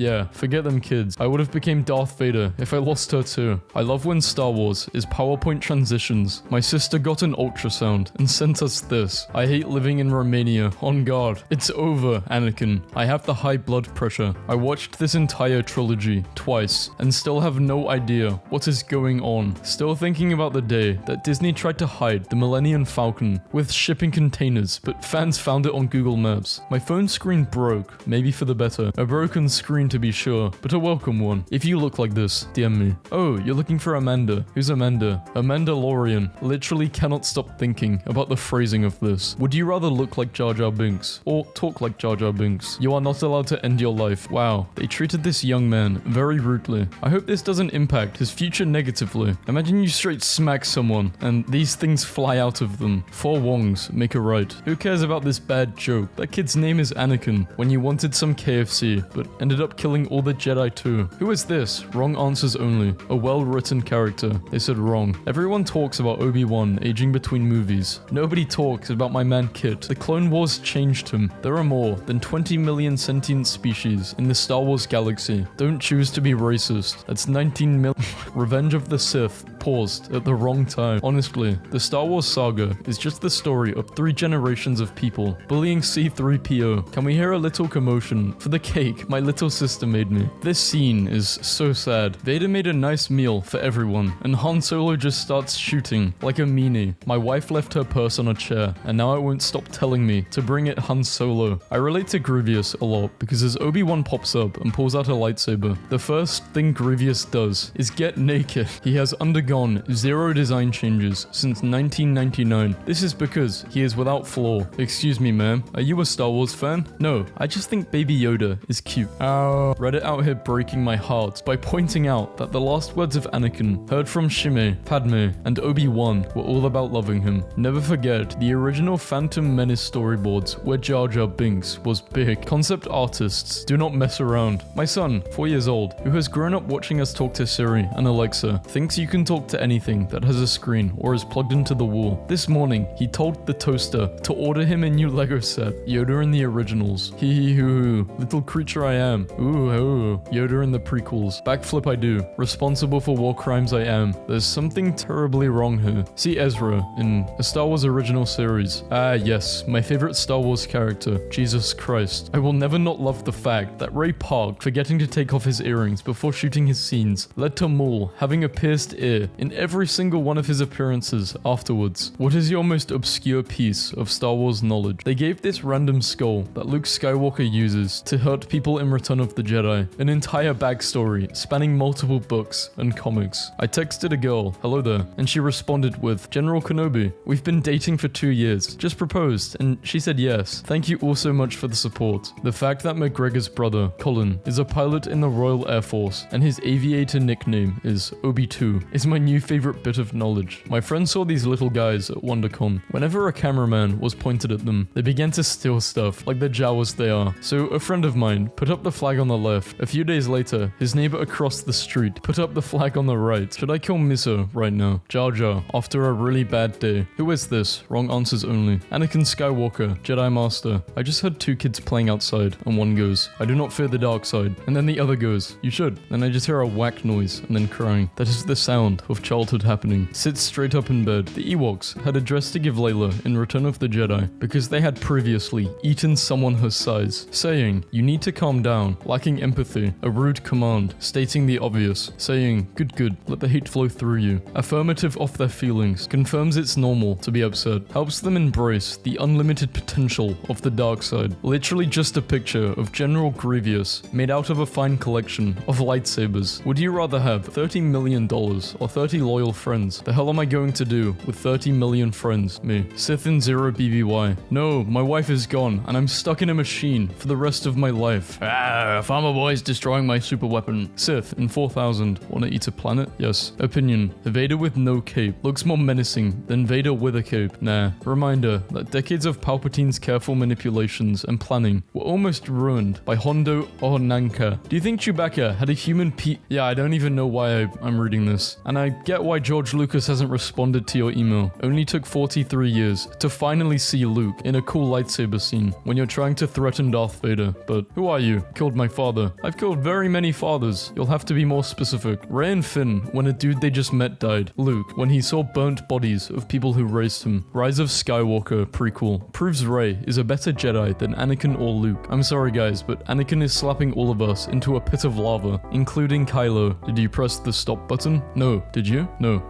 Yeah, forget them kids. I would have became Darth Vader if I lost her too. I love when Star Wars is PowerPoint transitions. My sister got an ultrasound and sent us this. I hate living in Romania. On guard. It's over, Anakin. I have the high blood pressure. I watched this entire trilogy twice and still have no idea what is going on. Still thinking about the day that Disney tried to hide the Millennium Falcon with shipping containers, but fans found it on Google Maps. My phone screen broke, maybe for the better. A broken screen to be sure, but a welcome one. If you look like this, DM me. Oh, you're looking for Amanda. Who's Amanda? Amanda Lorian. Literally cannot stop thinking about the phrasing of this. Would you rather look like Jar Jar Binks or talk like Jar Jar Binks? You are not allowed to end your life. Wow, they treated this young man very rudely. I hope this doesn't impact his future negatively. Imagine you straight smack someone and these things fly out of them. 4 wongs make a right. Who cares about this bad joke? That kid's name is Anakin when you wanted some KFC but ended up killing all the Jedi too. Who is this? Wrong answers only. A well-written character. They said wrong. Everyone talks about Obi-Wan aging between movies. Nobody talks about my man Kit. The Clone Wars changed him. There are more than 20 million sentient species in the Star Wars galaxy. Don't choose to be racist. That's 19 million. Revenge of the Sith paused at the wrong time. Honestly, the Star Wars saga is just the story of 3 generations of people bullying C-3PO. Can we hear a little commotion for the cake my little sister made me? This scene is so sad. Vader made a nice meal for everyone, and Han Solo just starts shooting like a meanie. My wife left her purse on a chair, and now it won't stop telling me to bring it Han Solo. I relate to Grievous a lot because as Obi-Wan pops up and pulls out a lightsaber, the first thing Grievous does is get naked. He has undergone 0 design changes since 1999. This is because he is without flaw. Excuse me, ma'am. Are you a Star Wars fan? No, I just think Baby Yoda is cute. Reddit out here breaking my heart by pointing out that the last words of Anakin heard from Shime, Padme, and Obi-Wan were all about loving him. Never forget the original Phantom Menace storyboards where Jar Jar Binks was big. Concept artists do not mess around. My son, 4 years old, who has grown up watching us talk to Siri and Alexa, thinks you can talk to anything that has a screen or is plugged into the wall. This morning, he told the toaster to order him a new Lego set. Yoda in the originals. Hee hee hoo hoo. Little creature I am. Ooh hoo. Yoda in the prequels. Backflip I do. Responsible for war crimes I am. There's something terribly wrong here. See Ezra in a Star Wars original series. Ah yes, my favorite Star Wars character. Jesus Christ. I will never not love the fact that Ray Park forgetting to take off his earrings before shooting his scenes led to Maul having a pierced ear in every single one of his appearances afterwards. What is your most obscure piece of Star Wars knowledge? They gave this random skull that Luke Skywalker uses to hurt people in Return of the Jedi an entire backstory spanning multiple books and comics. I texted a girl, hello there, and she responded with, General Kenobi, we've been dating for 2 years, just proposed, and she said yes. Thank you all so much for the support. The fact that McGregor's brother, Colin, is a pilot in the Royal Air Force and his aviator nickname is Obi-2 is my new favorite bit of knowledge. My friend saw these little guys at WonderCon. Whenever a cameraman was pointed at them, they began to steal stuff like the Jawas they are. So a friend of mine put up the flag on the left. A few days later, his neighbor across the street put up the flag on the right. Should I kill Miso right now? Jar Jar, after a really bad day. Who is this? Wrong answers only. Anakin Skywalker, Jedi Master. I just heard 2 kids playing outside, and one goes, I do not fear the dark side. And then the other goes, you should. Then I just hear a whack noise, and then crying. That is the sound of childhood happening. Sits straight up in bed. The Ewoks had a dress to give Layla in Return of the Jedi, because they had previously eaten someone her size, saying, you need to calm down, lacking empathy, a rude command, stating the obvious, saying, good, let the hate flow through you. Affirmative of their feelings, confirms it's normal to be upset, helps them embrace the unlimited potential of the dark side. Literally just a picture of General Grievous made out of a fine collection of lightsabers. Would you rather have $30 million or 30 loyal friends? The hell am I going to do with 30 million friends? Me. Sith in 0 BBY. No, my wife is gone and I'm stuck in a machine for the rest of my life. Farmer boy's destroying my super weapon. Sith in 4000. Wanna eat a planet? Yes. Opinion. Vader with no cape looks more menacing than Vader with a cape. Nah. Reminder that decades of Palpatine's careful manipulations and planning were almost ruined by Hondo or Nanka. Do you think Chewbacca had a human Yeah, I don't even know why I'm reading this. And I get why George Lucas hasn't responded to your email. Only took 43 years to finally see Luke in a cool lightsaber scene when you're trying to threaten Darth Vader. But who are you? Killed my father. I've killed very many fathers. You'll have to be more specific. Rey and Finn, when a dude they just met died. Luke, when he saw burnt bodies of people who raised him. Rise of Skywalker prequel proves Rey is a better Jedi than Anakin or Luke. I'm sorry guys, but Anakin is slapping all of us into a pit of lava, including Kylo. Did you press the stop button? No. Did you? No.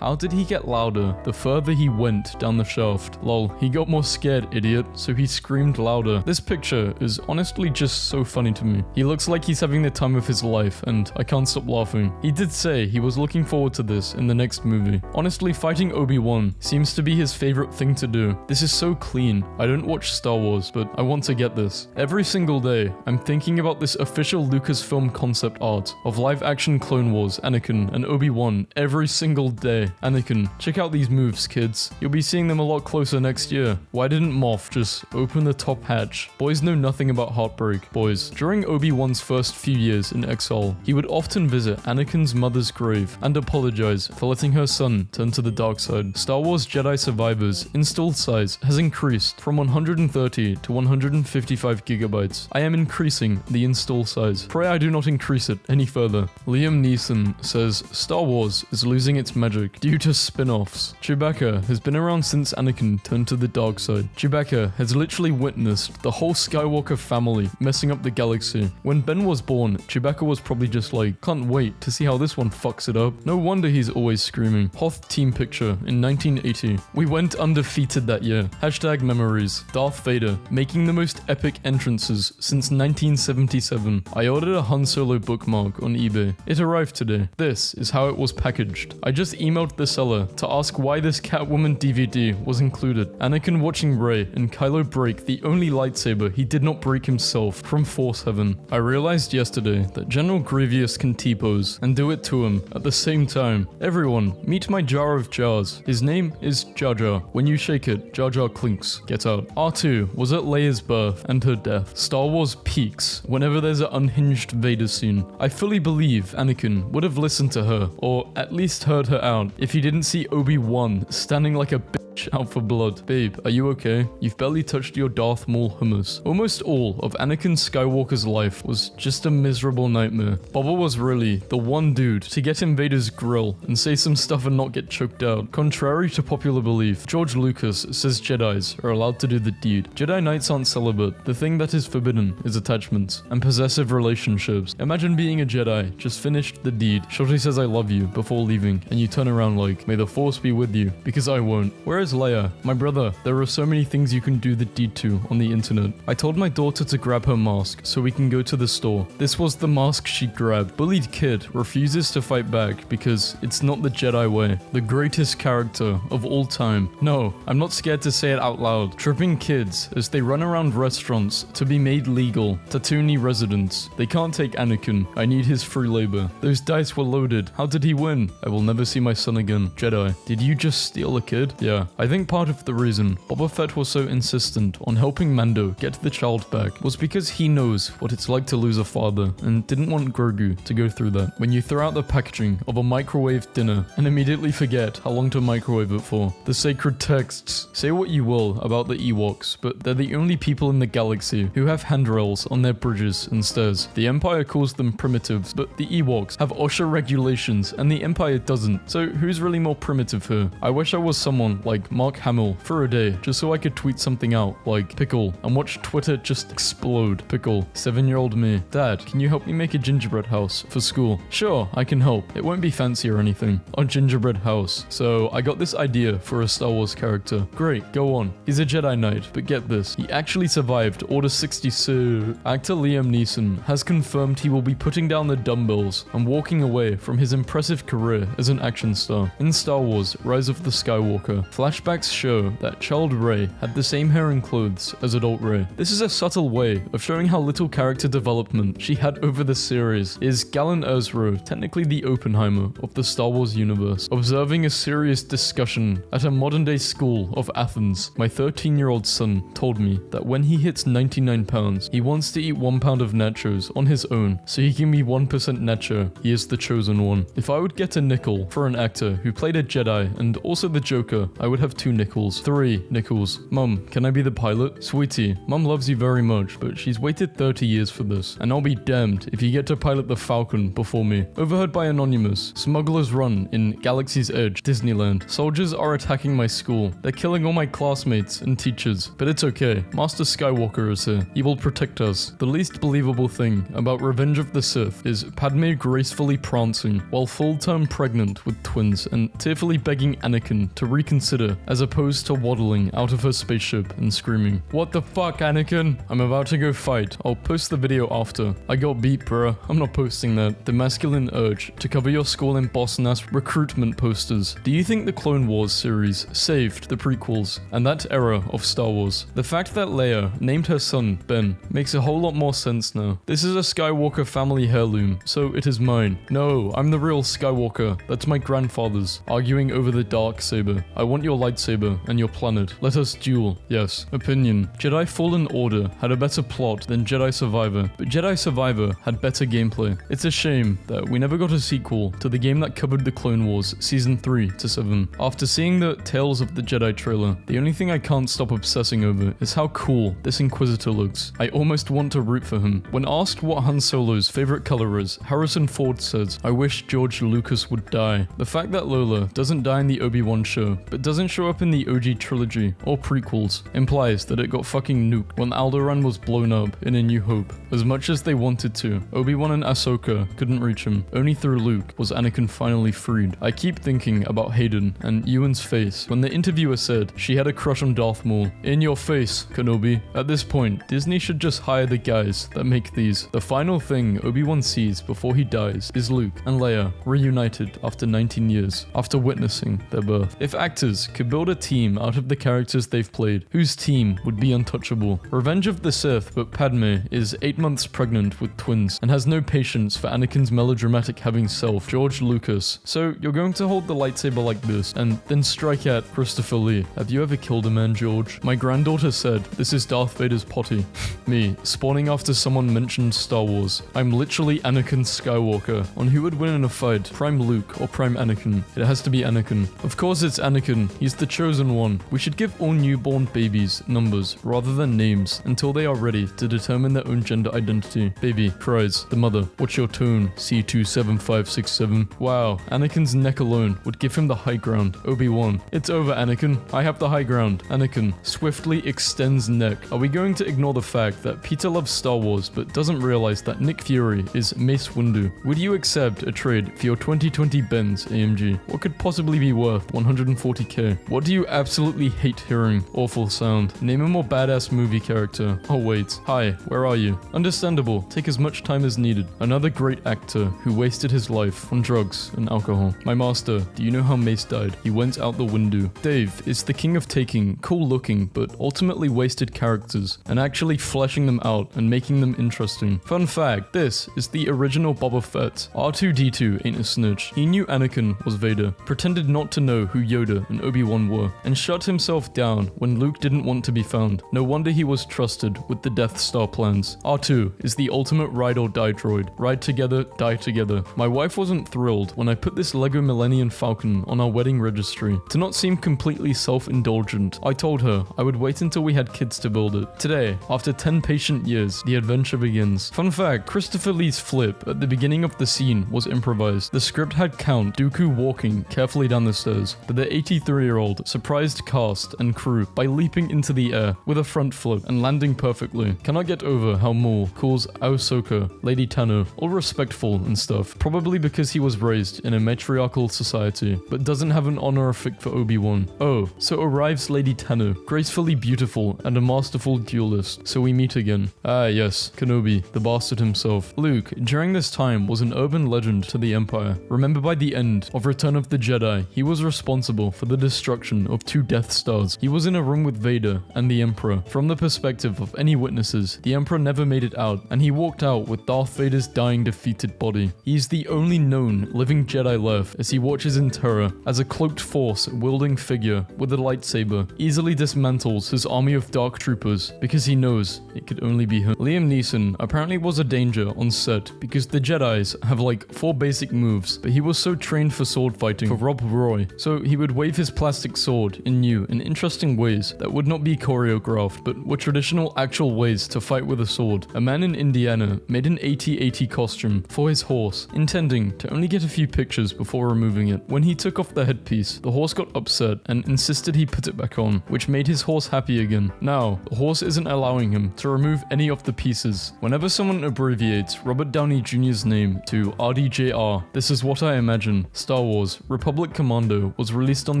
How did he get louder the further he went down the shaft? Lol, he got more scared, idiot, so he screamed louder. This picture is honestly just so funny to me. He looks like he's having the time of his life, and I can't stop laughing. He did say he was looking forward to this in the next movie. Honestly, fighting Obi-Wan seems to be his favorite thing to do. This is so clean. I don't watch Star Wars, but I want to get this. Every single day, I'm thinking about this official Lucasfilm concept art of live-action Clone Wars, Anakin, and Obi-Wan every single day. Anakin, check out these moves, kids. You'll be seeing them a lot closer next year. Why didn't Moff just open the top hatch? Boys know nothing about heartbreak. Boys, during Obi-Wan's first few years in exile, he would often visit Anakin's mother's grave and apologize for letting her son turn to the dark side. Star Wars Jedi Survivor's installed size has increased from 130 to 155 gigabytes. I am increasing the install size. Pray I do not increase it any further. Liam Neeson says Star Wars is losing its magic due to spin-offs. Chewbacca has been around since Anakin turned to the dark side. Chewbacca has literally witnessed the whole Skywalker family messing up the galaxy. When Ben was born, Chewbacca was probably just like, can't wait to see how this one fucks it up. No wonder he's always screaming. Hoth team picture in 1980. We went undefeated that year. Hashtag memories. Darth Vader making the most epic entrances since 1977. I ordered a Han Solo bookmark on eBay. It arrived today. This is how it was packaged. I just emailed the seller to ask why this Catwoman DVD was included. Anakin watching Rey and Kylo break the only lightsaber he did not break himself from Force Heaven. I realized yesterday that General Grievous can T-pose and do it to him at the same time. Everyone, meet my jar of jars. His name is Jar Jar. When you shake it, Jar Jar clinks. Get out. R2 was at Leia's birth and her death. Star Wars peaks whenever there's an unhinged Vader scene. I fully believe Anakin would have listened to her, or at least heard her out, if he didn't see Obi-Wan standing like a bitch out for blood. Babe, are you okay? You've barely touched your Darth Maul hummus. Almost all of Anakin Skywalker's life was just a miserable nightmare. Boba was really the one dude to get in Vader's grill and say some stuff and not get choked out. Contrary to popular belief, George Lucas says Jedis are allowed to do the deed. Jedi Knights aren't celibate. The thing that is forbidden is attachments and possessive relationships. Imagine being a Jedi, just finished the deed. Shorty says I love you before leaving, and you turn around like, may the Force be with you, because I won't. Whereas Leia, my brother, there are so many things you can do the deed to on the internet. I told my daughter to grab her mask so we can go to the store. This was the mask she grabbed. Bullied kid refuses to fight back because it's not the Jedi way. The greatest character of all time. No, I'm not scared to say it out loud. Tripping kids as they run around restaurants to be made legal. Tatooine residents. They can't take Anakin. I need his free labor. Those dice were loaded. How did he win? I will never see my son again. Jedi, did you just steal a kid? Yeah, I think part of the reason Boba Fett was so insistent on helping Mando get the child back was because he knows what it's like to lose a father and didn't want Grogu to go through that. When you throw out the packaging of a microwave dinner and immediately forget how long to microwave it for. The sacred texts. Say what you will about the Ewoks, but they're the only people in the galaxy who have handrails on their bridges and stairs. The Empire calls them primitives, but the Ewoks have OSHA regulations and the Empire doesn't. So who's really more primitive here? I wish I was someone like Mark Hamill for a day, just so I could tweet something out like pickle and watch Twitter just explode. Pickle, 7-year-old me. Dad, can you help me make a gingerbread house for school? Sure, I can help. It won't be fancy or anything. A gingerbread house. So I got this idea for a Star Wars character. Great, go on. He's a Jedi Knight, but get this. He actually survived Order 66. Actor Liam Neeson has confirmed he will be putting down the dumbbells and walking away from his impressive career as an action star. In Star Wars Rise of the Skywalker, flashbacks show that child Rey had the same hair and clothes as adult Rey. This is a subtle way of showing how little character development she had over the series. Is Galen Erso technically the Oppenheimer of the Star Wars universe? Observing a serious discussion at a modern-day school of Athens, my 13-year-old son told me that when he hits 99 pounds, he wants to eat 1 pound of nachos on his own, so he can be 1% nacho. He is the chosen one. If I would get a nickel for an actor who played a Jedi and also the Joker, I would have have 2 nickels. 3 nickels. Mum, can I be the pilot? Sweetie, Mum loves you very much, but she's waited 30 years for this, and I'll be damned if you get to pilot the Falcon before me. Overheard by Anonymous. Smuggler's Run in Galaxy's Edge, Disneyland. Soldiers are attacking my school. They're killing all my classmates and teachers, but it's okay. Master Skywalker is here. He will protect us. The least believable thing about Revenge of the Sith is Padme gracefully prancing while full-term pregnant with twins and tearfully begging Anakin to reconsider as opposed to waddling out of her spaceship and screaming, "What the fuck, Anakin? I'm about to go fight. I'll post the video after. I got beat, bruh. I'm not posting that." The masculine urge to cover your school in boss-ass recruitment posters. Do you think the Clone Wars series saved the prequels and that era of Star Wars? The fact that Leia named her son Ben makes a whole lot more sense now. This is a Skywalker family heirloom, so it is mine. No, I'm the real Skywalker. That's my grandfather's. Arguing over the dark saber. I want your lightsaber and your planet. Let us duel. Yes. Opinion. Jedi Fallen Order had a better plot than Jedi Survivor, but Jedi Survivor had better gameplay. It's a shame that we never got a sequel to the game that covered the Clone Wars Season 3 to 7. After seeing the Tales of the Jedi trailer, the only thing I can't stop obsessing over is how cool this Inquisitor looks. I almost want to root for him. When asked what Han Solo's favorite color is, Harrison Ford says, "I wish George Lucas would die." The fact that Lola doesn't die in the Obi-Wan show, but doesn't show up in the OG trilogy or prequels, implies that it got fucking nuked when Alderaan was blown up in A New Hope. As much as they wanted to, Obi-Wan and Ahsoka couldn't reach him. Only through Luke was Anakin finally freed. I keep thinking about Hayden and Ewan's face when the interviewer said she had a crush on Darth Maul. In your face, Kenobi. At this point, Disney should just hire the guys that make these. The final thing Obi-Wan sees before he dies is Luke and Leia reunited after 19 years, after witnessing their birth. If actors could build a team out of the characters they've played, whose team would be untouchable? Revenge of the Sith, but Padme is 8 months pregnant with twins and has no patience for Anakin's melodramatic having self, George Lucas. So you're going to hold the lightsaber like this and then strike at Christopher Lee. Have you ever killed a man, George? My granddaughter said, "This is Darth Vader's potty." Me, spawning after someone mentioned Star Wars. I'm literally Anakin Skywalker. On who would win in a fight, Prime Luke or Prime Anakin? It has to be Anakin. Of course it's Anakin. He's the chosen one. We should give all newborn babies numbers rather than names until they are ready to determine their own gender identity. Baby cries. The mother, "What's your tone? C27567. Wow, Anakin's neck alone would give him the high ground. Obi-Wan, "It's over, Anakin. I have the high ground." Anakin swiftly extends neck. Are we going to ignore the fact that Peter loves Star Wars but doesn't realize that Nick Fury is Mace Windu? Would you accept a trade for your 2020 Benz AMG? What could possibly be worth 140k? What do you absolutely hate hearing? Awful sound. Name a more badass movie character. Oh wait. Hi, where are you? Understandable. Take as much time as needed. Another great actor who wasted his life on drugs and alcohol. My master, do you know how Mace died? He went out the window. Dave is the king of taking cool looking but ultimately wasted characters and actually fleshing them out and making them interesting. Fun fact, this is the original Boba Fett. R2-D2 ain't a snitch. He knew Anakin was Vader, pretended not to know who Yoda and Obi-Wan were, and shut himself down when Luke didn't want to be found. No wonder he was trusted with the Death Star plans. R2 is the ultimate ride or die droid. Ride together, die together. My wife wasn't thrilled when I put this Lego Millennium Falcon on our wedding registry. To not seem completely self-indulgent, I told her I would wait until we had kids to build it. Today, after 10 patient years, the adventure begins. Fun fact, Christopher Lee's flip at the beginning of the scene was improvised. The script had Count Dooku walking carefully down the stairs, but the 83-year-old surprised cast and crew by leaping into the air with a front flip and landing perfectly. Cannot get over how Maul calls Ahsoka Lady Tano, all respectful and stuff, probably because he was raised in a matriarchal society, but doesn't have an honorific for Obi-Wan. Oh, so arrives Lady Tano, gracefully beautiful and a masterful duelist, so we meet again. Ah yes, Kenobi, the bastard himself. Luke, during this time, was an urban legend to the Empire. Remember, by the end of Return of the Jedi, he was responsible for the destruction of 2 Death Stars. He was in a room with Vader and the Emperor. From the perspective of any witnesses, the Emperor never made it out, and he walked out with Darth Vader's dying, defeated body. He is the only known living Jedi left as he watches in terror as a cloaked force wielding figure with a lightsaber easily dismantles his army of dark troopers because he knows it could only be him. Liam Neeson apparently was a danger on set because the Jedis have like 4 basic moves, but he was so trained for sword fighting for Rob Roy, so he would wave his plasma plastic sword in new and interesting ways that would not be choreographed but were traditional actual ways to fight with a sword. A man in Indiana made an AT-AT costume for his horse, intending to only get a few pictures before removing it. When he took off the headpiece, the horse got upset and insisted he put it back on, which made his horse happy again. Now, the horse isn't allowing him to remove any of the pieces. Whenever someone abbreviates Robert Downey Jr.'s name to RDJR, this is what I imagine. Star Wars Republic Commando was released on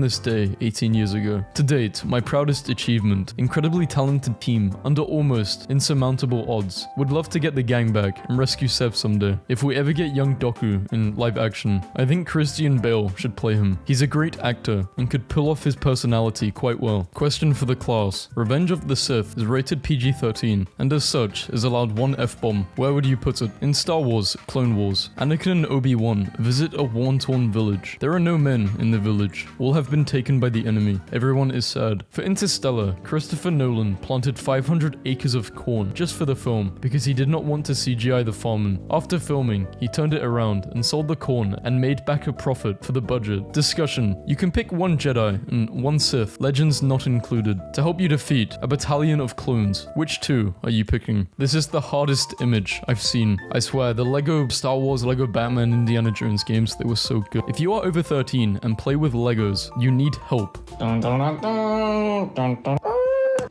this day 18 years ago. To date, my proudest achievement, incredibly talented team under almost insurmountable odds. Would love to get the gang back and rescue Sev someday. If we ever get young Doku in live action, I think Christian Bale should play him. He's a great actor and could pull off his personality quite well. Question for the class. Revenge of the Sith is rated PG-13 and as such is allowed one F-bomb. Where would you put it? In Star Wars Clone Wars, Anakin and Obi-Wan visit a war-torn village. There are no men in the village. All have been taken by the enemy. Everyone is sad. For Interstellar, Christopher Nolan planted 500 acres of corn just for the film because he did not want to CGI the farming. After filming, he turned it around and sold the corn and made back a profit for the budget. Discussion. You can pick one Jedi and one Sith, legends not included, to help you defeat a battalion of clones. Which two are you picking? This is the hardest image I've seen. I swear, the Lego Star Wars, Lego Batman, Indiana Jones games, they were so good. If you are over 13 and play with Legos, you need help.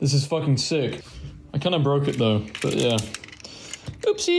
This is fucking sick. I kind of broke it though, but yeah. Oopsie.